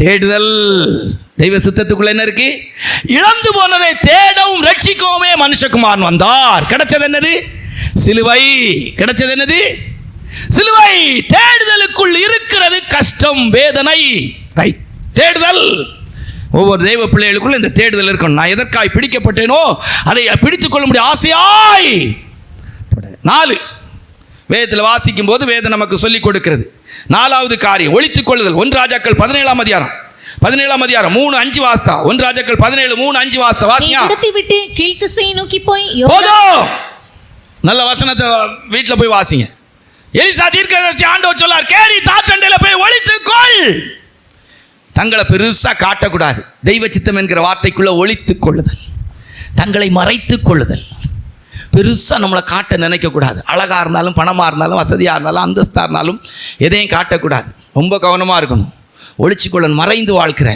தேடுதல். தெய்வ சித்தத்துக்குள்ள என்ன இருக்கு? இழந்து போனதை தேடவும் ரட்சிக்கவுமே மனுஷகுமாரன் வந்தார். கிடைச்சது என்னது? சிலுவை. கிடைச்சது என்னது? சிலுவை. தேடுதலுக்குள் இருக்கிறது கஷ்டம், வேதனை. ரைட். தேடுதல். ஒவ்வொரு தெய்வ பிள்ளைகளுக்குள்ள இந்த தேடுதல் இருக்கணும். நான் எதற்காய் பிடிக்கப்பட்டேனோ அதை பிடித்துக் கொள்ள முடிய ஆசையாய். 4 வேதத்தில் வாசிக்கும் போது வேதம் நமக்கு சொல்லிக் கொடுக்கிறது. 4வது காரியம் ஒழித்துக் கொள்ளுதல். 1 ராஜாக்கள் 17ஆம் அதிகாரம் 3:5 வாஸ்தா. 1 ராஜாக்கள் 17:3-5 வாஸ்தா வாசியா. விட்டு கீழ்த்திசையை நோக்கி போய் போதும். நல்ல வசனத்தை வீட்டில் போய் வாசிங்க. எலிசா தீர்க்கதரிசி ஆண்டவர் சொல்லார், கேரி தாத்தண்டையில போய் ஒழித்துக்கொள். தங்களை பெருசாக காட்டக்கூடாது. தெய்வ சித்தம் என்கிற வார்த்தைக்குள்ள ஒழித்துக் கொள்ளுதல், தங்களை மறைத்துக் கொள்ளுதல். பெருசாக நம்மளை காட்ட நினைக்கக்கூடாது. அழகாக இருந்தாலும், பணமாக இருந்தாலும், வசதியாக இருந்தாலும், அந்தஸ்தாக இருந்தாலும் எதையும் காட்டக்கூடாது. ரொம்ப கவனமாக இருக்கணும். ஒழிச்சுக்கொள்ளன். மறைந்து வாழ்க்கிற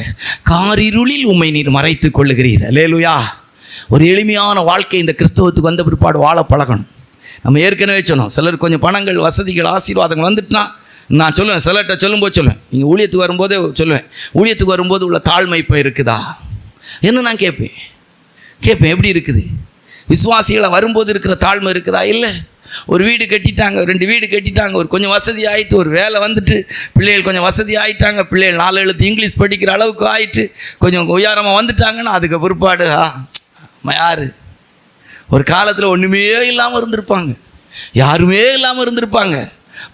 காரிருளில் உம்மை நீர் மறைத்து கொள்ளுகிறீர். அல்லேலூயா. ஒரு எளிமையான வாழ்க்கை இந்த கிறிஸ்தவத்துக்கு வந்த பிற்பாடு வாழ பழகணும். நம்ம ஏற்கனவே சொன்னோம், சிலர் கொஞ்சம் பணங்கள், வசதிகள், ஆசீர்வாதங்கள் வந்துட்டுனா நான் சொல்லுவேன், சிலர்கிட்ட சொல்லும்போது சொல்லுவேன், நீங்கள் ஊழியத்துக்கு வரும்போதே சொல்லுவேன், ஊழியத்துக்கு வரும்போது உள்ள தாழ்மை இப்போ இருக்குதா என்ன நான் கேட்பேன். எப்படி இருக்குது? விசுவாசிகளை வரும்போது இருக்கிற தாழ்மை இருக்குதா? இல்லை. ஒரு வீடு கட்டிட்டாங்க, 2 வீடு கட்டிட்டாங்க, ஒரு கொஞ்சம் வசதி ஆகிட்டு, ஒரு வேலை வந்துட்டு, பிள்ளைகள் கொஞ்சம் வசதி ஆகிட்டாங்க, பிள்ளைகள் 4 எழுத்து இங்கிலீஷ் படிக்கிற அளவுக்கு ஆகிட்டு, கொஞ்சம் உயரமாக வந்துட்டாங்கன்னா அதுக்கு பிற்பாடு யார்? ஒரு காலத்தில் ஒன்றுமே இல்லாமல் இருந்திருப்பாங்க, யாருமே இல்லாமல் இருந்திருப்பாங்க.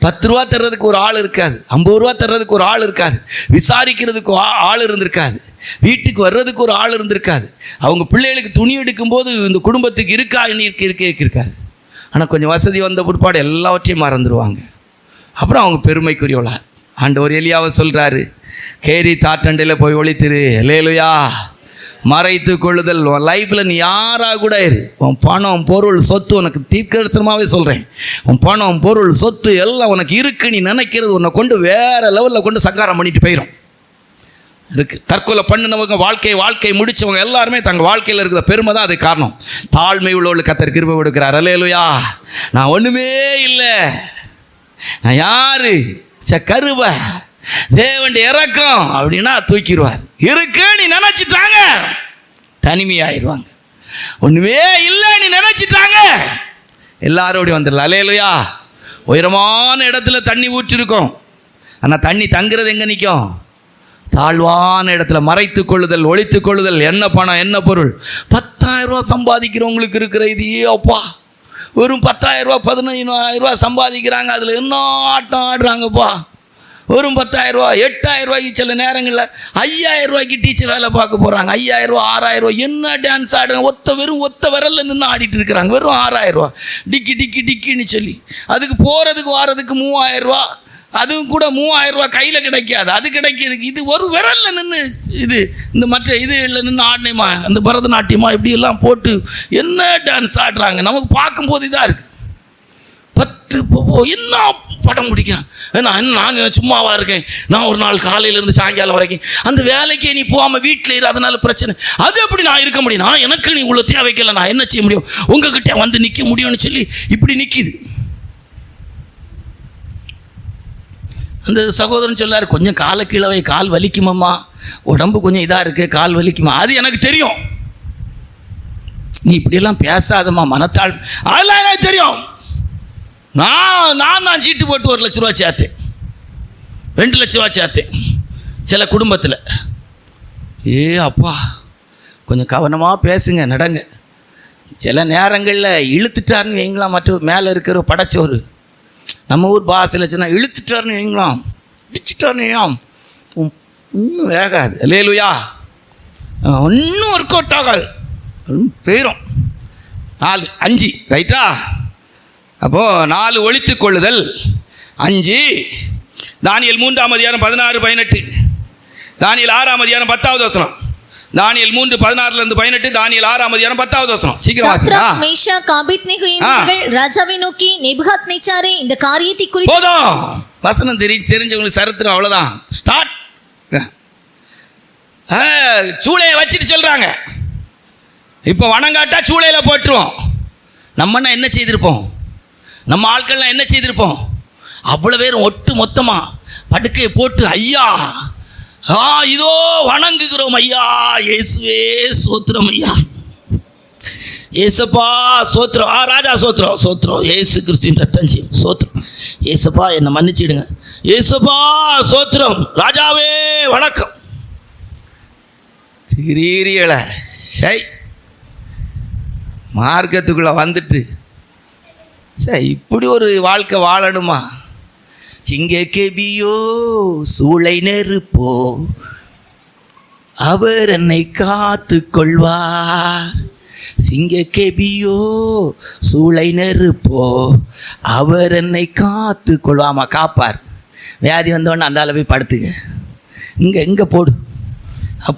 10 ரூபா தர்றதுக்கு ஒரு ஆள் இருக்காது, 50 ரூபா தர்றதுக்கு ஒரு ஆள் இருக்காது, விசாரிக்கிறதுக்கு ஆள் இருந்திருக்காது, வீட்டுக்கு வர்றதுக்கு ஒரு ஆள் இருந்திருக்காது, அவங்க பிள்ளைகளுக்கு துணி எடுக்கும்போது இந்த குடும்பத்துக்கு இருக்காது. ஆனால் கொஞ்சம் வசதி வந்த பிற்பாடு எல்லாவற்றையும் மறந்துடுவாங்க. அப்புறம் அவங்க பெருமைக்குரியவளா. ஆண்டவர் எலியாவை சொல்கிறாரு, கேரி தாற்றண்டையில் போய் ஒழித்திரு. அல்லேலூயா. மறைத்து கொள்ளுதல். உன் லைஃப்பில் நீ யாராக கூட இரு, உன் பணம், பொருள், சொத்து, உனக்கு தீர்க்கதரிசனமாகவே சொல்கிறேன், உன் பணம், பொருள், சொத்து எல்லாம் உனக்கு இருக்கு நீ நினைக்கிறது உன்னை கொண்டு வேறு லெவலில் கொண்டு சங்காரம் பண்ணிட்டு போயிடும். இருக்குது. தற்கொலை பண்ணினவங்க, வாழ்க்கை முடித்தவங்க எல்லாருமே தங்கள் வாழ்க்கையில் இருக்கிற பெருமை தான் அது காரணம். தாழ்மை உள்ளவர்களுக்கு கர்த்தர் கிருபை கொடுக்கிறார். அல்லேலூயா. நான் ஒன்றுமே இல்லை, நான் யாரு? கருவை தேவனுடைய இறக்கம் அப்படின்னா தூக்கிடுவார். இருக்கு நீ நினைச்சிட்டாங்க, தனிமையாயிருவாங்க. ஒன்றுமே இல்லை நீ நினைச்சிட்டாங்க, எல்லாரோடையும் வந்துடலாம். அல்லேலூயா. உயரமான இடத்துல தண்ணி ஊற்றிருக்கோம், ஆனால் தண்ணி தங்குறது எங்கே நிற்கும்? தாழ்வான இடத்துல. மறைத்து கொள்ளுதல், ஒழித்து கொள்ளுதல். என்ன பணம், என்ன பொருள். 10,000 ரூபா சம்பாதிக்கிறவங்களுக்கு இருக்கிற இது அப்பா, வெறும் 10,000 ரூபா 15,000 ரூபா சம்பாதிக்கிறாங்க, அதில் என்ன ஆட்டம் ஆடுறாங்கப்பா. வெறும் 10,000 ரூபா, 8,000 ரூபாய்க்கு சில நேரங்களில் 5,000 ரூபாய்க்கு டீச்சர் வேலை பார்க்க போகிறாங்க. 5,000 ரூபா, 6,000 ரூபா. என்ன டான்ஸ் ஆடுறாங்க, வெறும் ஒத்த விரலில் நின்று ஆடிட்டு இருக்கிறாங்க. வெறும் 6,000 ரூபா டிக்கின்னு சொல்லி, அதுக்கு போகிறதுக்கு வாரதுக்கு 3,000 ரூபா. அதுவும் கூட 3,000 ரூபா கையில் கிடைக்காது, அது கிடைக்கிறதுக்கு இது ஒரு விரலில் நின்று இந்த மற்ற இதில் நின்று ஆடினேமா, அந்த பரதநாட்டியமா இப்படியெல்லாம் போட்டு என்ன டான்ஸ் ஆடுறாங்க. நமக்கு பார்க்கும்போது இதாக இருக்குது. 10 என்ன படம் முடிக்கிறேன் நாங்கள் சும்மாவாக இருக்கேன், நான் ஒரு நாள் காலையிலேருந்து சாயங்காலம் வரைக்கும் அந்த வேலைக்கே நீ போகாமல் வீட்டில் இரு, அதனால பிரச்சனை. அது எப்படி நான் இருக்க முடியும்? நான் எனக்கு நீ இவ்வளோ தேவைக்கல, நான் என்ன செய்ய முடியும்? உங்ககிட்ட வந்து நிற்க முடியும்னு சொல்லி இப்படி நிற்கிது. அந்த சகோதரன் சொல்லார், கொஞ்சம் காலை கீழவை, கால் வலிக்குமாம்மா. உடம்பு கொஞ்சம் இதாக இருக்கு, கால் வலிக்குமா, அது எனக்கு தெரியும். நீ இப்படியெல்லாம் பேசாதம்மா, மனத்தாள், அதெல்லாம் எனக்கு தெரியும். நான் சீட்டு போட்டு 1 லட்ச ரூபா சேர்த்தேன், 2 லட்ச ரூபா சேர்த்தேன் சில குடும்பத்தில். அப்பா கொஞ்சம் கவனமாக பேசுங்க, நடங்க. சில நேரங்களில் இழுத்துட்டாருன்னு வைங்களாம், மற்ற மேலே இருக்கிற படைச்சோறு, நம்ம ஊர் பாசையில் சொன்னால் இழுத்துட்டாருன்னு வைங்களாம், இடிச்சிட்டாருன்னு இன்னும் வேகாது. அல்லேலூயா. ஒன்றும் ஒர்க் அவுட் ஆகாது, போயிடும். 4 5 ரைட்டா? அப்போது 4 ஒழித்து கொள்ளுதல், 5 தானியேல் 3ஆம் அதிகாரம் 16 18, தானியேல் 6ஆம் அதிகாரம் 10வது வசனம், தானியேல் 3 16 18, தானியேல் 6ஆம் அதிகாரம் 10வது வசனம். சீக்கிரம் வாசிங்க. மேஷாக் ஆபேத்நேகோ என்பவர்கள் ராஜாவை நோக்கி, நேபுகாத்நேச்சாரே, இந்த காரியத்தை குறித்து போதும். வசனம் தெரிஞ்சவங்களுக்கு சரித்திரம் அவ்வளோதான். ஸ்டார்ட். சூளையை வச்சுட்டு சொல்கிறாங்க, இப்போ வணங்காட்டா சூளையில் போட்டுருவோம். நம்மன்னா என்ன செய்திருப்போம், நம்ம ஆட்கள்லாம் என்ன செய்திருப்போம்? அவ்வளோ பேரும் ஒட்டு மொத்தமாக படுக்கையை போட்டு, ஐயா இதோ வணங்குகிறோம் ஐயா, இயேசுவே சோத்திரம் ஐயா, ஏசப்பா சோத்திரம், ராஜா சோத்திரம், சோத்திரம், ஏசு கிறிஸ்துவின் ரத்தம் சோத்திரம், ஏசப்பா என்னை மன்னிச்சிடுங்க, ஏசப்பா சோத்திரம், ராஜாவே வணக்கம். திடீரியல மார்க்கத்துக்குள்ளே வந்துட்டு இப்படி ஒரு வாழ்க்கை வாழணுமா? சிங்க கெபியோ சூளை நெருப்போ அவர் என்னை காத்து கொள்வார். சிங்க கெபியோ சூளை நெருப்போ அவர் என்னை காத்து கொள்வாமா, காப்பார். வியாதி வந்தோடனே அந்த அளவு போய் படுத்துங்க, இங்கே போடு.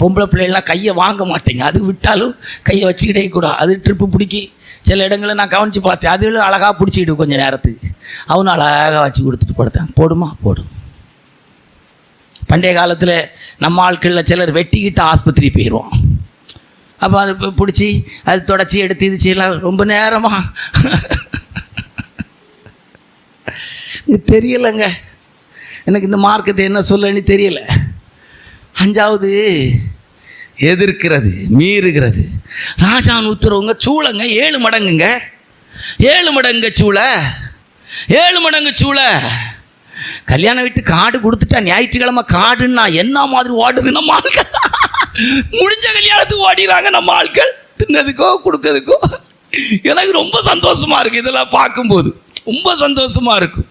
பொம்பளை பிள்ளைகள்லாம் கையை வாங்க மாட்டேங்க, அது விட்டாலும் கையை வச்சுக்கிட்டே கூட, அது ட்ரிப்பு பிடிக்கி சில இடங்களில் நான் கவனித்து பார்த்தேன், அதுகளும் அழகாக பிடிச்சிக்கிட்டு கொஞ்சம் நேரத்துக்கு அவனும் அழகாக வச்சு கொடுத்துட்டு படுத்தேன். போடுமா போடும். பண்டைய காலத்தில் நம்ம ஆட்களில் சிலர் வெட்டிக்கிட்டு ஆஸ்பத்திரி போயிடுவோம். அப்போ அது பிடிச்சி அது தொடச்சி எடுத்து இது செய்யலாம், ரொம்ப நேரமாக தெரியலைங்க எனக்கு இந்த மார்க்கத்தை என்ன சொல்லன்னு தெரியல. 5வது எதிர்க்கிறது, மீறுகிறது. ராஜான் உத்தரவுங்க, சூளைங்க 7 மடங்குங்க, 7 மடங்கு சூளை, 7 மடங்கு சூளை. கல்யாணம் விட்டு காடு கொடுத்துட்டா ஞாயிற்றுக்கிழமை காடுன்னா என்ன மாதிரி ஓடுது நம்ம ஆட்கள். முடிஞ்ச கல்யாணத்துக்கு ஓடிறாங்க நம்ம ஆட்கள், தின்னதுக்கோ கொடுக்கறதுக்கோ. எனக்கு ரொம்ப சந்தோஷமாக இருக்குது இதெல்லாம் பார்க்கும்போது, ரொம்ப சந்தோஷமாக இருக்கும்.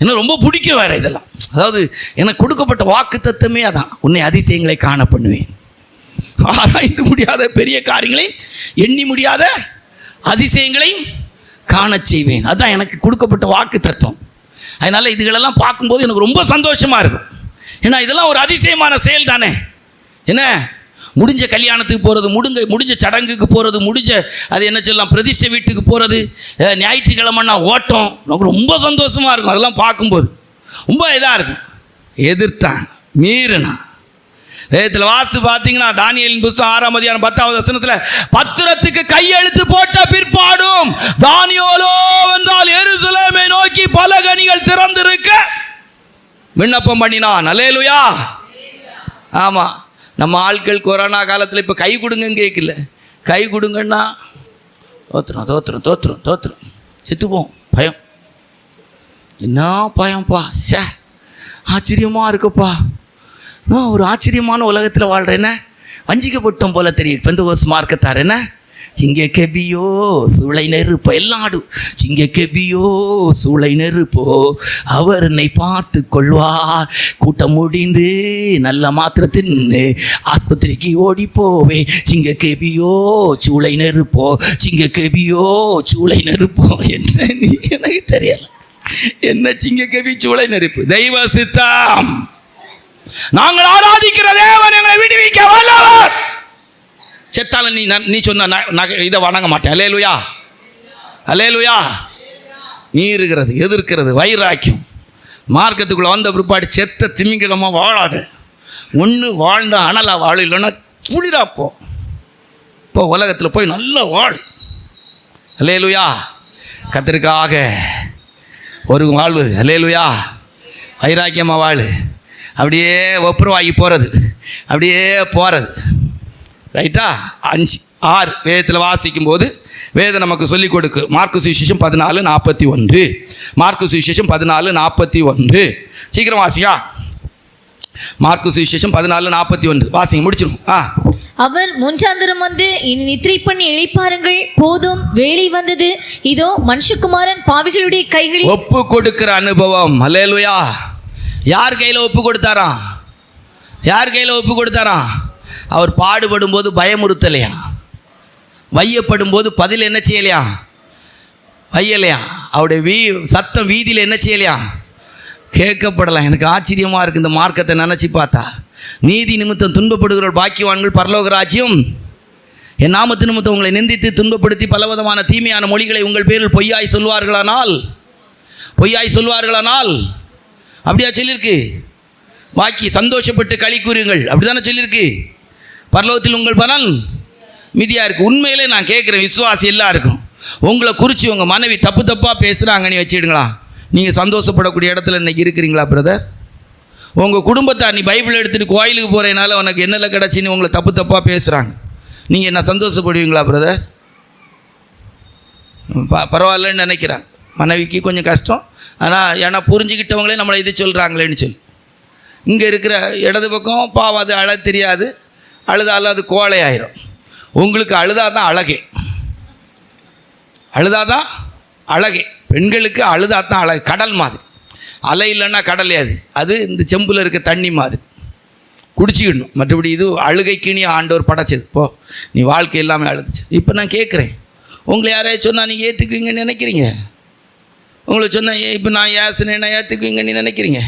எனக்கு ரொம்ப பிடிக்கும் வேறு இதெல்லாம். அதாவது எனக்கு கொடுக்கப்பட்ட வாக்கு தத்தமே அதான், உன்னை அதிசயங்களை காண பண்ணுவேன், ஆராய்ந்து முடியாத பெரிய காரியங்களையும் எண்ணி முடியாத அதிசயங்களையும் காண செய்வேன். அதுதான் எனக்கு கொடுக்கப்பட்ட வாக்கு தத்துவம். அதனால் இதுகளெல்லாம் பார்க்கும்போது எனக்கு ரொம்ப சந்தோஷமாக இருக்கும். ஏன்னா இதெல்லாம் ஒரு அதிசயமான செயல் தானே. என்ன, முடிஞ்ச கல்யாணத்துக்கு போகிறது, முடிஞ்ச சடங்குக்கு போகிறது, முடிஞ்ச அது என்ன சொல்லலாம் பிரதிஷ்டை வீட்டுக்கு போகிறது, ஞாயிற்றுக்கிழமைன்னா ஓட்டம், நமக்கு ரொம்ப சந்தோஷமாக இருக்கும். அதெல்லாம் பார்க்கும்போது ரொம்ப இதாக இருக்கும். எதிர்த்தான், மீறினான். வேதத்தில் வாசித்து பார்த்தீங்கன்னா தானியேலின் புத்தகம் 6ஆம் அதிகாரம் 10வது வசனத்தில், பத்திரத்துக்கு கையெழுத்து போட்ட பிற்பாடும் தானியேலோ என்றால் எருசலேமை நோக்கி பல கனிகள் திறந்திருக்க விண்ணப்பம் பண்ணினான். அல்லேலூயா. ஆமாம், நம்ம ஆட்கள் கொரோனா காலத்தில் இப்போ கை கொடுங்கன்னு கேட்கல, கை கொடுங்கன்னா தோத்துறோம் தோத்துறோம் தோத்துறோம் தோத்துறோம், செத்துப்போம். பயம், என்ன பயம்ப்பா, ஆச்சரியமாக இருக்குப்பா. ஒரு ஆச்சரியமான உலகத்தில் வாழ்கிறேன்னா வஞ்சிக்கப்பட்டோம் போல தெரியும். பெந்தகோஸ்து மார்க்கத்தார் என்ன, சிங்க கெபியோ சூளை நெருப்போ, எல்லாம் ஆடு, சிங்க கெபியோ சூளை நெருப்போ அவர் என்னை பார்த்து கொள்வார். கூட்டம் முடிந்து நல்ல மாத்திரத்தின் ஆஸ்பத்திரிக்கு ஓடி போவே. சிங்க கெபியோ சூளை நெருப்போ, சிங்க கெபியோ சூளை நெருப்போ. என்ன எனக்கு தெரியல, என்ன சிங்க கெபி சூளை நெருப்பு? தெய்வ சித்தம். நாங்கள் ஆராதிக்கிற தேவன் எங்களை விடுவிக்க வல்லவர். செத்தாலும் நீ சொன்ன இதை வணங்க மாட்டேன். அல்லேலூயா, அல்லேலூயா. மீறுகிறது, எதிர்க்கிறது, வைராக்கியம். மார்க்கத்துக்குள்ளே வந்த பிற்பாடு செத்த திமிங்கிலமாக வாழாது. ஒன்று வாழ்ந்தா அனலா வாழ, இல்லைன்னா குளிராப்போ. இப்போ உலகத்தில் போய் நல்லா வாழ். அல்லேலூயா. கர்த்தருக்காக ஒரு வாழ்வு. அல்லேலூயா. வைராக்கியமாக வாழ். அப்படியே ஒப்புரவாகி போகிறது. அப்படியே போகிறது. ரைட்டா? 5 6 வேதத்தில் வாசிக்கும்போது வேதம் நமக்கு சொல்லிக் கொடுக்கு. மார்க்கு சுவிசேஷம் 14:41. மார்க்கு சுவிசேஷம் 14:41. சீக்கிரம் வாசியா. மார்க்கு சுவிசேஷம் 14:41 வாசிங்க, முடிச்சிடும். அவர் முன்சாந்தரம் வந்து இனி நித்திரை பண்ணி இளைப்பாருங்கள், போதும், வேலை வந்தது, இதோ மனுஷகுமாரன் பாவிகளுடைய கைகளில். ஒப்பு கொடுக்கிற அனுபவம். அல்லேலூயா. யார் கையில் ஒப்பு கொடுத்தாராம்? யார் கையில் ஒப்பு கொடுத்தாராம்? அவர் பாடுபடும் போது பயமுறுத்தலையா? வையப்படும் போது பதில் என்ன செய்யலையா? வையலையா? அவருடைய சத்தம் வீதியில் என்ன செய்யலையா? கேட்கப்படலாம். எனக்கு ஆச்சரியமாக இருக்குது இந்த மார்க்கத்தை நினச்சி பார்த்தா. நீதி நிமித்தம் துன்பப்படுகிற பாக்கியவான்கள் பரலோக ராஜ்யம். என் நாமத்து நிமித்தம் உங்களை நிந்தித்து துன்பப்படுத்தி பலவிதமான தீமையான மொழிகளை உங்கள் பேரில் பொய்யாய் சொல்வார்களானால் அப்படியா சொல்லியிருக்கு? பாக்கி சந்தோஷப்பட்டு களி கூறுங்கள், அப்படி தானே சொல்லியிருக்கு. பரலோகத்தில் உங்கள் பலன் மிதியாக இருக்குது. உண்மையிலே நான் கேட்குறேன், விசுவாசி எல்லாருக்கும் உங்களை குறித்து உங்கள் மனைவி தப்பாக பேசுகிறாங்கன்னு வச்சுடுங்களா, நீங்கள் சந்தோஷப்படக்கூடிய இடத்துல இன்றைக்கி இருக்கிறீங்களா பிரதர்? உங்கள் குடும்பத்தை நீ பைபிள் எடுத்துகிட்டு கோயிலுக்கு போகிறதுனால உனக்கு என்னெல்லாம் கிடச்சின்னு உங்களை தப்பாக பேசுகிறாங்க, நீங்கள் என்ன சந்தோஷப்படுவீங்களா பிரதர்? பரவாயில்லன்னு நினைக்கிறாங்க. மனைவிக்கு கொஞ்சம் கஷ்டம், ஆனால் ஏன்னா புரிஞ்சுக்கிட்டவங்களே நம்மளை இது சொல்கிறாங்களேன்னு சொல்லி. இங்கே இருக்கிற இடது பக்கம் பாவம், அது அழ தெரியாது, அழுதாலும் அது கோழை ஆயிரும். உங்களுக்கு அழுதாதான் அழகே, அழுதாதான் அழகே. பெண்களுக்கு அழுதாதான் அழகு. கடல் மாதிரி, அலை இல்லைன்னா கடலே. அது இந்த செம்பில் இருக்க தண்ணி மாதிரி குடிச்சிக்கிடணும். மற்றபடி இது அழுகைக்கு நீ ஆண்டவர் படைச்சது. போ, நீ வாழ்க்கை எல்லாமே அழுதுச்சு. இப்போ நான் கேட்குறேன், உங்களை யாராவது சொன்னால் நீங்கள் ஏற்றுக்குவீங்கன்னு நினைக்கிறீங்க? உங்களை சொன்னால் இப்போ நான் ஏசுனேன்னா ஏற்றுக்குவீங்கன்னு நினைக்கிறீங்க?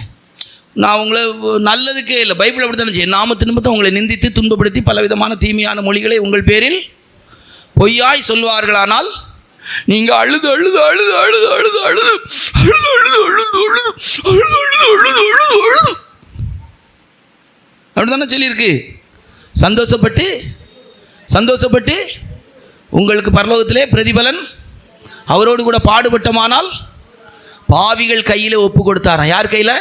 நான் உங்களை நல்லதுக்கே இல்லை. பைபிள் அப்படி தானே செய்ய. நாமத்து நிமித்தம் உங்களை நிந்தித்து துன்பப்படுத்தி பலவிதமான தீமையான மொழிகளை உங்கள் பேரில் பொய்யாய் சொல்வார்களானால் நீங்கள் அழுது அழுது அழுது அழுது அழுது அழுது அழுது அழுது அழுது அழுது அழுது அழுது அழுது அழுது அப்படி தானே சொல்லியிருக்கு. சந்தோஷப்பட்டு உங்களுக்கு பரலோகத்திலே பிரதிபலன் அவரோடு கூட பாடுபட்டமானால் பாவிகள் கையில் ஒப்பு கொடுத்தாராம். யார் கையில்?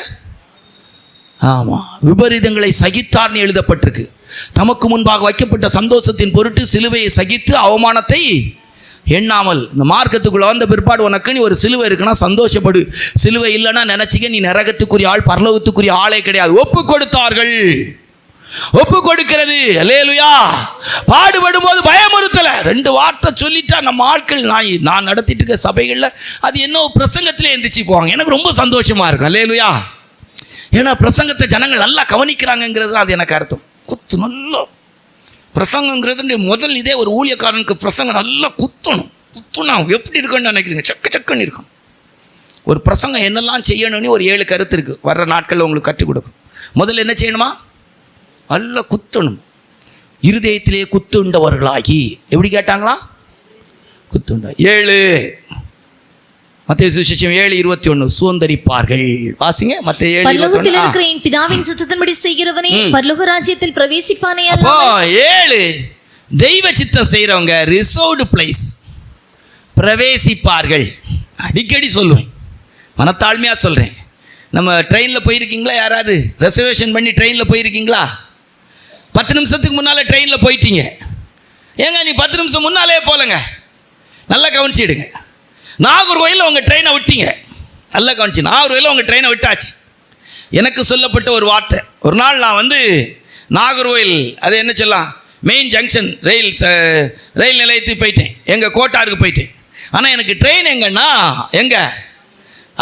ஆமாம், விபரீதங்களை சகித்தார்னு எழுதப்பட்டிருக்கு. தமக்கு முன்பாக வைக்கப்பட்ட சந்தோஷத்தின் பொருட்டு சிலுவையை சகித்து அவமானத்தை எண்ணாமல். இந்த மார்க்கத்துக்குள்ளே வந்த பிற்பாடு உனக்கு நீ ஒரு சிலுவை இருக்குன்னா சந்தோஷப்படு. சிலுவை இல்லைன்னா நினச்சிக்க நீ நரகத்துக்குரிய ஆள், பரலோகத்துக்குரிய ஆளே கிடையாது. ஒப்பு கொடுத்தார்கள். ஒப்பு கொடுக்கிறது. அல்லேலூயா. பாடுபடும் போது பயமுறுத்தலை. 2 வார்த்தை சொல்லிட்டா நம்ம ஆட்கள், நான் நடத்திட்டு இருக்க சபைகளில் அது என்ன பிரசங்கத்திலே எந்திரிச்சு போவாங்க. எனக்கு ரொம்ப சந்தோஷமாக இருக்கும். அல்லேலூயா. ஏன்னா பிரசங்கத்தை ஜனங்கள் நல்லா கவனிக்கிறாங்கங்கிறது அது எனக்கு அர்த்தம். நல்லா பிரசங்கங்கிறது முதல் இதே ஒரு ஊழியக்காரனுக்கு பிரசங்கம் நல்லா குத்துனா எப்படி இருக்குன்னு நினைக்கிறீங்க? சக்குன்னு இருக்கும். ஒரு பிரசங்கம் என்னெல்லாம் செய்யணும்னு ஒரு 7 கருத்து இருக்குது. வர்ற நாட்களில் உங்களுக்கு கற்றுக் கொடுக்கும். முதல்ல என்ன செய்யணுமா? நல்லா குத்தணும். இருதயத்திலே குத்துண்டவர்களாகி. எப்படி கேட்டாங்களா? குத்துண்ட 7 மத்தேயு சுவிசேஷம் 7:21 சுதந்தரிப்பார்கள். வாசிங்க. மத்தேயு 7:21. பரலோகத்தில் இருக்கிற என் பிதாவின் சித்தத்தின்படி செய்கிறவனே பரலோக ராஜ்யத்தில் பிரவேசிப்பானே. அப்போ 7 தெய்வ சித்தம் செய்கிறவங்க ரிசர்வ்டு பிளேஸ், பிரவேசிப்பார்கள். அடிக்கடி சொல்லுவேன், மனத்தாழ்மையாக சொல்கிறேன். நம்ம ட்ரெயினில் போயிருக்கீங்களா? யாராவது ரெசர்வேஷன் பண்ணி ட்ரெயினில் போயிருக்கீங்களா? 10 நிமிஷத்துக்கு முன்னால் ட்ரெயினில் போயிட்டீங்க. ஏங்க நீ 10 நிமிஷம் முன்னாலே போகலங்க. நல்லா கவனிச்சிடுங்க. நாகர்கோயிலில் உங்கள் ட்ரெயினை விட்டீங்க. நல்லா கவனிச்சு, நாகர்கோயிலில் உங்கள் ட்ரெயினை விட்டாச்சு. எனக்கு சொல்லப்பட்ட ஒரு வார்த்தை. ஒரு நாள் நான் நாகர்கோயில், அது என்ன சொல்லலாம், மெயின் ஜங்ஷன் ரயில் நிலையத்துக்கு போயிட்டேன். எங்கள் கோட்டாருக்கு போயிட்டேன். ஆனால் எனக்கு ட்ரெயின் எங்கன்னா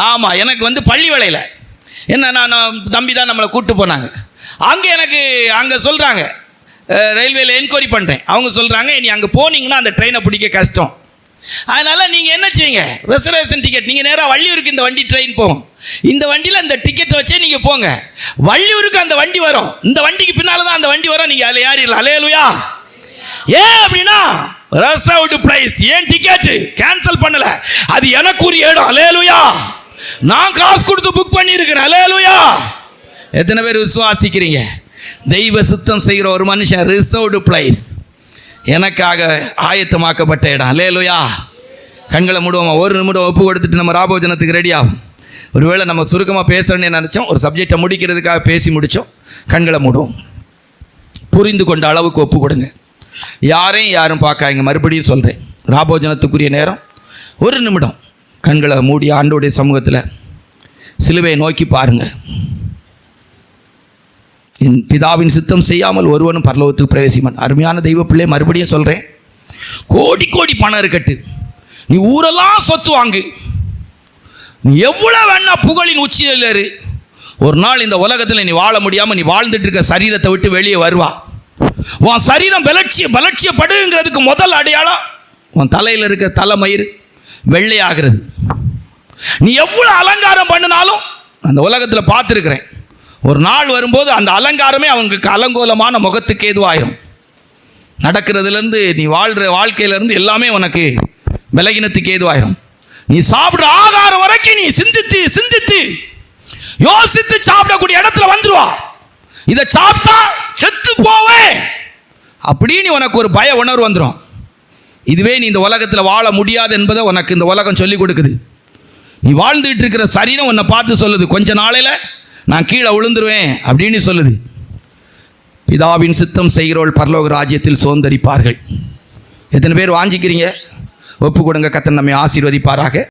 ஆமாம், எனக்கு பள்ளி வேலையில் என்ன, நான் தம்பி தான் நம்மளை கூப்பிட்டு போனாங்க. அங்கே சொல்கிறாங்க, ரயில்வேல என்கொயரி பண்ணுறேன். அவங்க சொல்கிறாங்க, நீ அங்கே போனீங்கன்னா அந்த ட்ரெயினை பிடிக்க கஷ்டம். அதனால் நீங்கள் என்ன செய்யுங்க, ரிசர்வேஷன் டிக்கெட், நீங்கள் நேராக வள்ளியூருக்கு இந்த வண்டி ட்ரெயின் போகும். இந்த வண்டியில் இந்த டிக்கெட்டை வச்சே நீங்கள் போங்க. வள்ளியூருக்கு அந்த வண்டி வரும். இந்த வண்டிக்கு பின்னால் தான் அந்த வண்டி வரும். நீங்கள் அதில் ஏறிடலாம். அல்லேலூயா. ஏன் அப்படின்னா ரிசர்வ்டு பிளேஸ். ஏன் டிக்கெட்டு கேன்சல் பண்ணலை? அது எனக்குரிய இடம். அல்லேலூயா. நான் காசு கொடுத்து புக் பண்ணியிருக்கிறேன். அல்லேலூயா. எத்தனை பேர் விசுவாசிக்கிறீங்க? தெய்வ சுத்தம் செய்கிற ஒரு மனுஷன் ரிசர்வ்டு பிளேஸ், எனக்காக ஆயத்தமாக்கப்பட்ட இடம். அல்லேலூயா. கண்களை மூடுவோமா? ஒரு நிமிடம் ஒப்பு கொடுத்துட்டு நம்ம ராபோஜனத்துக்கு ரெடி ஆகும். ஒருவேளை நம்ம சுருக்கமாக பேசணும்னு நினச்சோம், ஒரு சப்ஜெக்டை முடிக்கிறதுக்காக பேசி முடித்தோம். கண்களை மூடுவோம். புரிந்து கொண்ட அளவுக்கு ஒப்பு கொடுங்க. யாரையும் யாரும் பார்க்காங்க. மறுபடியும் சொல்கிறேன், ராபோஜனத்துக்குரிய நேரம் ஒரு நிமிடம் கண்களை மூடி ஆண்டோடைய சமூகத்தில் சிலுவையை நோக்கி பாருங்கள். என் பிதாவின் சித்தம் செய்யாமல் ஒருவனும் பரலோகத்துக்கு பிரவேசிப்பான். அருமையான தெய்வ பிள்ளை, மறுபடியும் சொல்கிறேன், கோடி கோடி பணம் இருக்கட்டு, நீ ஊரெல்லாம் சொத்து வாங்கு, நீ எவ்வளோ வேணா புகழின் உச்சியில் இரு, ஒரு நாள் இந்த உலகத்தில் நீ வாழ முடியாமல் நீ வாழ்ந்துட்டு இருக்க சரீரத்தை விட்டு வெளியே வருவா. உன் சரீரம் பலட்சியப்படுங்கிறதுக்கு முதல் அடையாளம் உன் தலையில் இருக்க தலைமயிறு வெள்ளையாகிறது. நீ எவ்வளோ அலங்காரம் பண்ணினாலும் அந்த உலகத்தில் பார்த்துருக்கிறேன், ஒரு நாள் வரும்போது அந்த அலங்காரமே அவங்களுக்கு அலங்கோலமான முகத்துக்கு ஏதுவாயிரும். நடக்கிறதுலேருந்து நீ வாழ்கிற வாழ்க்கையிலேருந்து எல்லாமே உனக்கு விலகினத்துக்கு ஏதுவாயிரும். நீ சாப்பிட்ற ஆகாரம் வரைக்கும் நீ சிந்தித்து சிந்தித்து யோசித்து சாப்பிடக்கூடிய இடத்துல வந்துருவா. இதை சாப்பிட்டா செத்து போவேன் அப்படின்னு உனக்கு ஒரு பய உணர்வு வந்துடும். இதுவே நீ இந்த உலகத்தில் வாழ முடியாது என்பதை உனக்கு இந்த உலகம் சொல்லிக் கொடுக்குது. நீ வாழ்ந்துட்டு இருக்கிற சரீரம் உன்னை பார்த்து சொல்லுது, கொஞ்ச நாளையில் நான் கீழே விழுந்துருவேன் அப்படின்னு சொல்லுது. பிதாவின் சித்தம் செய்கிறவள் பரலோக ராஜ்யத்தில் சுதந்தரிப்பார்கள். எத்தனை பேர் வாஞ்சிக்கிறீங்க? ஒப்பு கொடுங்க. கர்த்தர் நம்மை ஆசீர்வதிப்பாராக.